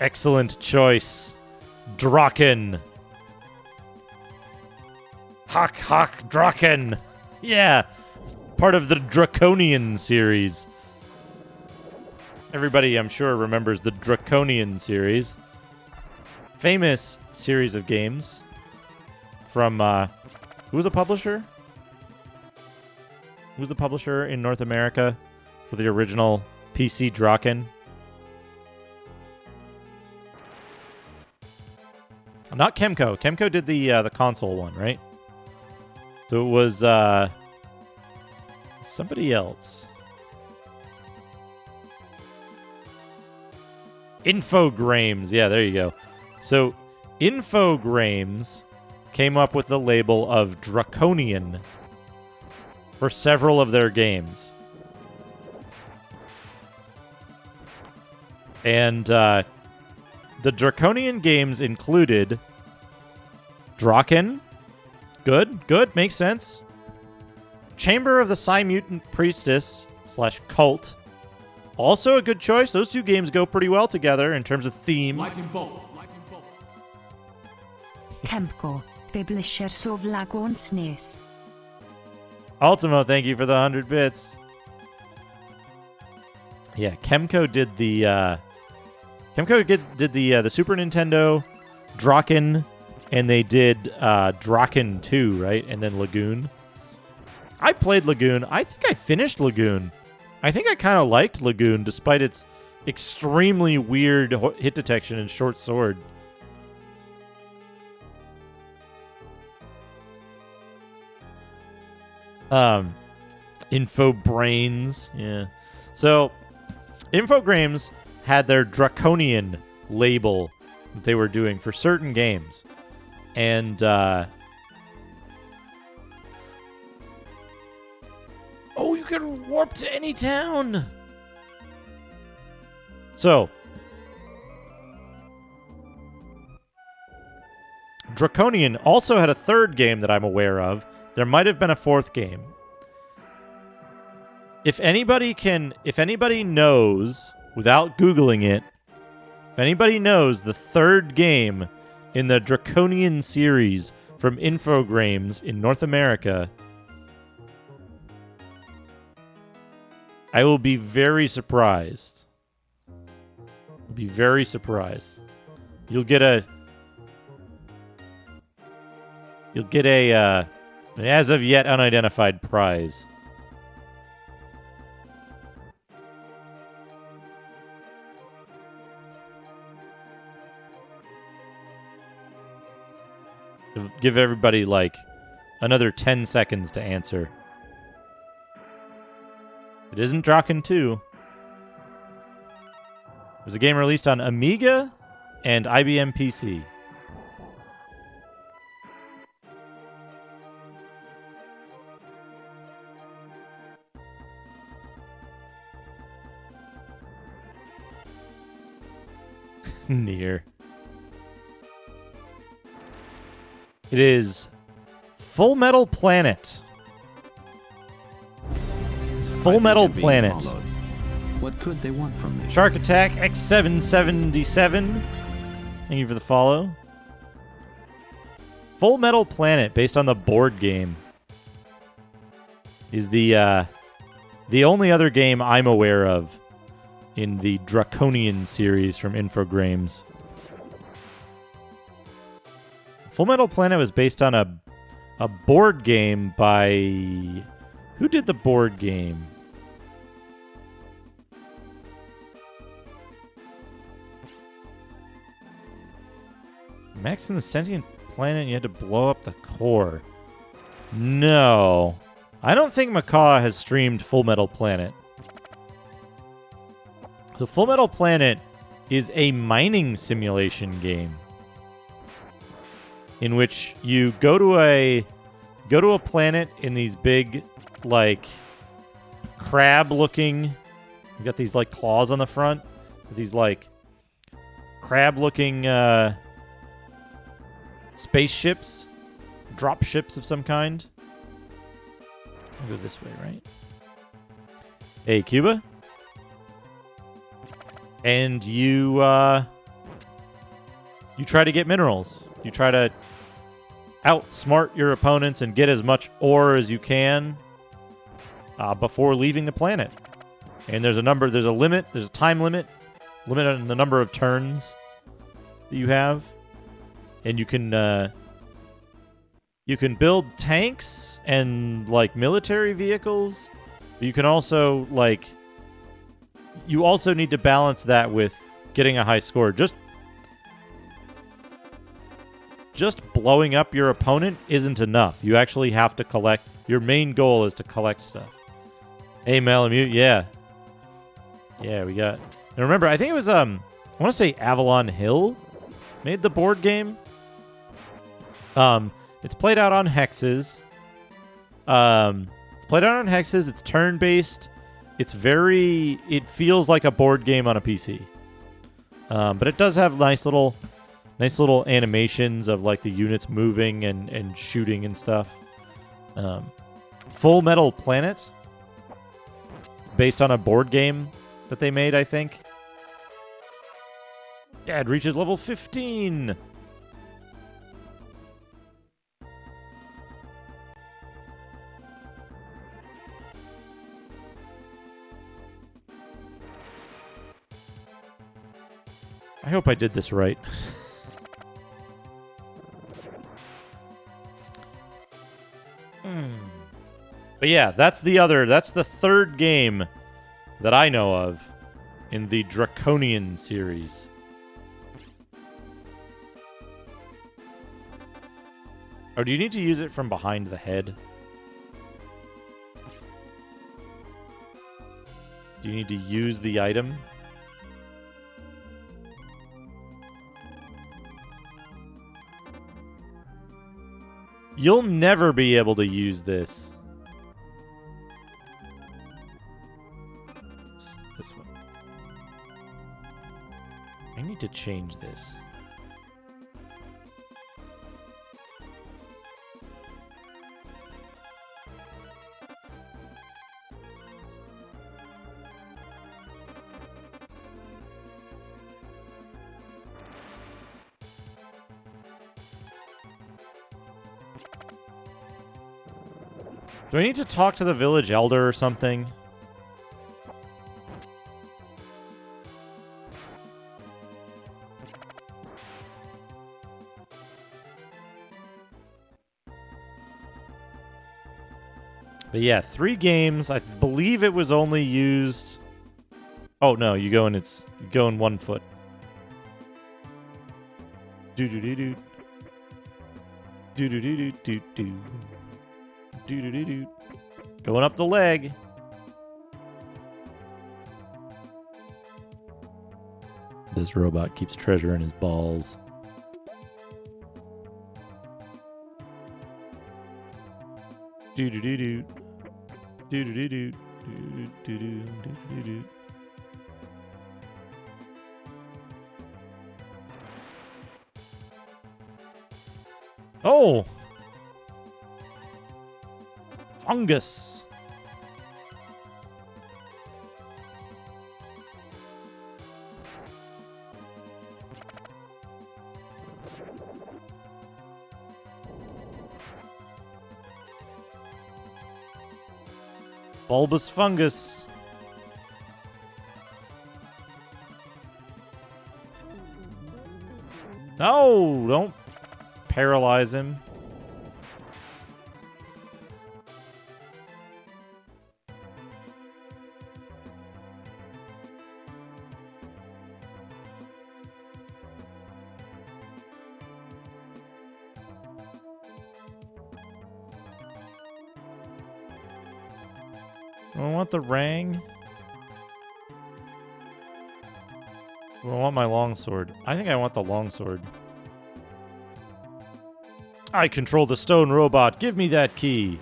Excellent choice. Draken. Hawk Draken. Yeah. Part of the Draconian series. Everybody, I'm sure, remembers the Draconian series. Famous series of games from, who was the publisher? Who was the publisher in North America for the original PC Draken? Not Kemco. Kemco did the console one, right? So it was somebody else. Infogrames. Yeah, there you go. So Infogrames came up with the label of Draconian for several of their games. And the Draconian games included Draken. Good. Makes sense. Chamber of the Psy-Mutant Priestess / Cult. Also a good choice. Those two games go pretty well together in terms of theme. Kemco, publisher of Lagoon's Nest. Ultimo, thank you for the 100 bits. Yeah, Kemco did the the Super Nintendo Draken, and they did Draken 2, right? And then Lagoon. I played Lagoon. I think I finished Lagoon. I think I kind of liked Lagoon, despite its extremely weird hit detection and short sword. Infobrains, yeah. So, Infogrames had their Draconian label that they were doing for certain games. And, oh, you can warp to any town! So, Draconian also had a third game that I'm aware of. There might have been a fourth game. If anybody knows, without Googling it, if anybody knows the third game in the Draconian series from Infogrames in North America, I will be very surprised. Be very surprised. You'll get a an as of yet unidentified prize. Give everybody like another 10 seconds to answer. It isn't Draken 2. It was a game released on Amiga and IBM PC. Near. It is Full Metal Planet. It's Full Metal Planet. What could they want from me? Shark Attack X777. Thank you for the follow. Full Metal Planet, based on the board game, is the only other game I'm aware of in the Draconian series from Infogrames. Full Metal Planet was based on a board game by... Who did the board game? Max and the Sentient Planet, and you had to blow up the core. No. I don't think Macaw has streamed Full Metal Planet. So Full Metal Planet is a mining simulation game in which you go to a planet in these big, like, crab-looking... You got these, like, claws on the front. These, like, crab-looking spaceships. drop ships of some kind. I'll go this way, right? Hey, Cuba. And you try to get minerals. You try to outsmart your opponents and get as much ore as you can before leaving the planet. And there's a limit, there's a time limit on the number of turns that you have. And you can build tanks and like military vehicles. But you can also you also need to balance that with getting a high score. Just blowing up your opponent isn't enough. You actually have to collect. Your main goal is to collect stuff. Hey, Malamute, yeah. Yeah, we got... Now remember, I think it was, I want to say Avalon Hill made the board game. It's played out on hexes. It's turn-based. It feels like a board game on a PC. But it does have nice little animations of like the units moving and shooting and stuff. Full Metal Planet, based on a board game that they made, I think. Dad reaches level 15. I hope I did this right. But yeah, that's the third game that I know of in the Draconian series. Oh, do you need to use it from behind the head? Do you need to use the item? You'll never be able to use this. This one. I need to change this. Do I need to talk to the village elder or something? But yeah, 3 games. I believe it was only used... Oh, no, you go in 1 foot. Do-do-do-do. Do-do-do-do-do-do. Do-do-do-do. Going up the leg. This robot keeps treasure in his balls. Do-do-do-do. Do-do-do-do. Do-do-do-do. Oh! Fungus. Bulbous fungus. No, don't paralyze him. Do I want the Rang? Do I want my longsword? I think I want the longsword. I control the stone robot. Give me that key.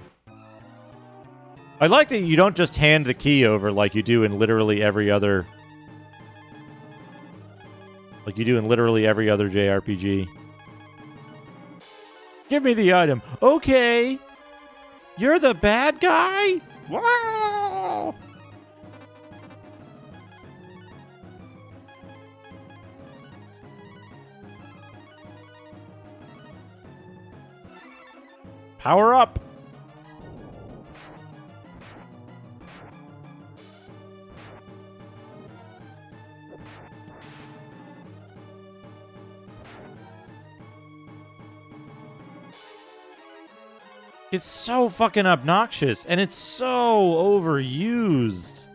I like that you don't just hand the key over like you do in literally every other... JRPG. Give me the item. Okay. You're the bad guy? Wow. Power up. It's so fucking obnoxious, and it's so overused.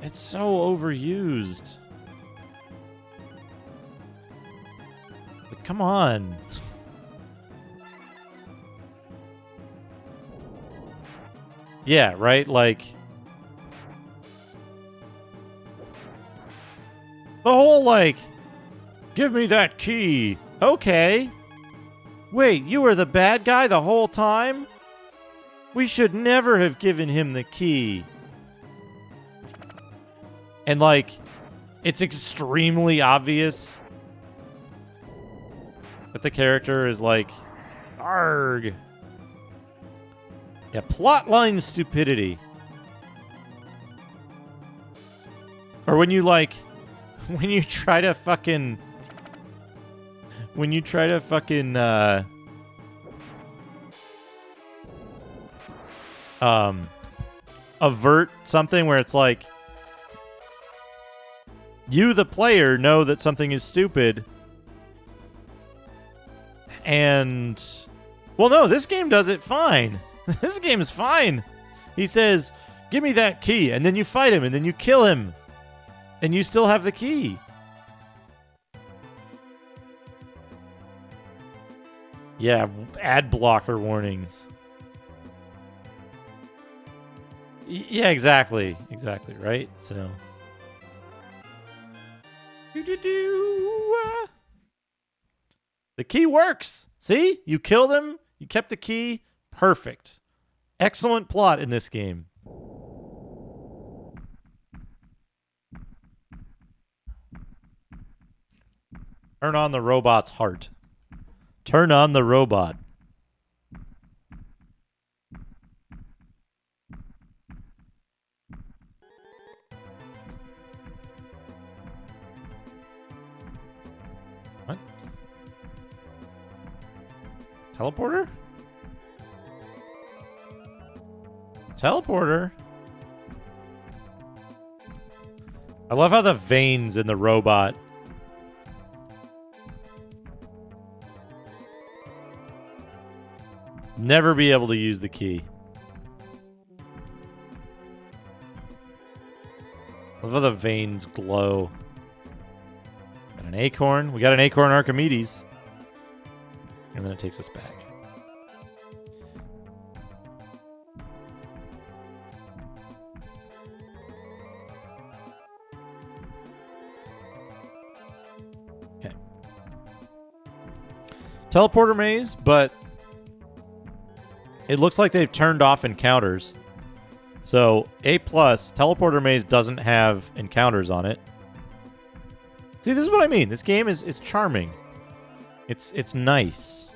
It's so overused. Like, come on. Yeah, right? Like, the whole, like, give me that key. Okay. Wait, you were the bad guy the whole time? We should never have given him the key. And, like, it's extremely obvious that the character is like, arg. Yeah, plotline stupidity. Or when you, like, when you try to fucking avert something where it's like you, the player, know that something is stupid, and well, no, this game does it fine. This game is fine. He says, give me that key, and then you fight him, and then you kill him, and you still have the key. Yeah, ad blocker warnings. Yeah, exactly. Exactly, right? So. The key works. See? You killed him. You kept the key. Perfect. Excellent plot in this game. Turn on the robot's heart. Turn on the robot. What? Teleporter? Teleporter? I love how the veins in the robot never be able to use the key. Love how the veins glow. Got an acorn. We got an acorn Archimedes. And then it takes us back. Okay. Teleporter maze, but it looks like they've turned off encounters. So, A+, Teleporter Maze doesn't have encounters on it. See, this is what I mean. This game is charming. It's nice.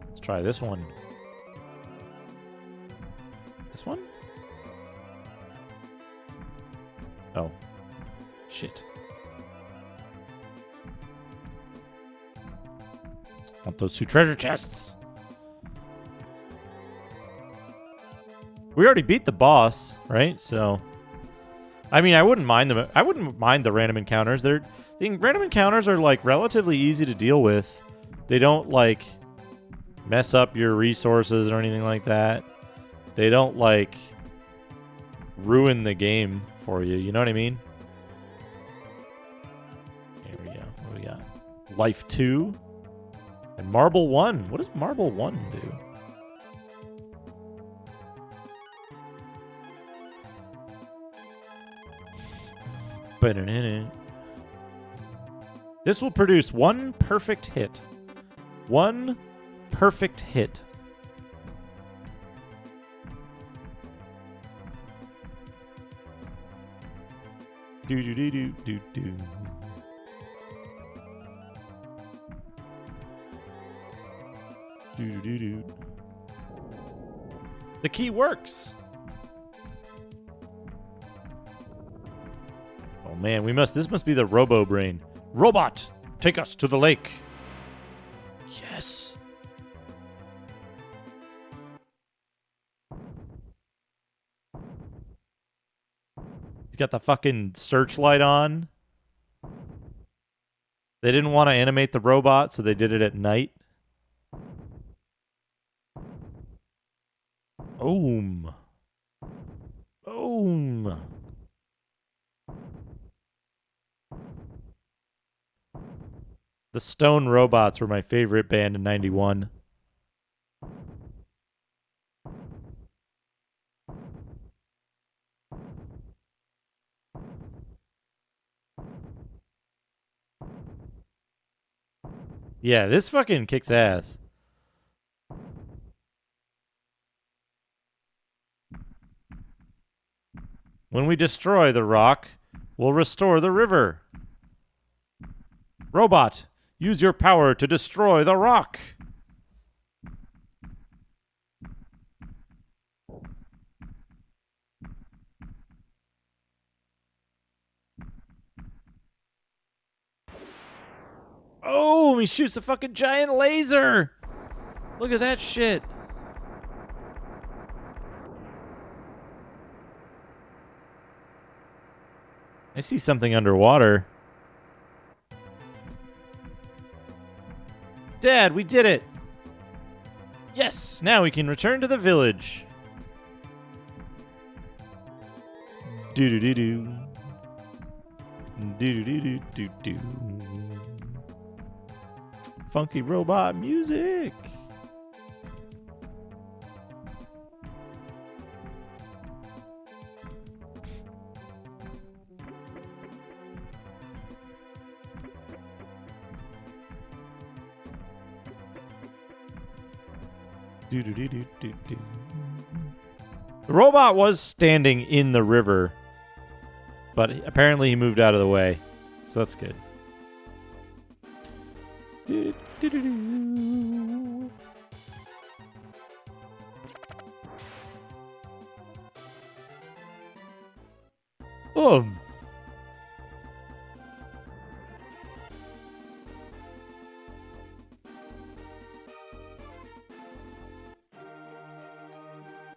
Let's try this one. This one? Oh. Shit. Want those 2 treasure chests. We already beat the boss, right? So, I mean, I wouldn't mind them. I wouldn't mind the random encounters. Random encounters are, like, relatively easy to deal with. They don't, like, mess up your resources or anything like that. They don't, like, ruin the game for you. You know what I mean? Here we go. What do we got? Life 2 and Marble 1. What does Marble 1 do? This will produce 1 perfect hit. 1 perfect hit. Do do do do do do. Do do do. The key works. Oh man, this must be the Robo Brain. Robot, take us to the lake. Yes. He's got the fucking searchlight on. They didn't want to animate the robot, so they did it at night. Boom. Boom. The Stone Robots were my favorite band in '91. Yeah, this fucking kicks ass. When we destroy the rock, we'll restore the river. Robot, use your power to destroy the rock. Oh, he shoots a fucking giant laser. Look at that shit. I see something underwater. Dad, we did it. Yes, now we can return to the village. Do-do-do-do. Do-do-do-do-do-do. Funky robot music. Do-do-do-do-do-do. The robot was standing in the river, but apparently he moved out of the way, so that's good. Do-do-do-do.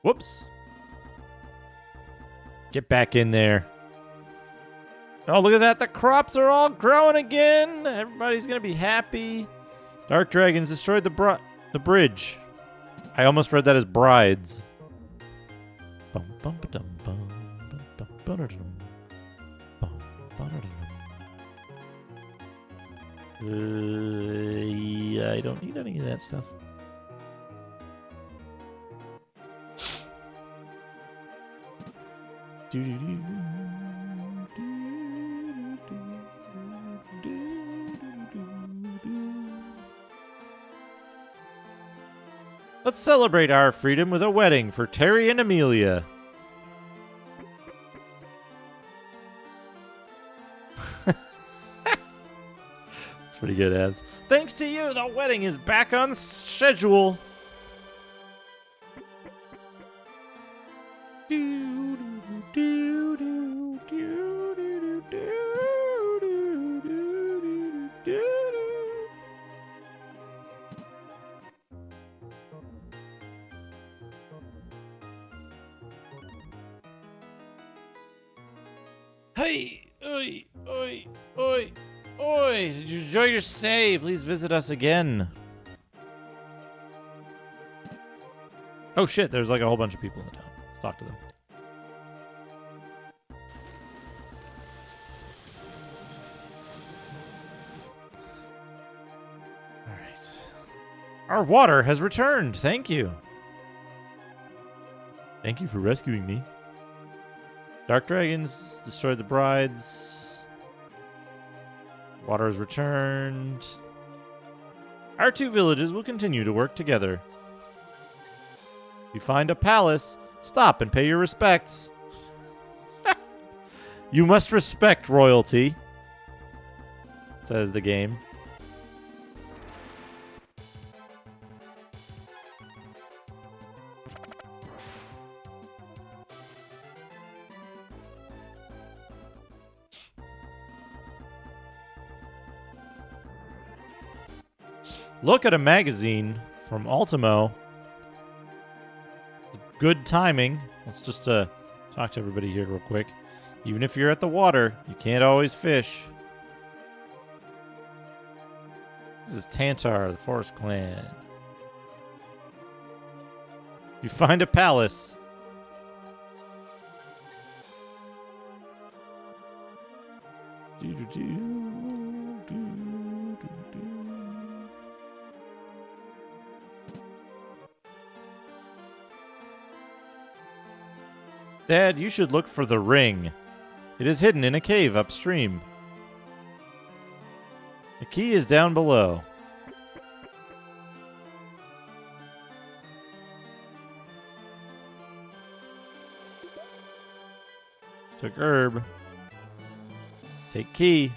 Whoops. Get back in there. Oh, look at that. The crops are all growing again. Everybody's going to be happy. Dark Dragons destroyed the bridge. I almost read that as brides. Yeah, I don't need any of that stuff. Let's celebrate our freedom with a wedding for Terry and Amelia. That's pretty good, Abs. Thanks to you, the wedding is back on schedule. Hey, oi, oi, oi, oi. Did you enjoy your stay? Please visit us again. Oh shit, there's like a whole bunch of people in the town. Let's talk to them. Alright. Our water has returned. Thank you. Thank you for rescuing me. Dark Dragons destroyed the brides. Water is returned. Our two villages will continue to work together. If you find a palace, stop and pay your respects. You must respect royalty, says the game. Look at a magazine from Ultimo. Good timing. Let's just talk to everybody here real quick. Even if you're at the water, you can't always fish. This is Tantar, the Forest Clan. If you find a palace, Dad, you should look for the ring. It is hidden in a cave upstream. The key is down below. Took herb. Take key.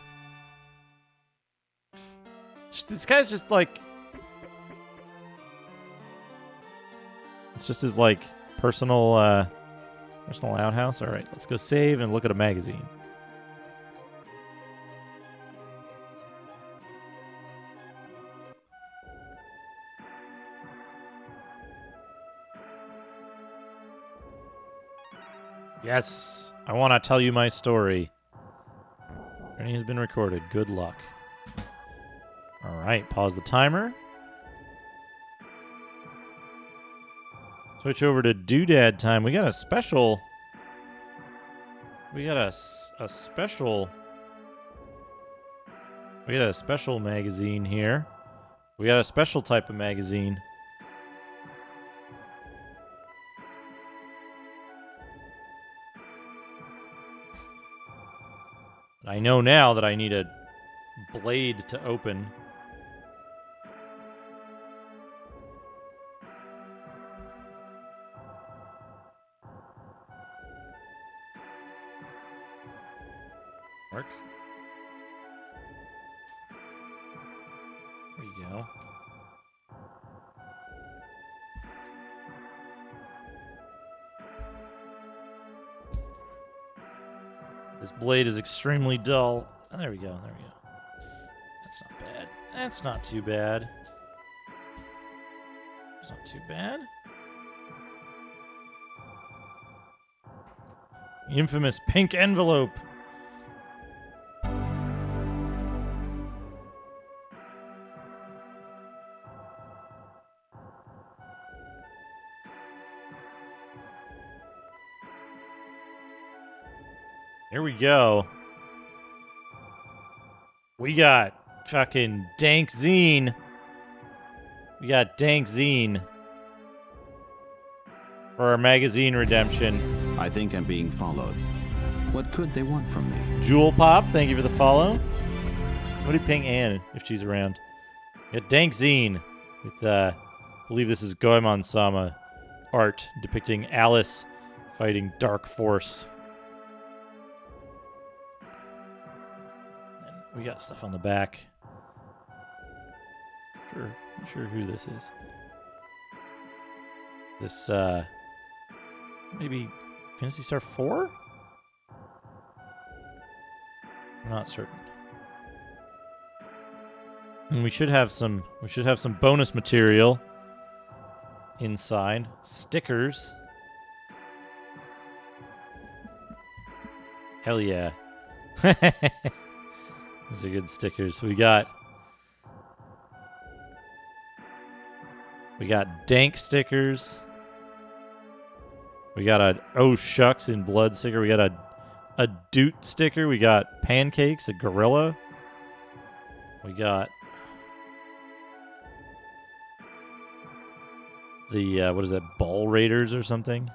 This guy's just like... It's just his, like, personal outhouse. All right, let's go save and look at a magazine. Yes, I want to tell you my story. Journey has been recorded. Good luck. All right, pause the timer. Switch over to Doodad time. We got a special... We got a special... We got a special magazine here. We got a special type of magazine. I know now that I need a blade to open. Mark. There you go. This blade is extremely dull. Oh, there we go. There we go. That's not bad. That's not too bad. It's not too bad. Infamous pink envelope. Here we go. We got fucking Dank Zine. We got Dank Zine for our magazine redemption. I think I'm being followed. What could they want from me? Jewel Pop, thank you for the follow. Somebody ping Ann if she's around. We got Dank Zine with, I believe this is Goemon-sama art depicting Alice fighting Dark Force. We got stuff on the back. Not sure who this is. This, maybe Phantasy Star 4? I'm not certain. And we should have some bonus material inside. Stickers. Hell yeah. Those are good stickers. We got dank stickers. We got a oh shucks in blood sticker. We got a doot sticker. We got pancakes, a gorilla. We got the what is that, Ball Raiders or something?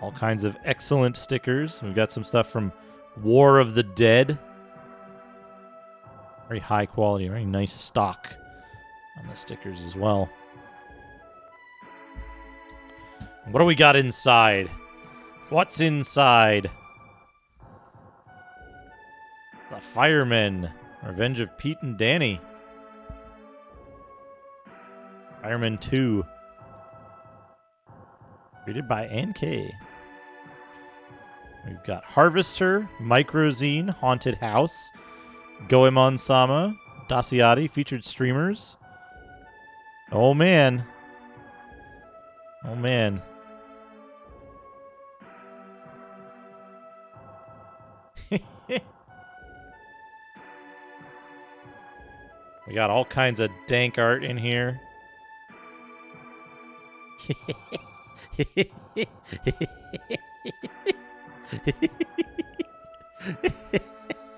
All kinds of excellent stickers. We've got some stuff from War of the Dead. Very high quality, very nice stock on the stickers as well. What do we got inside? What's inside? The Firemen. Revenge of Pete and Danny. Fireman 2. Created by Ann K. We've got Harvester, Microzine, Haunted House, Goemon Sama, Dasiati, featured streamers. Oh man. Oh man. We got all kinds of dank art in here.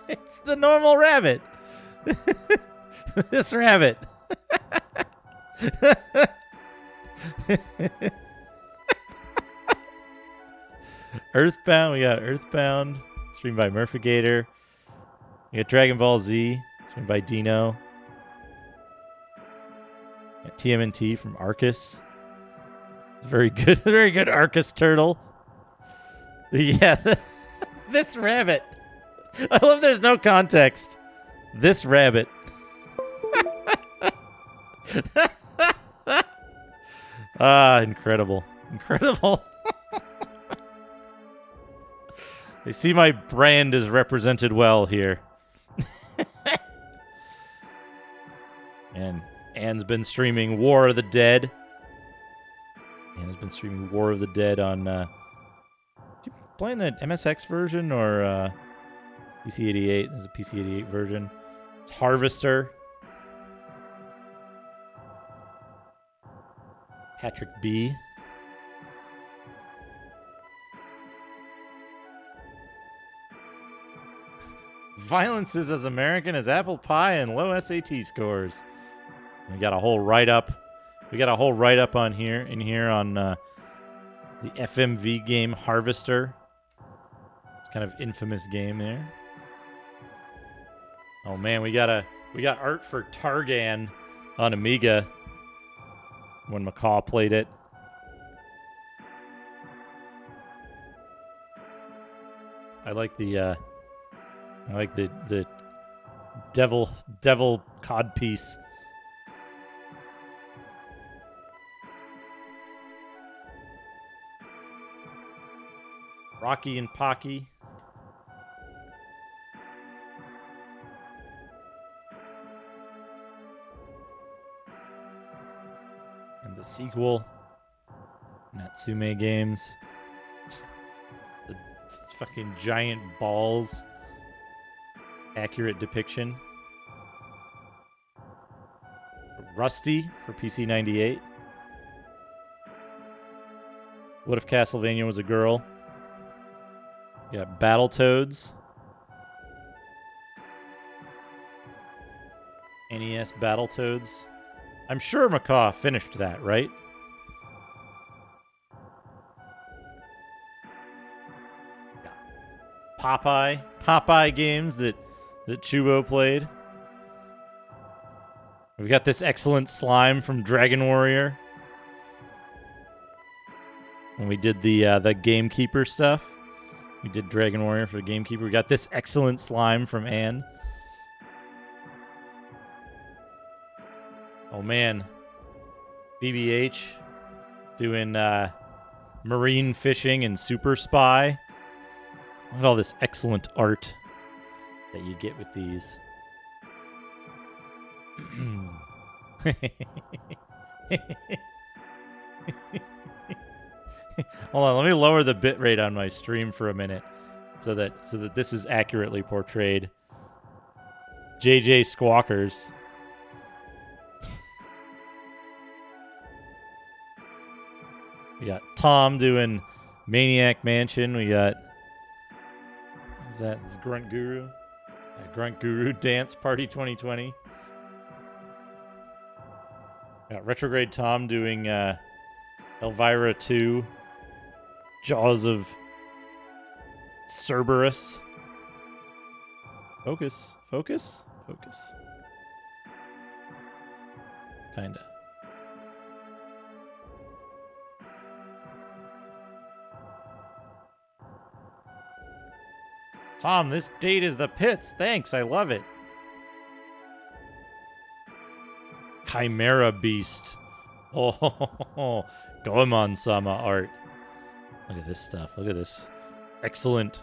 It's the normal rabbit. This rabbit. Earthbound. We got Earthbound, streamed by Murphigator. We got Dragon Ball Z, streamed by Dino. We got TMNT from Arcus. Very good, very good Arcus turtle. Yeah, this rabbit. I love there's no context. This rabbit. Incredible. Incredible. They see my brand is represented well here. And Anne's been streaming War of the Dead. Anne has been streaming War of the Dead on... you playing the MSX version or PC-88? There's a PC-88 version. It's Harvester. Patrick B. Violence is as American as apple pie and low SAT scores. We got a whole write-up. We got a whole write-up on here on the FMV game Harvester. It's kind of infamous game there. Oh man, we got art for Targan on Amiga when Macaw played it. I like the devil codpiece. Rocky and Pocky. And the sequel, Natsume Games. The fucking giant balls. Accurate depiction. Rusty for PC 98. What if Castlevania was a girl? You got Battletoads. NES Battletoads. I'm sure Macaw finished that, right? Popeye games that Chubo played. We've got this excellent slime from Dragon Warrior. When we did the Gamekeeper stuff. We did Dragon Warrior for the Gamekeeper. We got this excellent slime from Anne. Oh man. BBH doing marine fishing and Super Spy. Look at all this excellent art that you get with these. Hold on, let me lower the bitrate on my stream for a minute so that this is accurately portrayed. JJ Squawkers. We got Tom doing Maniac Mansion. We got what's that? It's Grunt Guru. Grunt Guru Dance Party 2020. Got Retrograde Tom doing Elvira 2. Jaws of Cerberus. Focus. Focus. Kinda. Tom, this date is the pits. Thanks, I love it. Chimera Beast. Oh, Goemon-sama art. Look at this stuff. Look at this. Excellent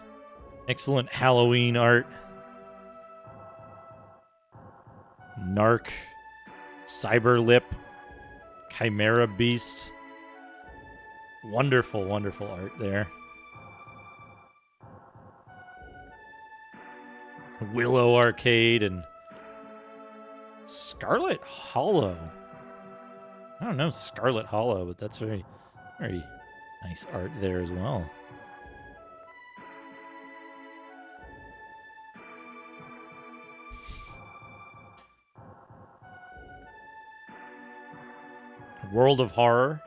Halloween art. Narc. Cyberlip. Chimera Beast. Wonderful art there. Willow Arcade and Scarlet Hollow. I don't know Scarlet Hollow, but that's very nice art there as well. World of Horror.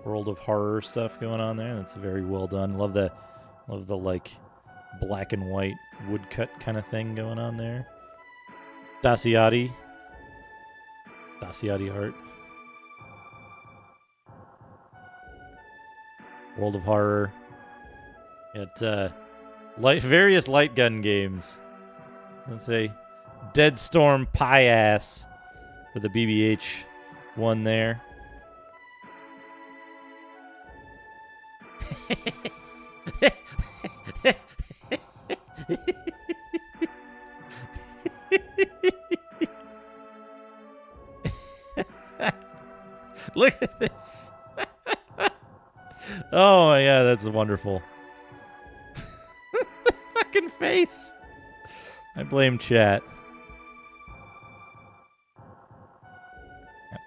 World of Horror stuff going on there. That's very well done. Love the like black and white woodcut kind of thing going on there. Daciati art. World of Horror. Got various light gun games. Let's say Dead Storm Pie Ass for the BBH one there. Look at this. Oh my god, that's wonderful. The fucking face. I blame chat.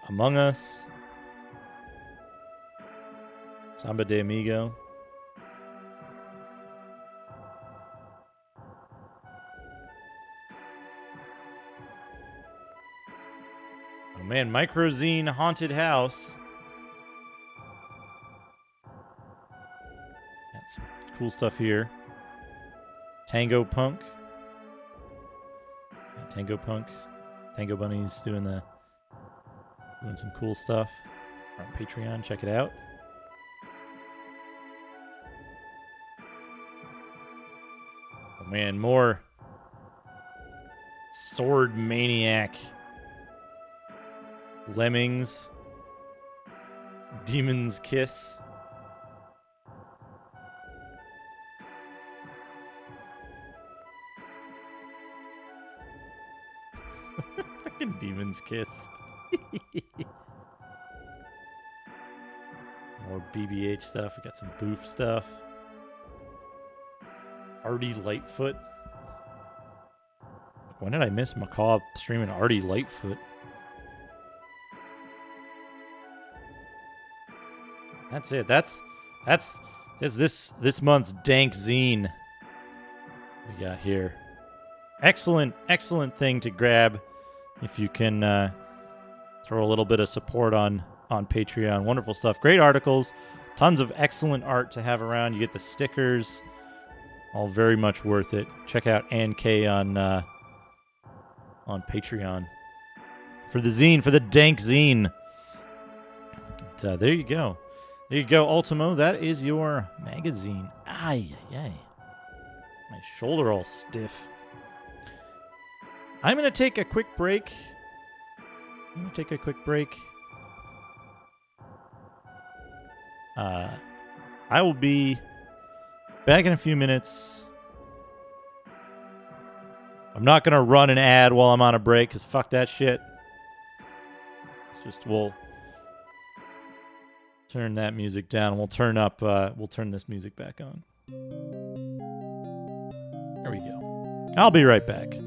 Among Us. Samba de Amigo. Oh man, Microzine Haunted House. Got some cool stuff here. Tango Punk. Yeah, Tango Punk. Tango Bunny's doing some cool stuff. On Patreon, check it out. Oh man, more Sword Maniac. Lemmings. Demon's Kiss. Fucking Demon's Kiss. More BBH stuff. We got some Boof stuff. Artie Lightfoot. When did I miss Macaw streaming Artie Lightfoot? That's it. That's this month's dank zine we got here. Excellent thing to grab if you can throw a little bit of support on Patreon. Wonderful stuff. Great articles. Tons of excellent art to have around. You get the stickers. All very much worth it. Check out Ann K on Patreon for the zine, for the dank zine. But, there you go. There you go, Ultimo. That is your magazine. Ay. My shoulder all stiff. I'm going to take a quick break. I will be back in a few minutes. I'm not going to run an ad while I'm on a break, because fuck that shit. It's just, we'll turn that music down, and we'll turn this music back on. There we go. I'll be right back.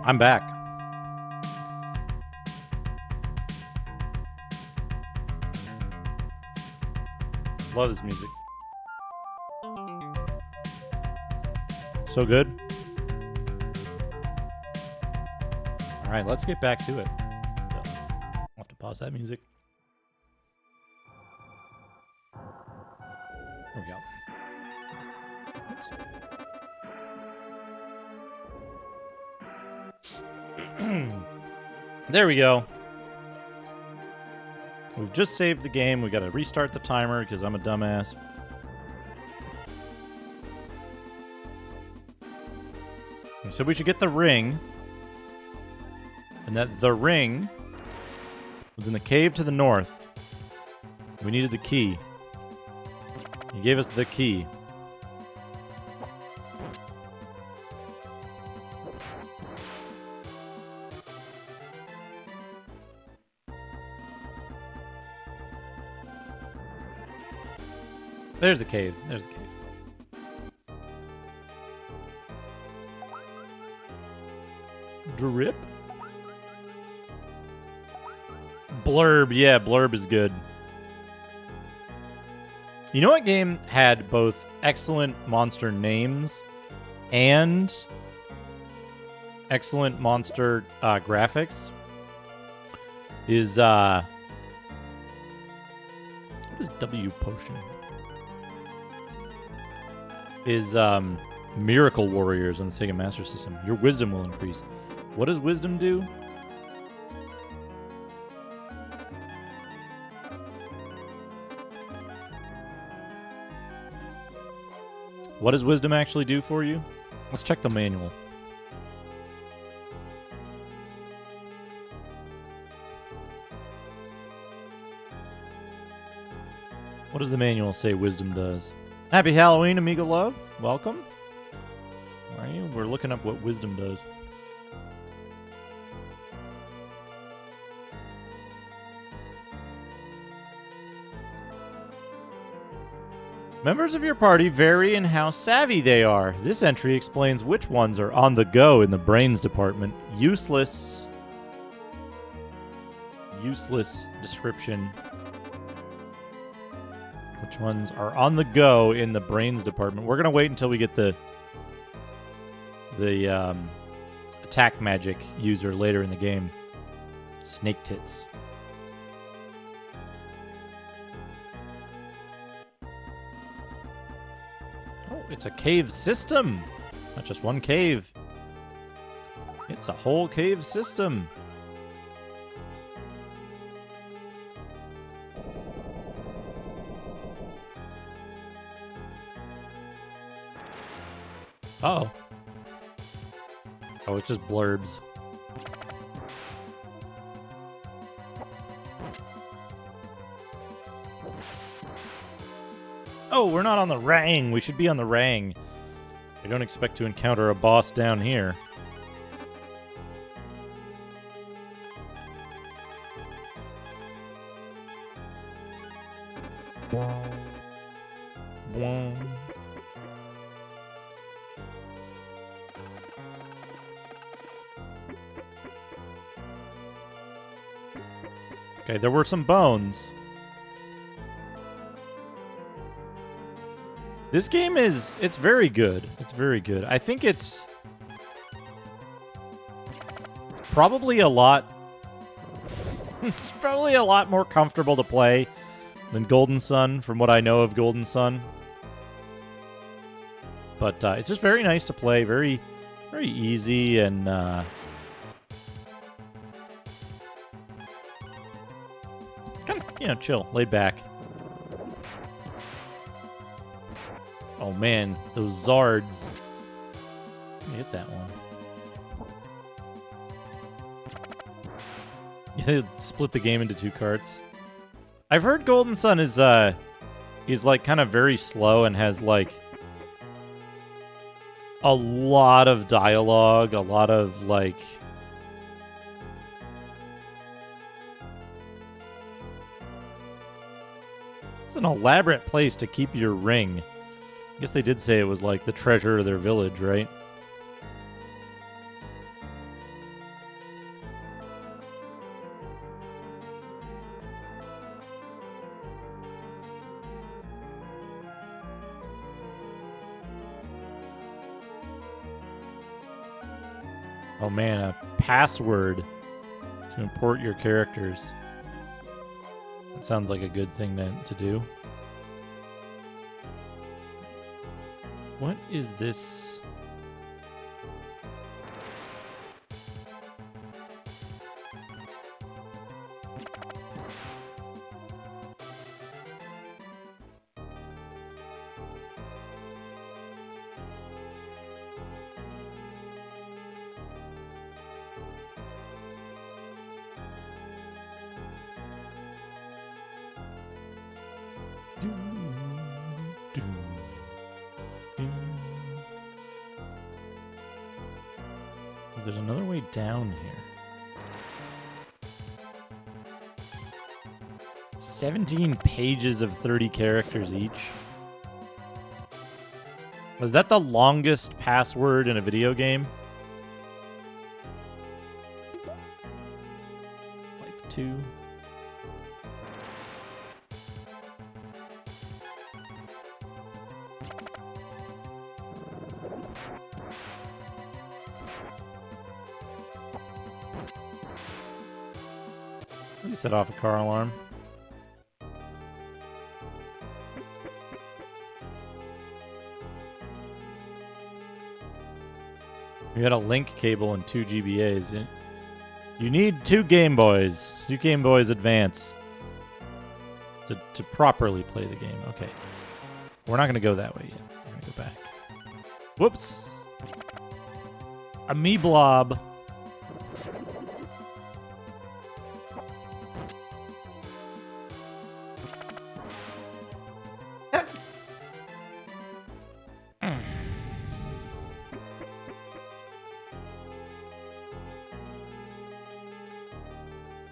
I'm back. Love this music. So good. All right, let's get back to it. I'll have to pause that music. There we go. Oops. There we go. We've just saved the game. We got to restart the timer because I'm a dumbass. So we should get the ring. And that the ring was in the cave to the north. We needed the key. He gave us the key. There's the cave. There's the cave. Drip? Blurb. Yeah, Blurb is good. You know what game had both excellent monster names and excellent monster graphics? Is, what is W Potion? Is, Miracle Warriors on the Sega Master System. Your wisdom will increase. What does wisdom do? What does wisdom actually do for you? Let's check the manual. What does the manual say wisdom does? Happy Halloween, Amiga Love. Welcome. All right, we're looking up what wisdom does. Members of your party vary in how savvy they are. This entry explains which ones are on the go in the brains department. Useless description. Which ones are on the go in the brains department? We're gonna wait until we get the attack magic user later in the game. Snake tits. It's a cave system. It's not just one cave. It's a whole cave system. Uh-oh. Oh, it's just blurbs. Oh, we're not on the Rang. We should be on the Rang. I don't expect to encounter a boss down here. Okay, there were some bones. This game it's very good. It's very good. I think it's probably a lot more comfortable to play than Golden Sun, from what I know of Golden Sun. But it's just very nice to play, very, very easy, and kind of, chill, laid back. Oh man, those Zards. Let me hit that one. Yeah, split the game into two carts. I've heard Golden Sun is like kind of very slow and has like a lot of dialogue, a lot of like it's an elaborate place to keep your ring. I guess they did say it was like the treasure of their village, right? Oh man, a password to import your characters. That sounds like a good thing to do. What is this? There's another way down here. 17 pages of 30 characters each. Was that the longest password in a video game? Life 2. Let me set off a car alarm. You had a link cable and 2 GBAs. You need 2 Game Boys. 2 Game Boys Advance. To properly play the game. Okay. We're not going to go that way yet. We're going to go back. Whoops. A me blob.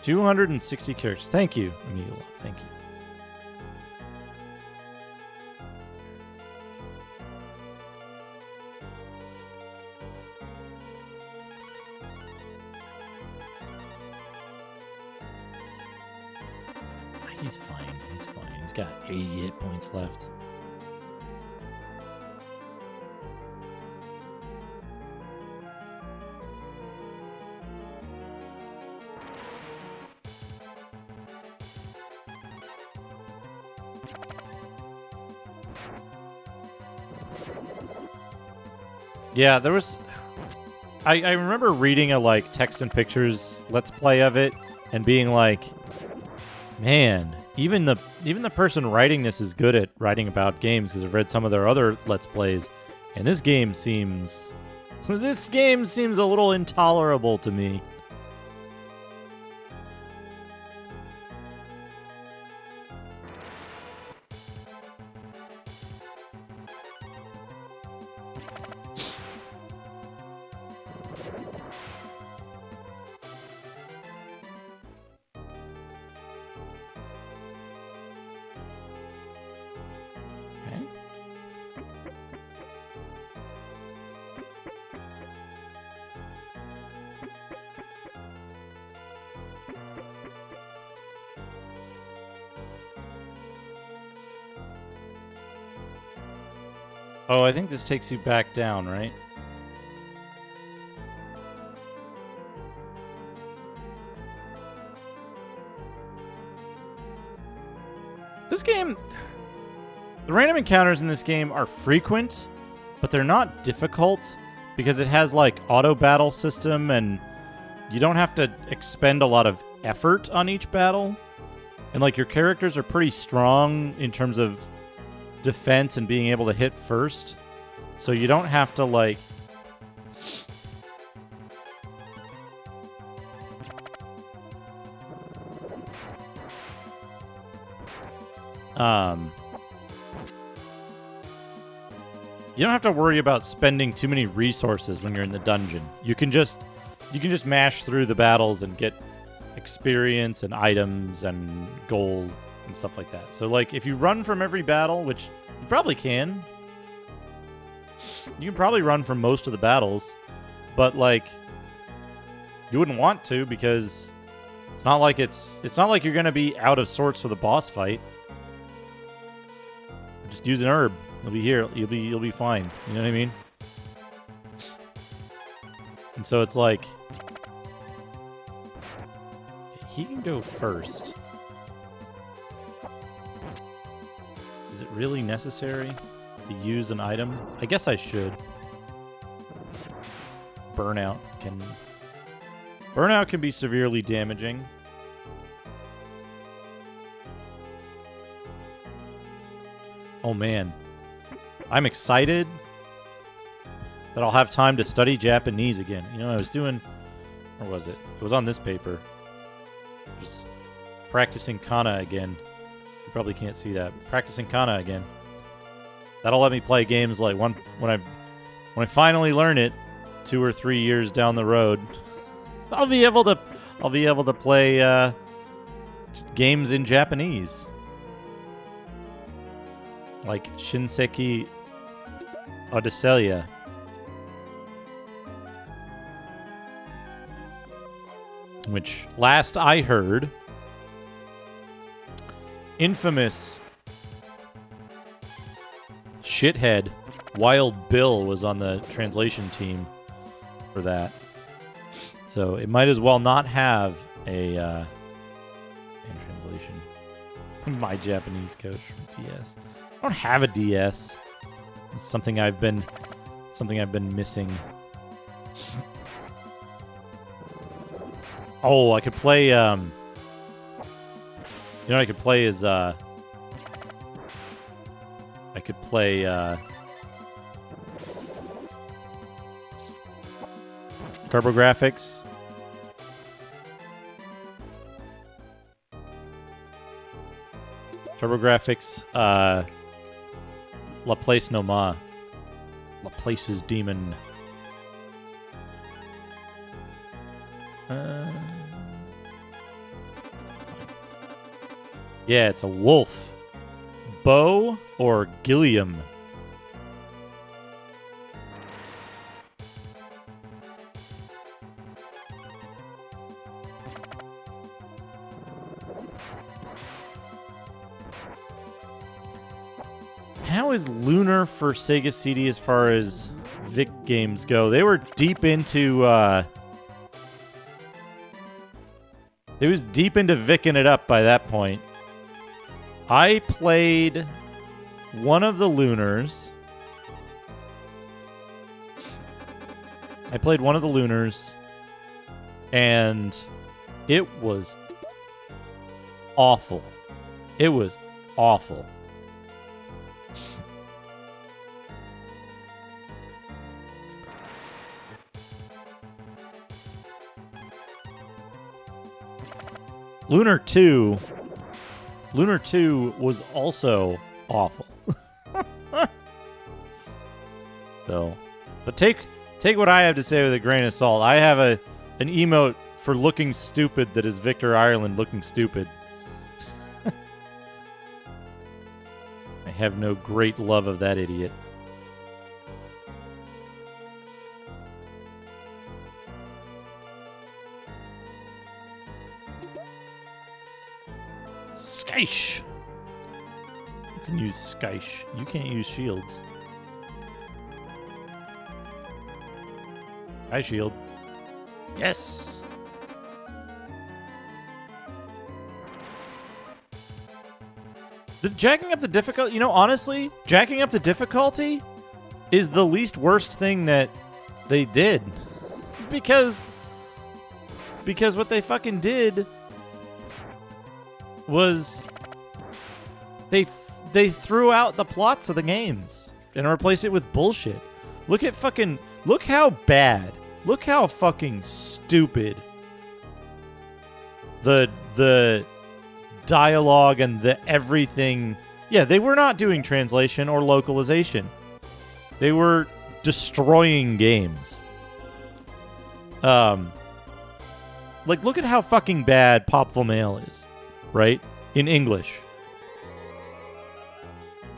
$260 characters. Thank you, Emil. Thank you. He's fine. He's fine. He's got 80 hit points left. Yeah, there was... I remember reading a, like, text and pictures Let's Play of it and being like, man, even the person writing this is good at writing about games because I've read some of their other Let's Plays, and this game seems a little intolerable to me. Oh, I think this takes you back down, right? This game... The random encounters in this game are frequent, but they're not difficult because it has, like, auto-battle system and you don't have to expend a lot of effort on each battle. And, like, your characters are pretty strong in terms of defense and being able to hit first, so you don't have to like you don't have to worry about spending too many resources when you're in the dungeon. You can just mash through the battles and get experience and items and gold and stuff like that. So, like, if you run from every battle, which you probably can, you can probably run from most of the battles, but, like, you wouldn't want to because it's not like you're gonna be out of sorts for the boss fight. Just use an herb. You'll be here. You'll be fine. You know what I mean? And so it's like, he can go first. Is it really necessary to use an item? I guess I should. Burnout can be severely damaging. Oh man. I'm excited that I'll have time to study Japanese again. You know, I was doing, where was it? It was on this paper. Just practicing kana again. You probably can't see that. Practicing kana again. That'll let me play games like when I finally learn it 2 or 3 years down the road. I'll be able to play games in Japanese. Like Shinseki Odysseia. Which, last I heard, infamous shithead Wild Bill was on the translation team for that. So it might as well not have a in translation. My Japanese coach from DS. I don't have a DS. It's something I've been missing. Oh, I could play, you know what I could play is, I could play, TurboGrafx. TurboGrafx, La Place No Ma. La Place's Demon. Yeah, it's a wolf. Bo or Gilliam? How is Lunar for Sega CD as far as Vic games go? They were deep into it was deep into Vicking it up by that point. I played one of the Lunars. And it was awful. It was awful. Lunar 2 was also awful. So, but take what I have to say with a grain of salt. I have an emote for looking stupid that is Victor Ireland looking stupid. I have no great love of that idiot. Skysh. You can use Skysh. You can't use shields. Hi, shield. Yes. The jacking up the difficulty, honestly, jacking up the difficulty is the least worst thing that they did. Because what they fucking did was they threw out the plots of the games and replaced it with bullshit. Look how bad, look how fucking stupid the dialogue and the everything. Yeah, they were not doing translation or localization. They were destroying games. Look at how fucking bad Popful Mail is. Right? In English.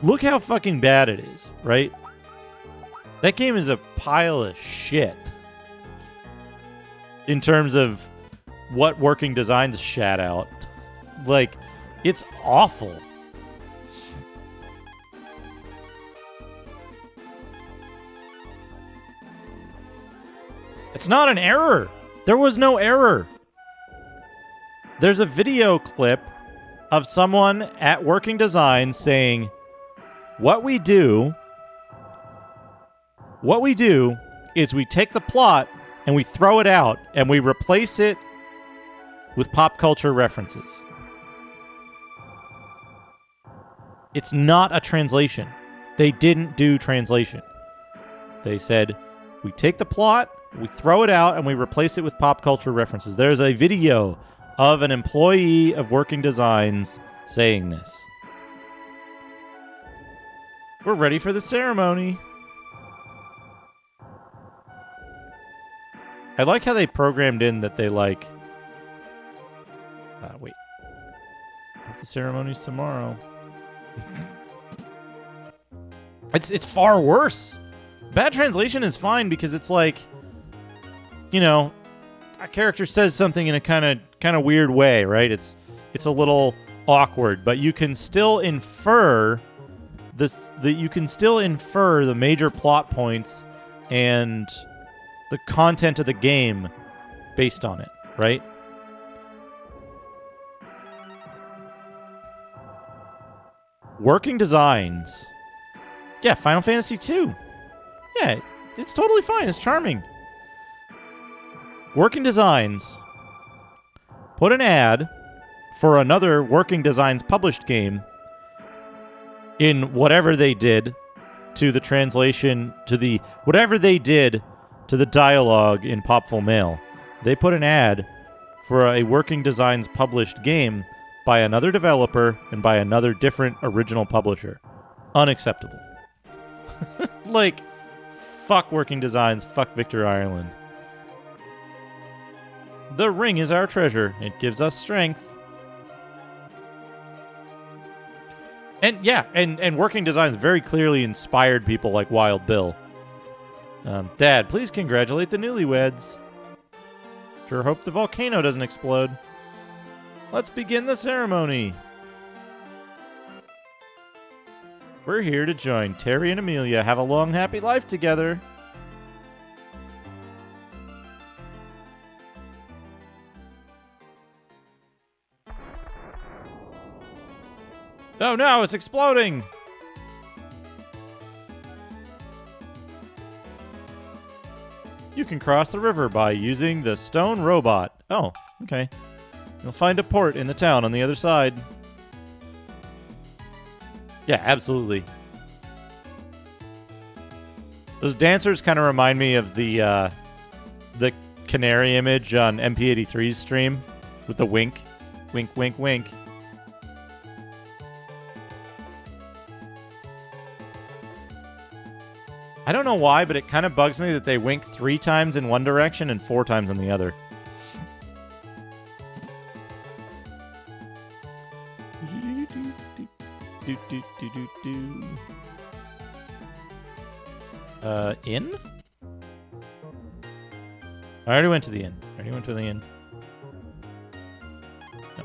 Look how fucking bad it is, right? That game is a pile of shit. In terms of what working designs shat out. It's awful. It's not an error. There was no error. There's a video clip of someone at Working Design saying, what we do is we take the plot and we throw it out and we replace it with pop culture references. It's not a translation. They didn't do translation. They said, we take the plot, we throw it out, and we replace it with pop culture references. There's a video of an employee of Working Designs saying this. We're ready for the ceremony. I like how they programmed in that they like... wait. The ceremony's tomorrow. It's far worse. Bad translation is fine because it's like, you know, a character says something in a kind of weird way, right? It's a little awkward, but you can still infer the major plot points and the content of the game based on it, right? Working Designs. Yeah, Final Fantasy II. Yeah, it's totally fine. It's charming. Working Designs put an ad for another Working Designs published game in whatever they did to the translation, whatever they did to the dialogue in Popful Mail. They put an ad for a Working Designs published game by another developer and by another different original publisher. Unacceptable. Like, fuck Working Designs, fuck Victor Ireland. The ring is our treasure. It gives us strength. And yeah, and Working Designs very clearly inspired people like Wild Bill. Dad, please congratulate the newlyweds. Sure hope the volcano doesn't explode. Let's begin the ceremony. We're here to join Terry and Amelia have a long, happy life together. Oh no, it's exploding! You can cross the river by using the stone robot. Oh, okay. You'll find a port in the town on the other side. Yeah, absolutely. Those dancers kind of remind me of the canary image on MP83's stream with the wink. Wink, wink, wink. I don't know why, but it kind of bugs me that they wink 3 times in one direction and 4 times in the other. Inn? I already went to the inn. No.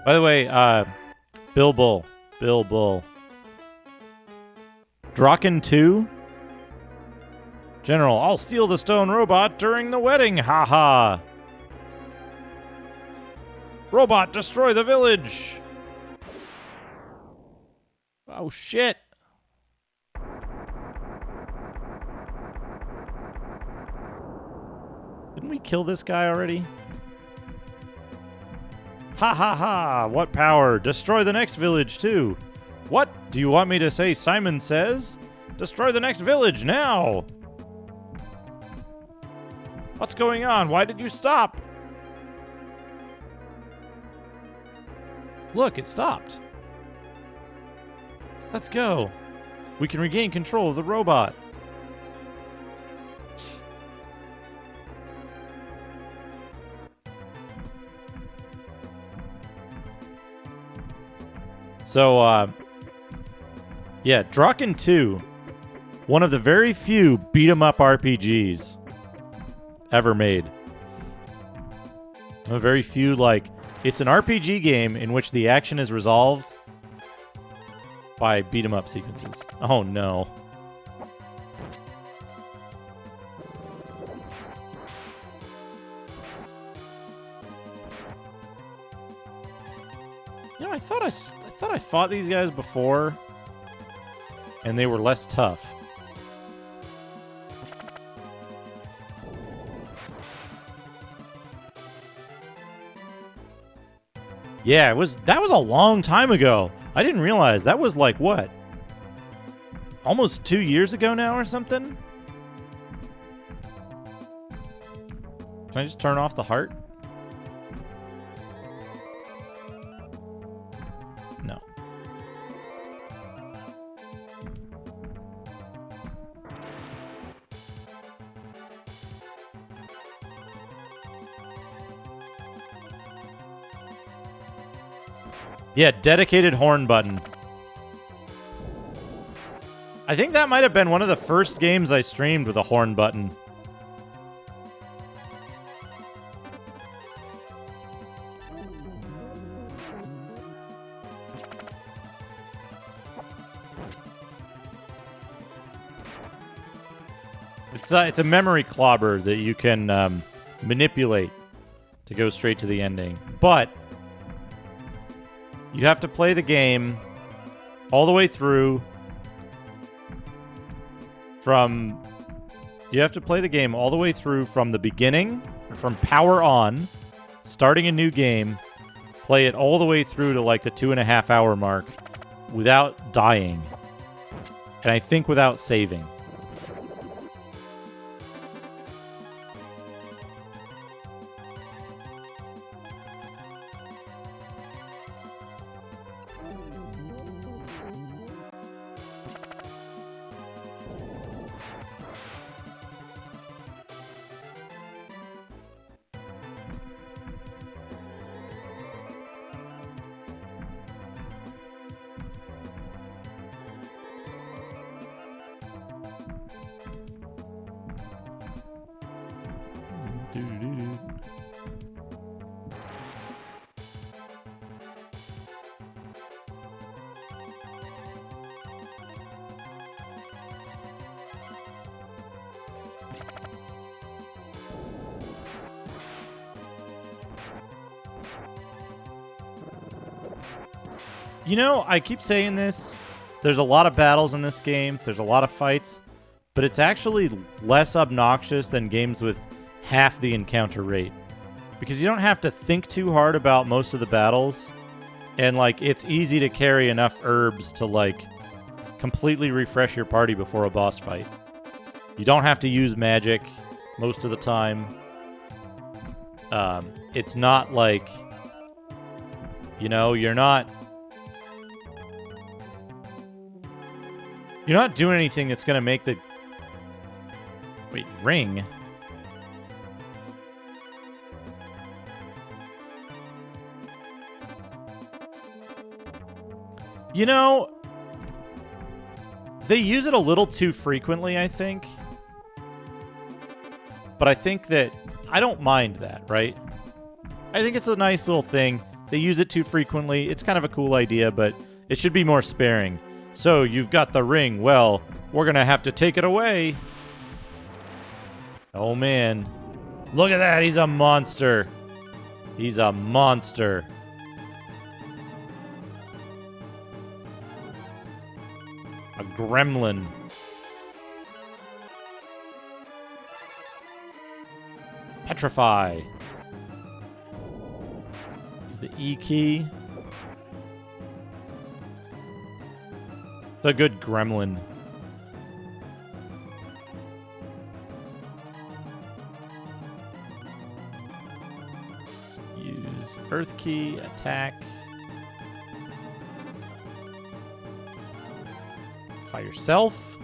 By the way, Bill Bull. Draken 2? General, I'll steal the stone robot during the wedding, haha! Robot, destroy the village! Oh, shit! Didn't we kill this guy already? Ha ha ha! What power? Destroy the next village, too! What? Do you want me to say Simon Says? Destroy the next village, now! What's going on? Why did you stop? Look, it stopped. Let's go. We can regain control of the robot. So, yeah, Draken 2 One of the very few beat-em-up RPGs ever made. A very few, like, it's an RPG game in which the action is resolved by beat-em-up sequences. Oh, no. You know, I thought I fought these guys before, and they were less tough. Yeah, that was a long time ago. I didn't realize. That was like, what? Almost 2 years ago now or something? Can I just turn off the heart? No. Yeah, dedicated horn button. I think that might have been one of the first games I streamed with a horn button. It's a memory clobber that you can manipulate to go straight to the ending. But you have to play the game all the way through from... You have to play the game all the way through from the beginning, from power on, starting a new game, play it all the way through to like the 2.5 hour mark without dying. And I think without saving. You know, I keep saying this. There's a lot of battles in this game. There's a lot of fights. But it's actually less obnoxious than games with half the encounter rate. Because you don't have to think too hard about most of the battles. And, like, it's easy to carry enough herbs to, like, completely refresh your party before a boss fight. You don't have to use magic most of the time. It's not like... You know, you're not doing anything that's going to make the... Wait, ring? You know, they use it a little too frequently, I think. But I think that... I don't mind that, right? I think it's a nice little thing. They use it too frequently. It's kind of a cool idea, but it should be more sparing. So, you've got the ring. Well, we're going to have to take it away. Oh, man. Look at that. He's a monster. He's a monster. A gremlin. Petrify. Use the E key. It's a good gremlin. Use Earth key, attack. Fire yourself.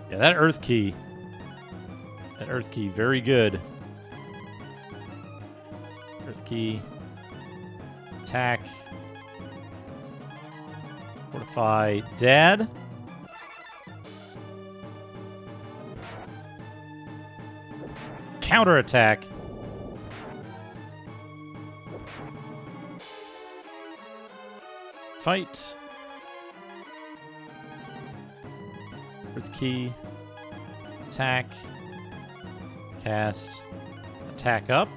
Yeah, that Earth key. That Earth key, very good. Earth key. Attack. Fortify. Dad. Counterattack. Fight. Earth key. Attack. Cast. Attack up.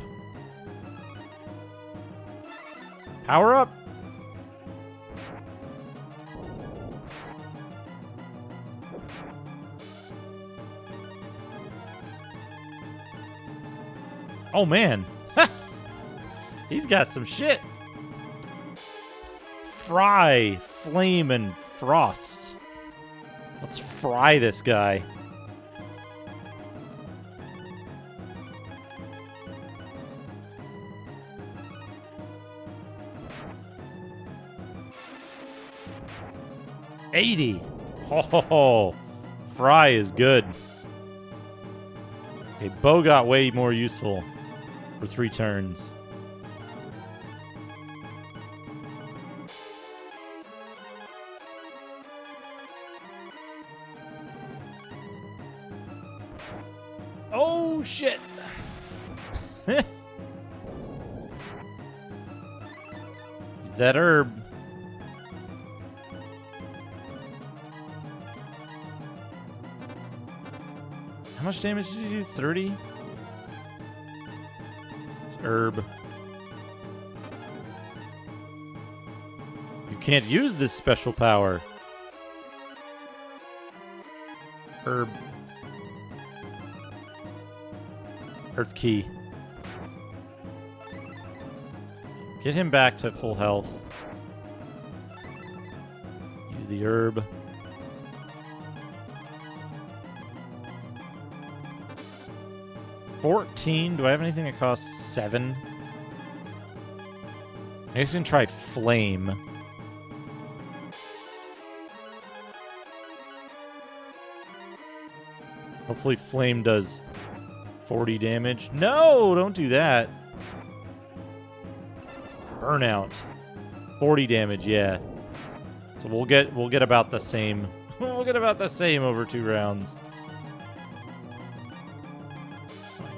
Power up. Oh man. He's got some shit. Fry, flame, and frost. Let's fry this guy. $80. Oh, Fry is good. Okay, Bow got way more useful for 3 turns. Oh, shit. Use that herb. How much damage did you do? 30? It's herb. You can't use this special power. Herb. Earth key. Get him back to full health. Use the herb. $14. Do I have anything that costs 7? I guess I can try flame. Hopefully flame does 40 damage. No, don't do that. Burnout. 40 damage, yeah. So we'll get about the same. We'll get about the same over 2 rounds.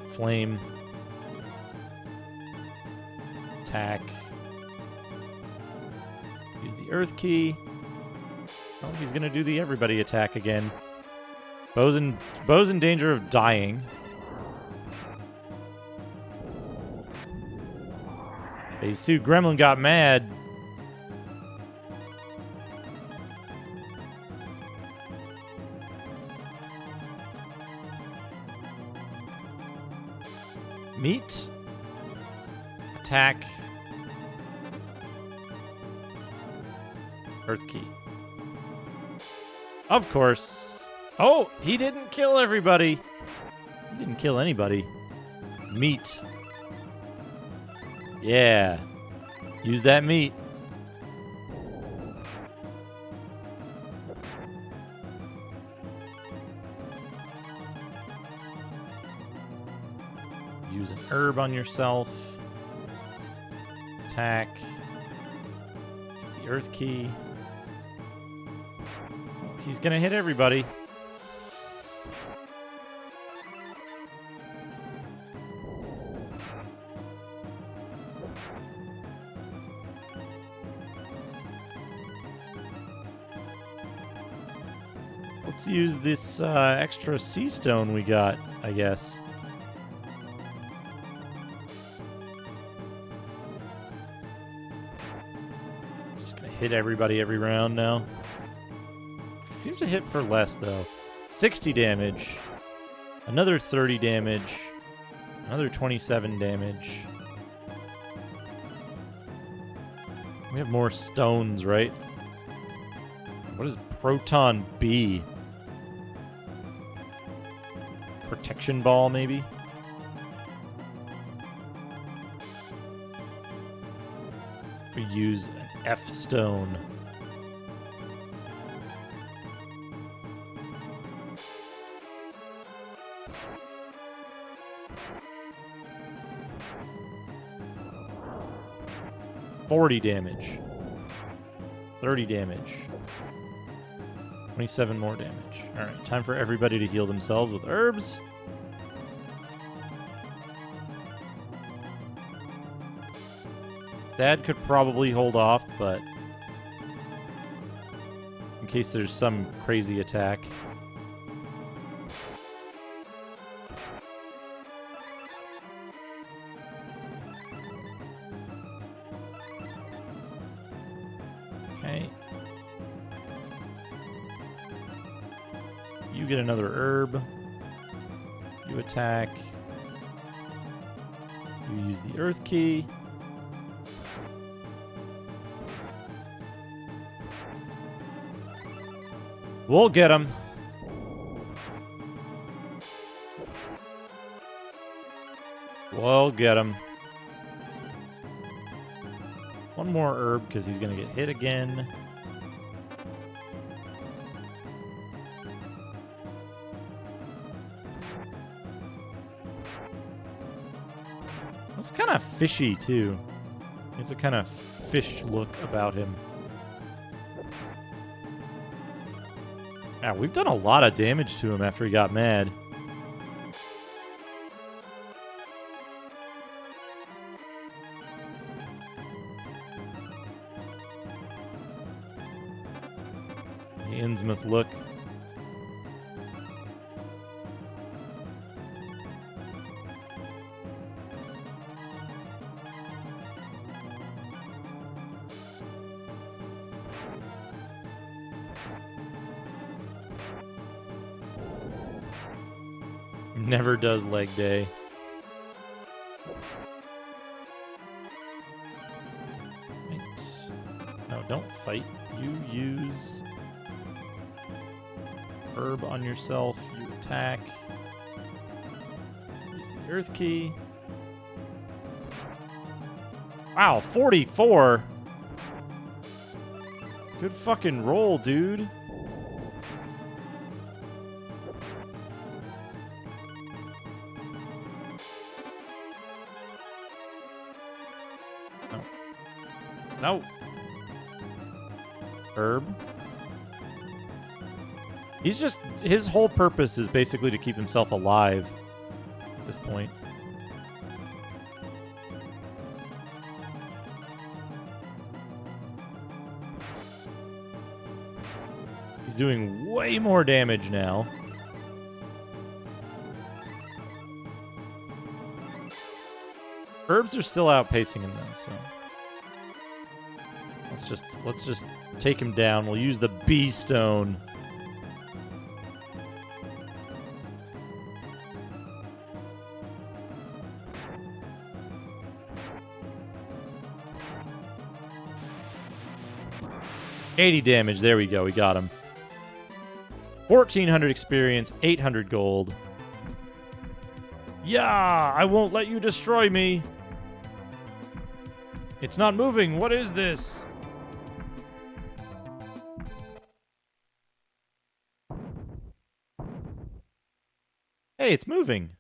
Flame. Attack. Use the earth key. Oh, he's gonna do the everybody attack again. Bow's in danger of dying. Phase 2, Gremlin got mad. Meat. Attack. Earth key. Of course. Oh, he didn't kill everybody. He didn't kill anybody. Meat. Yeah. Use that meat. Use an herb on yourself. Attack. Use the earth key. He's gonna hit everybody. Let's use this extra sea stone we got, I guess. Just gonna hit everybody every round now. Seems to hit for less, though. 60 damage. Another 30 damage. Another 27 damage. We have more stones, right? What is Proton B? Protection ball, maybe? We use an F stone. 40 damage. 30 damage. 27 more damage. Alright, time for everybody to heal themselves with herbs. Dad could probably hold off, but in case there's some crazy attack. Okay. You get another herb. You attack. You use the earth key. We'll get him. We'll get him. One more herb because he's going to get hit again. It's kind of fishy, too. It's a kind of fish look about him. Yeah, we've done a lot of damage to him after he got mad. The Innsmouth look. Never does leg day. Right. No, don't fight. You use herb on yourself. You attack. Use the earth key. Wow, 44. Good fucking roll, dude. No. Herb. He's just... His whole purpose is basically to keep himself alive at this point. He's doing way more damage now. Herbs are still outpacing him though, so... Let's just take him down. We'll use the bee stone. $80 damage. There we go. We got him. 1,400 experience, 800 gold. Yeah, I won't let you destroy me. It's not moving. What is this? Hey, it's moving.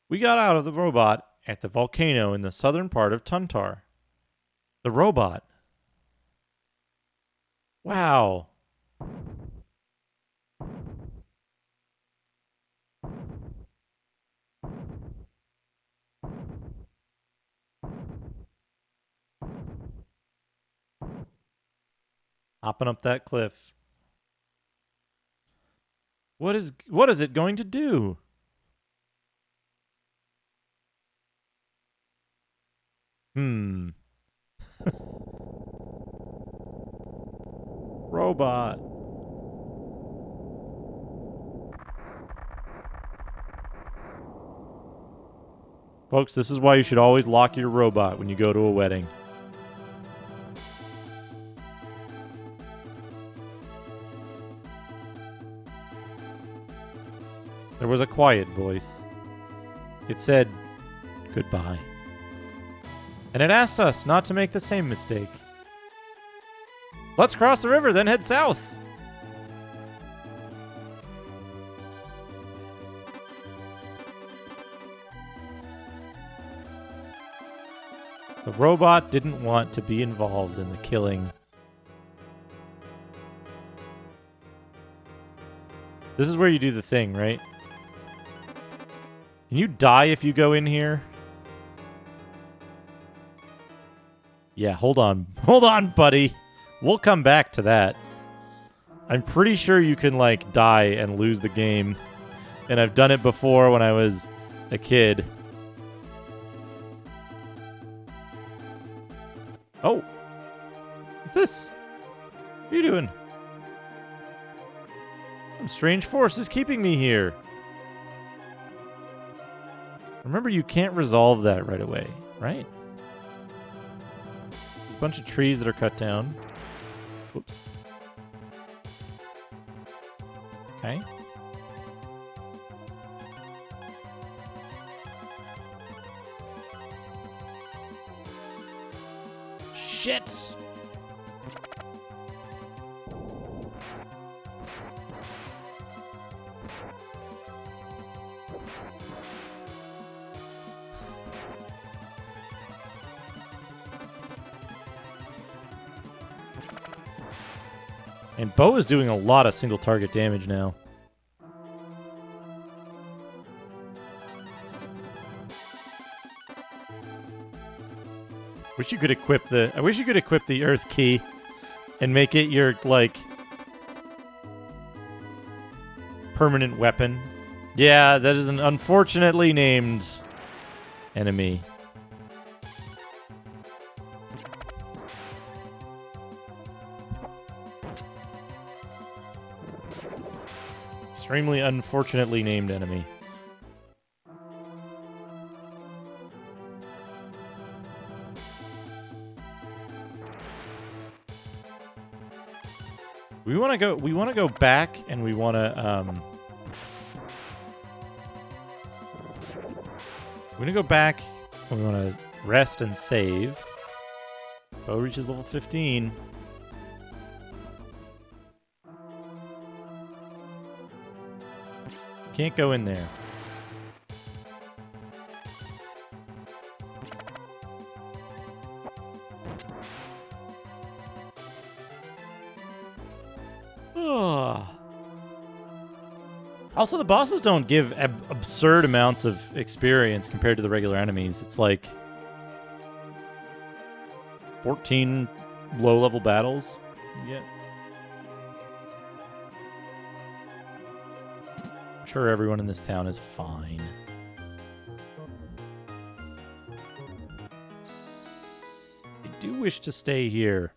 We got out of the robot at the volcano in the southern part of Tuntar. The robot. Wow. Hopping up that cliff. What is it going to do? Robot. Folks, this is why you should always lock your robot when you go to a wedding. There was a quiet voice. It said, "Goodbye." And it asked us not to make the same mistake. Let's cross the river, then head south. The robot didn't want to be involved in the killing. This is where you do the thing, right? Can you die if you go in here? Yeah, hold on. Hold on, buddy. We'll come back to that. I'm pretty sure you can, like, die and lose the game. And I've done it before when I was a kid. Oh. What's this? What are you doing? Some strange force is keeping me here. Remember, you can't resolve that right away, right? There's a bunch of trees that are cut down. Whoops. Okay. Shit! And Bo is doing a lot of single target damage now. I wish you could equip the Earth Key and make it your, like, permanent weapon. Yeah, that is an unfortunately named enemy. Extremely unfortunately named enemy. We want to go back, and we want to go back, and we want to rest and save. Bo reaches level 15. Can't go in there. Also, the bosses don't give absurd amounts of experience compared to the regular enemies. It's like 14 low-level battles you get. I'm sure everyone in this town is fine. I do wish to stay here.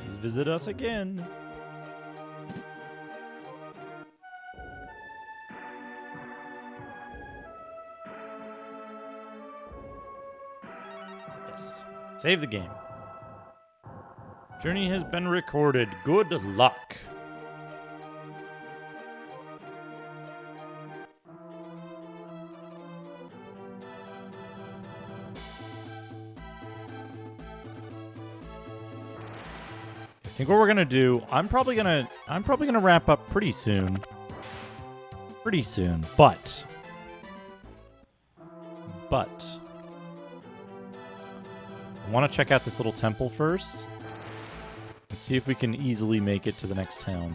Please visit us again. Save the game. Journey has been recorded. Good luck. I think what we're gonna do, I'm probably gonna wrap up pretty soon. But I want to check out this little temple first and see if we can easily make it to the next town.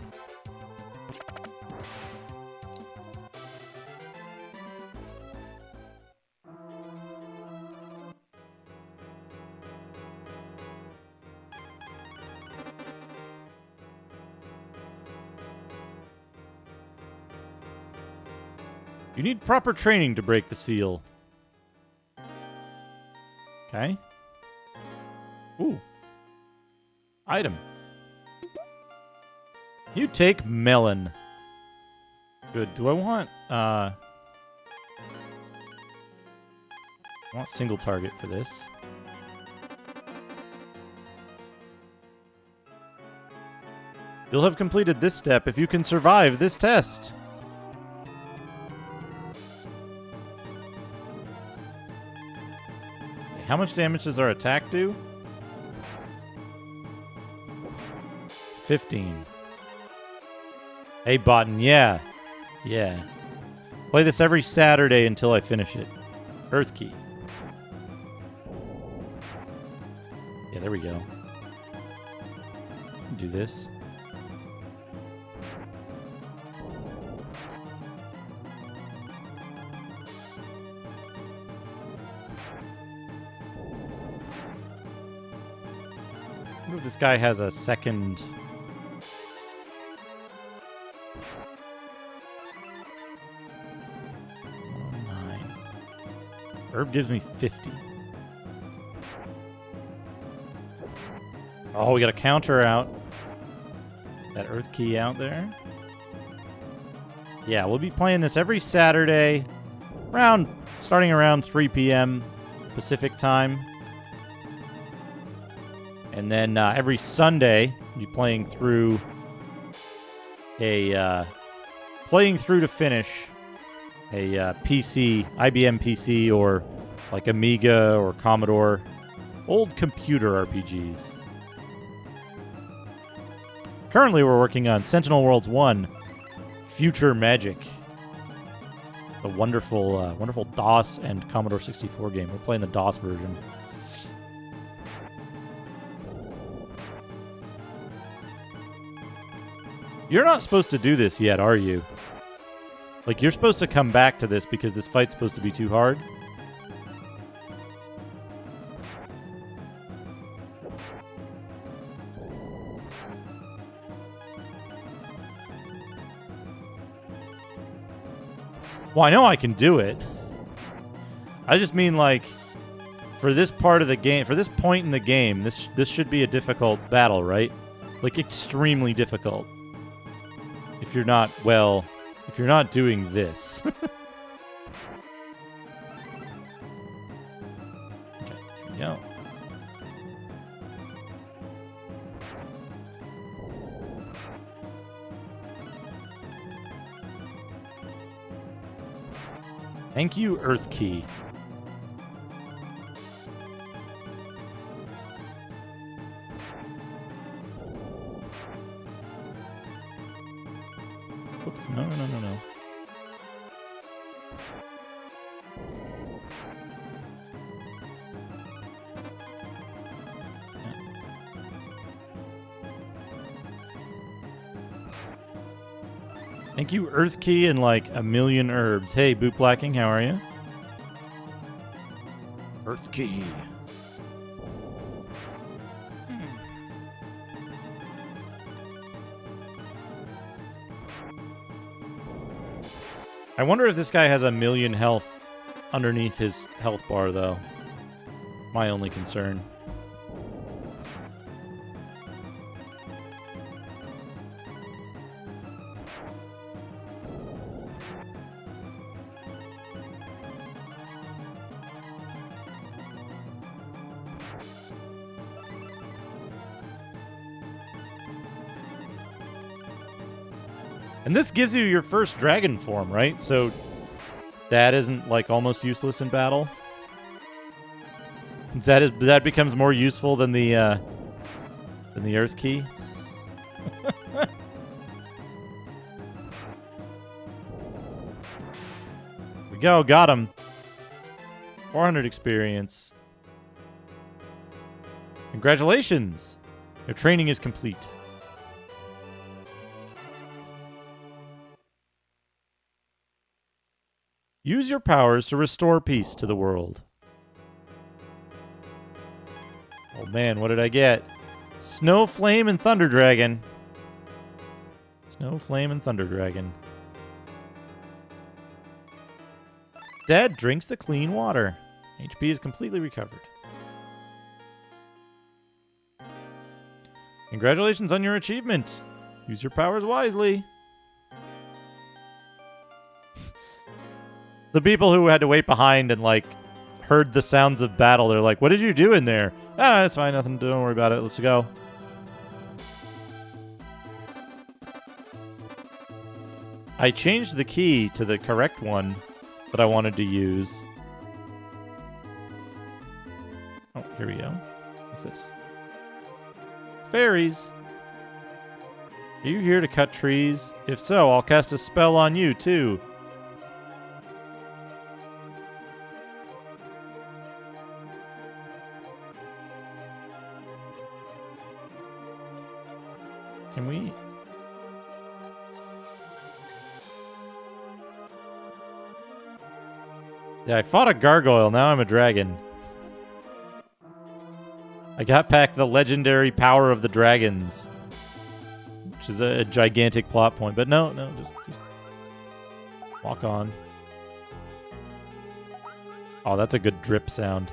You need proper training to break the seal. Okay. Ooh. Item. You take melon. Good. Do I want single target for this. You'll have completed this step if you can survive this test. How much damage does our attack do? 15. Hey, Botan, yeah. Play this every Saturday until I finish it. Earth key. Yeah, there we go. Do this. I wonder if this guy has a second... Herb gives me 50. Oh, we got a counter out. That Earth key out there. Yeah, we'll be playing this every Saturday, starting around 3 p.m. Pacific time. And then every Sunday, we'll be playing through to finish a PC, IBM PC, or like Amiga or Commodore, old computer RPGs. Currently, we're working on Sentinel Worlds 1, Future Magic, the wonderful DOS and Commodore 64 game. We're playing the DOS version. You're not supposed to do this yet, are you? Like, you're supposed to come back to this because this fight's supposed to be too hard. Well, I know I can do it. I just mean, like, for this part of the game, for this point in the game, this should be a difficult battle, right? Like, extremely difficult. If you're not, well, if you're not doing this. Okay, here we go. Thank you, Earth Key. Oops, no. Thank you, Earth Key, and like a million herbs. Hey, Boot Blacking, how are you? Earth Key. I wonder if this guy has a million health underneath his health bar, though. My only concern. And this gives you your first dragon form, right? So that isn't like almost useless in battle. That becomes more useful than the Earth Key. We go, got him. 400 experience. Congratulations! Your training is complete. Use your powers to restore peace to the world. Oh man, what did I get? Snow Flame and Thunder Dragon. Snow Flame and Thunder Dragon. Dad drinks the clean water. HP is completely recovered. Congratulations on your achievement. Use your powers wisely. The people who had to wait behind and, like, heard the sounds of battle, they're like, what did you do in there? Ah, it's fine, nothing, don't worry about it, let's go. I changed the key to the correct one that I wanted to use. Oh, here we go. What's this? It's fairies. Are you here to cut trees? If so, I'll cast a spell on you, too. Yeah, I fought a gargoyle. Now I'm a dragon. I got back the legendary power of the dragons, which is a gigantic plot point. But no, just walk on. Oh, that's a good drip sound.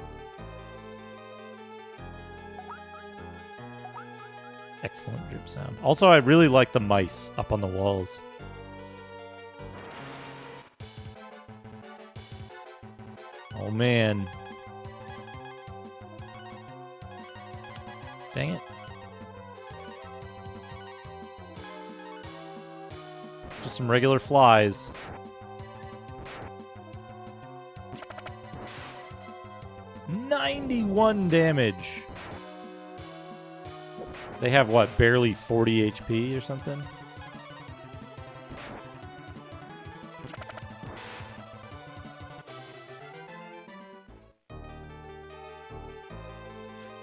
Excellent drip sound. Also, I really like the mice up on the walls. Oh, man. Dang it. Just some regular flies. $91 damage. They have, what, barely 40 HP or something?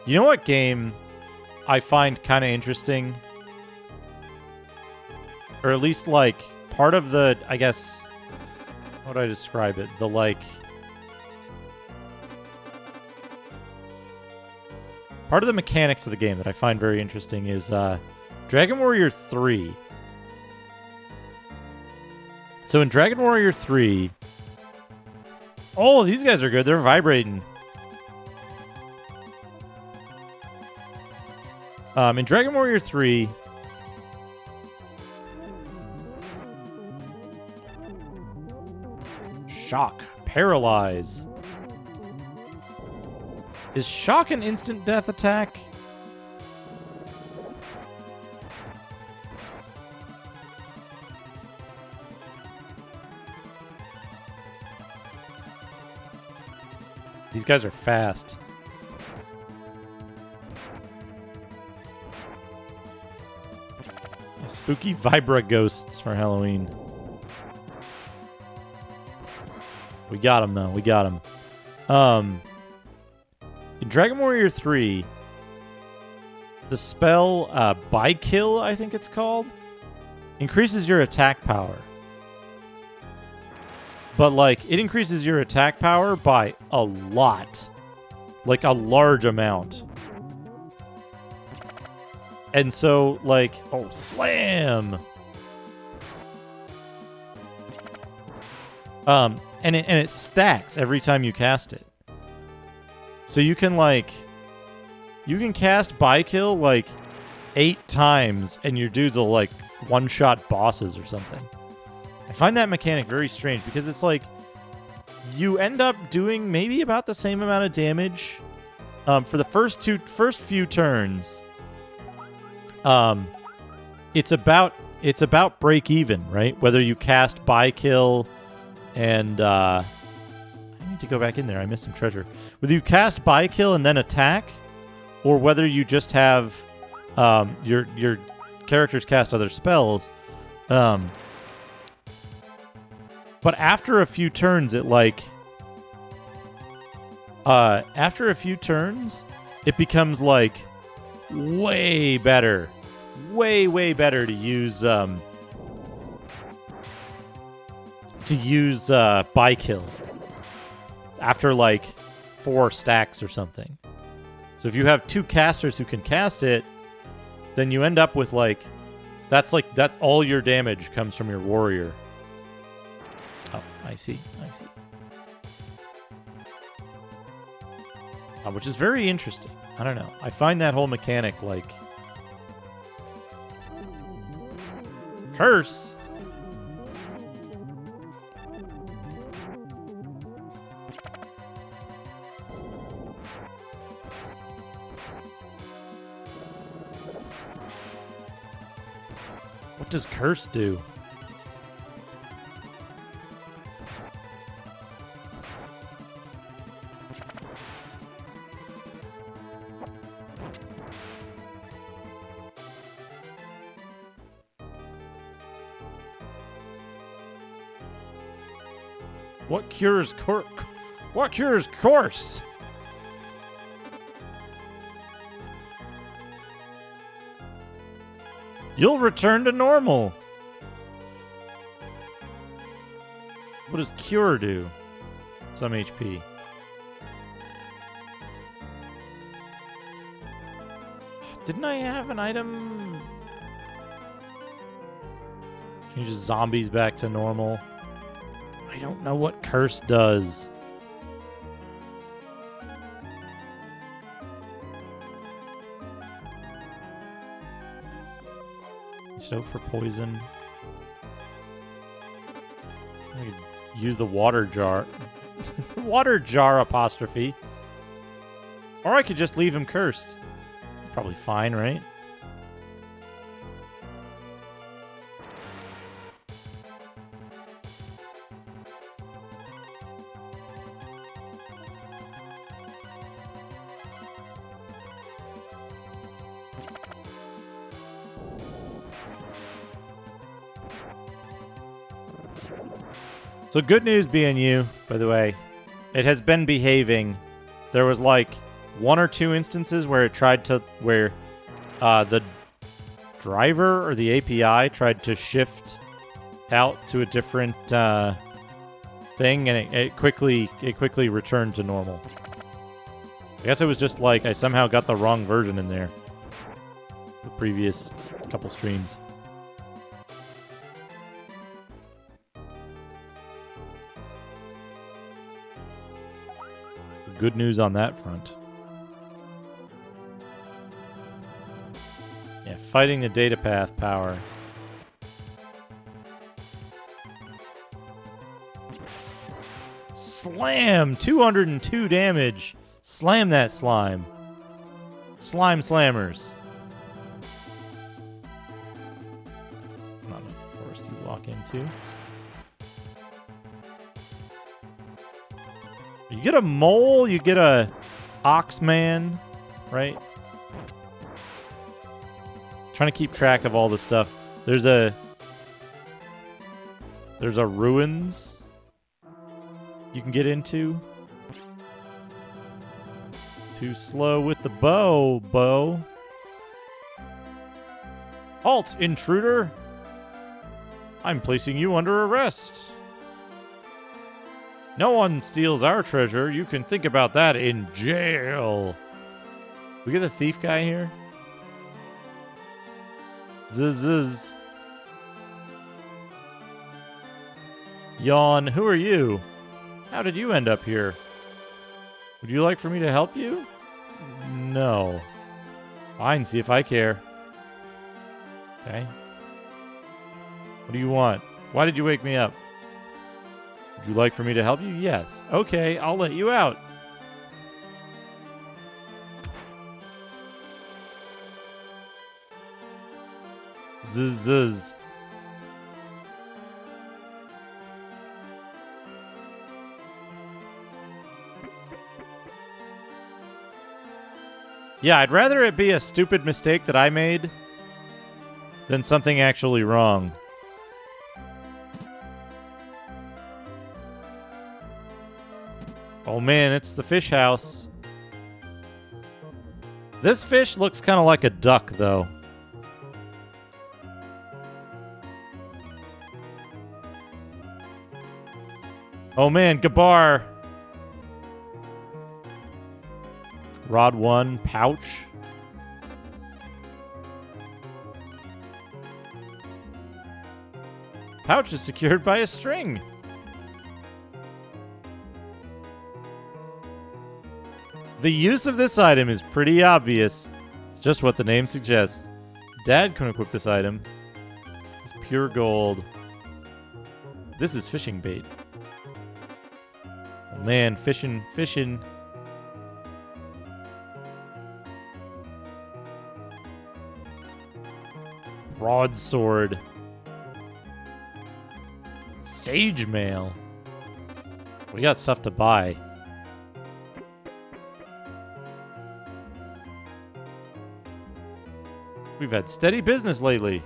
You know what game I find kind of interesting? Or at least, like, part of the, I guess, how would I describe it? The, like, part of the mechanics of the game that I find very interesting is Dragon Warrior 3. So in Dragon Warrior 3... Oh, these guys are good. They're vibrating. In Dragon Warrior 3... Shock. Paralyze. Is shock an instant death attack? These guys are fast. Spooky Vibra ghosts for Halloween. We got them, though. We got them. In Dragon Warrior 3, the spell By-Kill, I think it's called, increases your attack power. But, like, it increases your attack power by a lot. Like, a large amount. And so, like, oh, slam! And it stacks every time you cast it. So you can, like, you can cast By-Kill, like, 8 times, and your dudes will, like, one-shot bosses or something. I find that mechanic very strange, because it's like, you end up doing maybe about the same amount of damage for the first few turns. It's about break even, right? Whether you cast By-Kill and I need to go back in there. I missed some treasure. Whether you cast By-Kill and then attack, or whether you just have your characters cast other spells. But after a few turns, it becomes like way better, way better to use By-Kill after like 4 stacks or something. So if you have 2 casters who can cast it, then you end up with that's all your damage comes from your warrior. Oh, I see. Which is very interesting. I don't know. I find that whole mechanic curse. What does curse do? What cures course? You'll return to normal. What does cure do? some HP. Didn't I have an item? Changes zombies back to normal. I don't know what curse does. So for poison. I could use the water jar. Water jar apostrophe. Or I could just leave him cursed. Probably fine, right? So good news, BNU, by the way. It has been behaving. There was like one or two instances where it tried to, where the driver or the API tried to shift out to a different thing, and it quickly returned to normal. I guess it was just like I somehow got the wrong version in there. The previous couple streams. Good news on that front. Yeah, fighting the data path power. Slam! 202 damage. Slam that slime. Slime slammers. Not a forest you walk into. You get a mole, you get a oxman, right? Trying to keep track of all the stuff. There's a ruins you can get into. Too slow with the bow. Halt, intruder! I'm placing you under arrest. No one steals our treasure. You can think about that in jail. We get the thief guy here? Zzz. Yawn, who are you? How did you end up here? Would you like for me to help you? No. Fine, see if I care. Okay. What do you want? Why did you wake me up? Would you like for me to help you? Yes. Okay, I'll let you out. Zzz. Yeah, I'd rather it be a stupid mistake that I made than something actually wrong. Oh man, it's the fish house. This fish looks kind of like a duck, though. Oh man, Gabar. Rod 1, pouch. Pouch is secured by a string. The use of this item is pretty obvious. It's just what the name suggests. Dad can equip this item. It's pure gold. This is fishing bait. Oh man, fishing. Broadsword. Sage mail. We got stuff to buy. We've had steady business lately.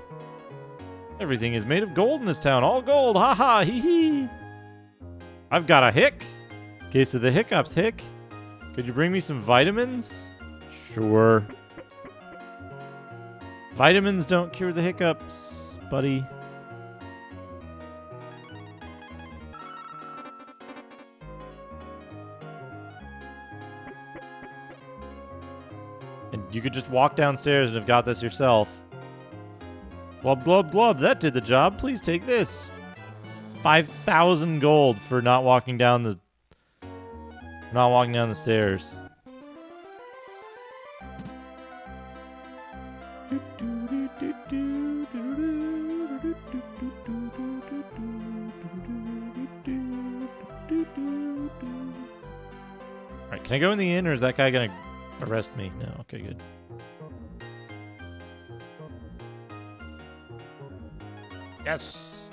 Everything is made of gold in this town. All gold. Ha ha. Hee hee. I've got a hick. Case of the hiccups, hick. Could you bring me some vitamins? Sure. Vitamins don't cure the hiccups, buddy. You could just walk downstairs and have got this yourself. Glub, glub, glub. That did the job. Please take this. 5,000 gold for not walking down the stairs. Alright, can I go in the inn, or is that guy gonna arrest me? No, okay, good. Yes!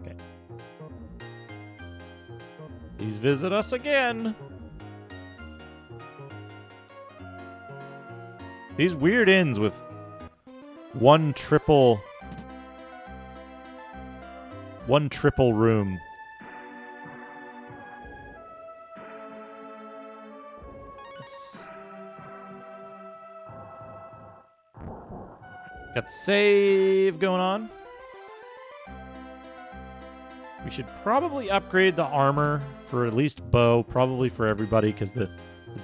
Okay. Please visit us again! These weird inns with one triple room. Yes. Got the save going on. We should probably upgrade the armor for at least bow, probably for everybody, because the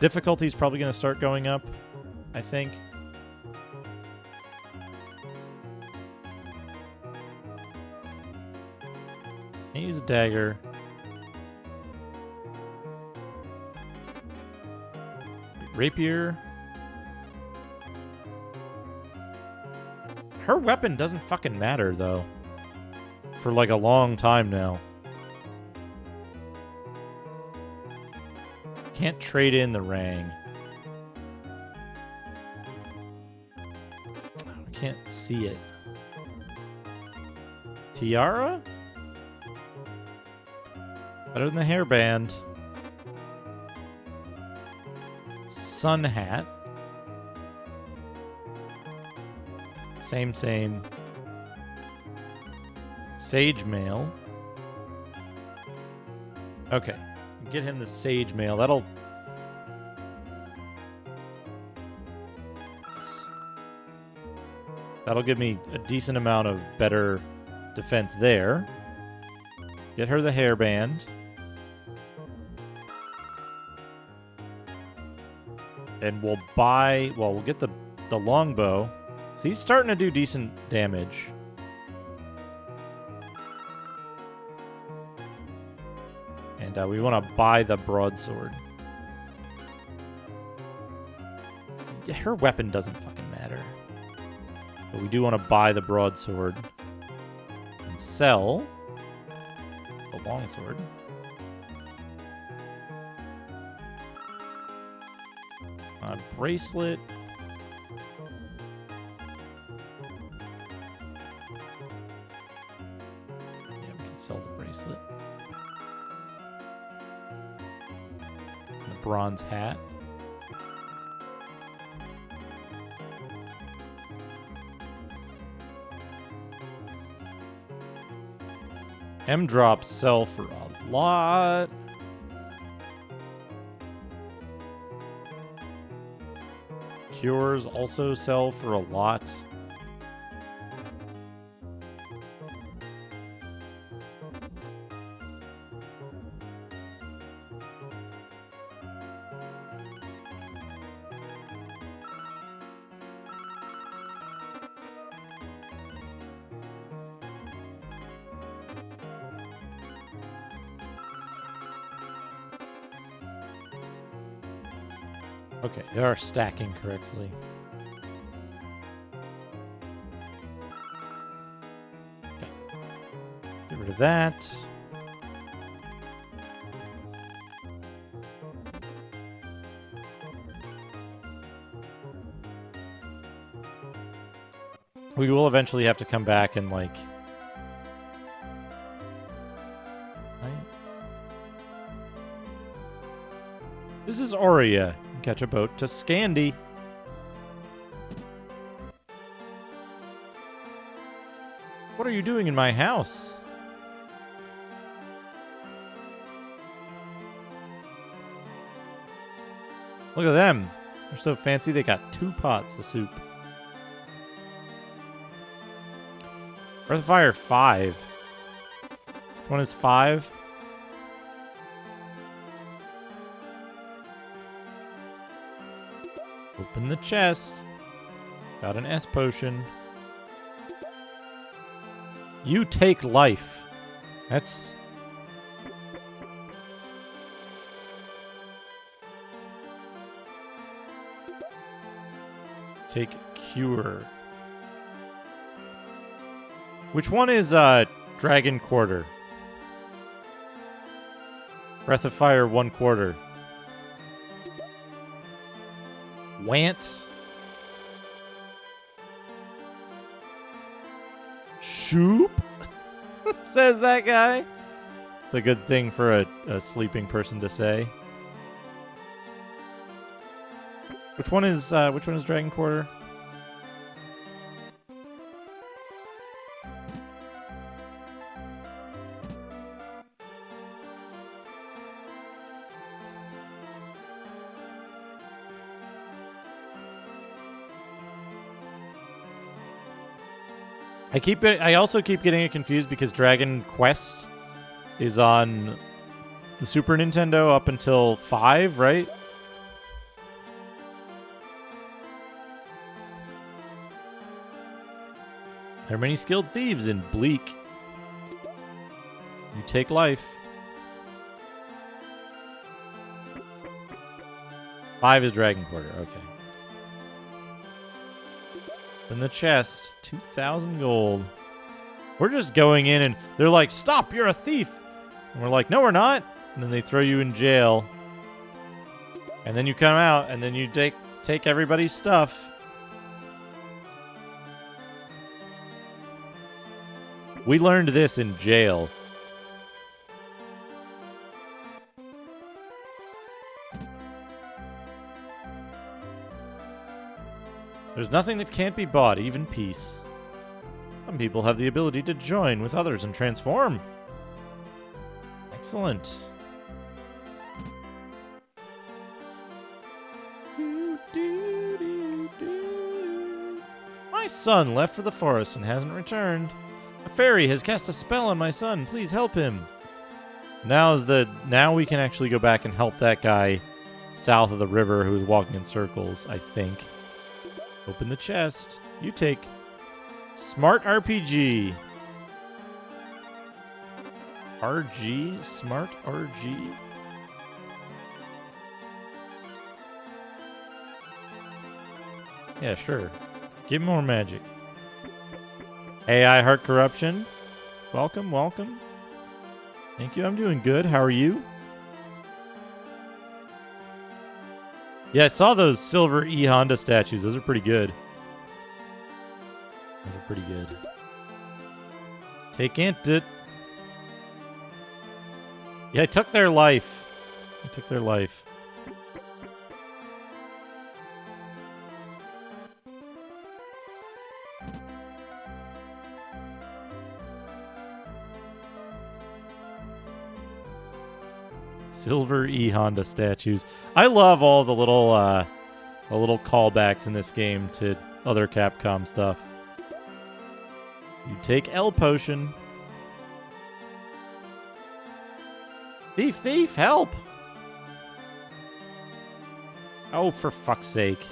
difficulty is probably going to start going up, I think. Use a dagger. Rapier. Her weapon doesn't fucking matter, though. For like a long time now. Can't trade in the Rang. I can't see it. Tiara? Better than the hairband. Sun hat. Same. Sage mail. Okay. Get him the sage mail. That'll give me a decent amount of better defense there. Get her the hairband. And we'll get the longbow. So he's starting to do decent damage. And we want to buy the broadsword. Yeah, her weapon doesn't fucking matter. But we do want to buy the broadsword. And sell the longsword. Bracelet. Yeah, we can sell the bracelet. And the bronze hat. M-drops sell for a lot. Cures also sell for a lot. Okay, they are stacking correctly. Okay. Get rid of that. We will eventually have to come back and, like... This is Aurea. Catch a boat to Scandi. What are you doing in my house? Look at them. They're so fancy they got 2 pots of soup. Breath of Fire 5. Which one is 5? Open the chest. Got an S potion. You take life. That's... Take cure. Which one is Dragon Quarter? Breath of Fire 1/4. Want. Shoop? Says that guy. It's a good thing for a sleeping person to say. Which one is Dragon Quarter? I also keep getting it confused because Dragon Quest is on the Super Nintendo up until 5, right? There are many skilled thieves in Bleak. You take life. 5 is Dragon Quarter, okay. In the chest, 2,000 gold. We're just going in and they're like, stop, you're a thief. And we're like, no, we're not. And then they throw you in jail. And then you come out and then you take everybody's stuff. We learned this in jail. There's nothing that can't be bought, even peace. Some people have the ability to join with others and transform. Excellent. My son left for the forest and hasn't returned. A fairy has cast a spell on my son. Please help him. Now we can actually go back and help that guy south of the river who's walking in circles, I think. Open the chest. You take Smart RPG. RG? Smart RG? Yeah, sure. Give more magic. AI Heart Corruption. Welcome, welcome. Thank you. I'm doing good. How are you? Yeah, I saw those silver E Honda statues. Those are pretty good. Those are pretty good. Take it. Yeah, I took their life. I took their life. Silver E Honda statues. I love all the little callbacks in this game to other Capcom stuff. You take L potion. Thief, help! Oh, for fuck's sake.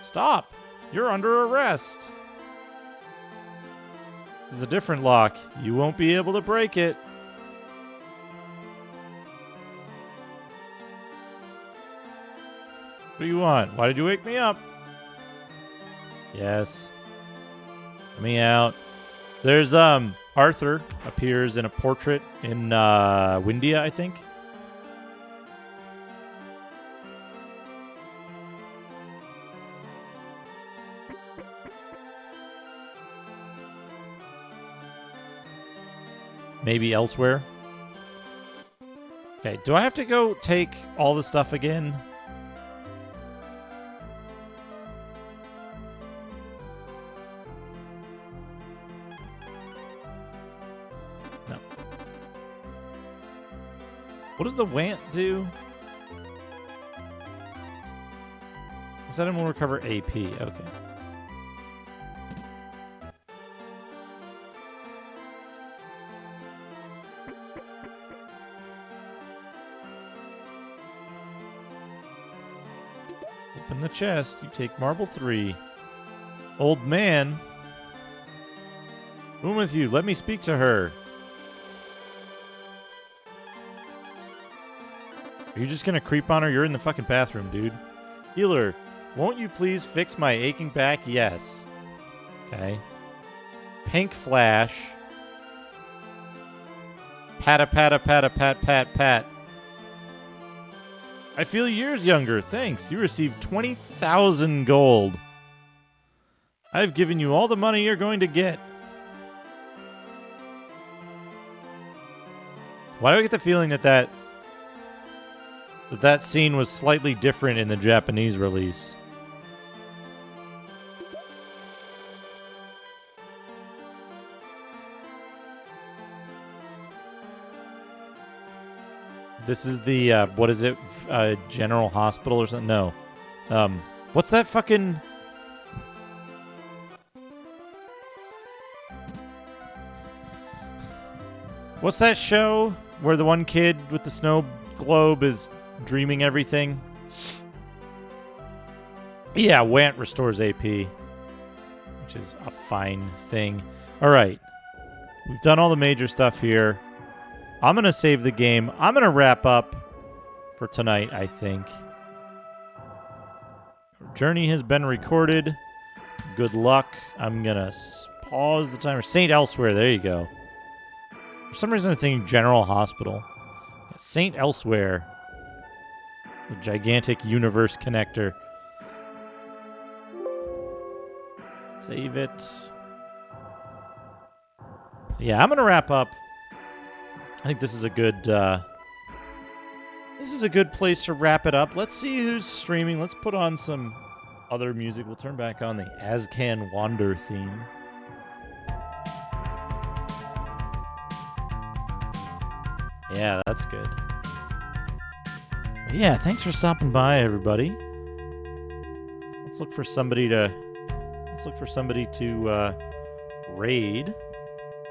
Stop! You're under arrest. This is a different lock. You won't be able to break it. What do you want? Why did you wake me up? Yes. Let me out. There's, Arthur appears in a portrait in, Windia, I think. Maybe elsewhere. Okay, do I have to go take all the stuff again? No. What does the Want do? This item will recover AP. Okay. Open the chest. You take marble 3. Old man. Room with you. Let me speak to her. Are you just gonna creep on her? You're in the fucking bathroom, dude. Healer, won't you please fix my aching back? Yes. Okay. Pink flash. Patta patta patta pat pat pat. I feel years younger. Thanks. You received 20,000 gold. I've given you all the money you're going to get. Why do I get the feeling that scene was slightly different in the Japanese release? This is the, what is it? General Hospital or something? No. What's that fucking... What's that show where the one kid with the snow globe is dreaming everything? Yeah, WANT restores AP, which is a fine thing. All right. We've done all the major stuff here. I'm going to save the game. I'm going to wrap up for tonight, I think. Journey has been recorded. Good luck. I'm going to pause the timer. St. Elsewhere. There you go. For some reason, I'm thinking General Hospital. St. Elsewhere. The gigantic universe connector. Save it. So yeah, I'm going to wrap up. I think this is a good place to wrap it up. Let's see who's streaming. Let's put on some other music. We'll turn back on the Azcan Wander theme. Yeah, that's good. But yeah, thanks for stopping by, everybody. Let's look for somebody to raid.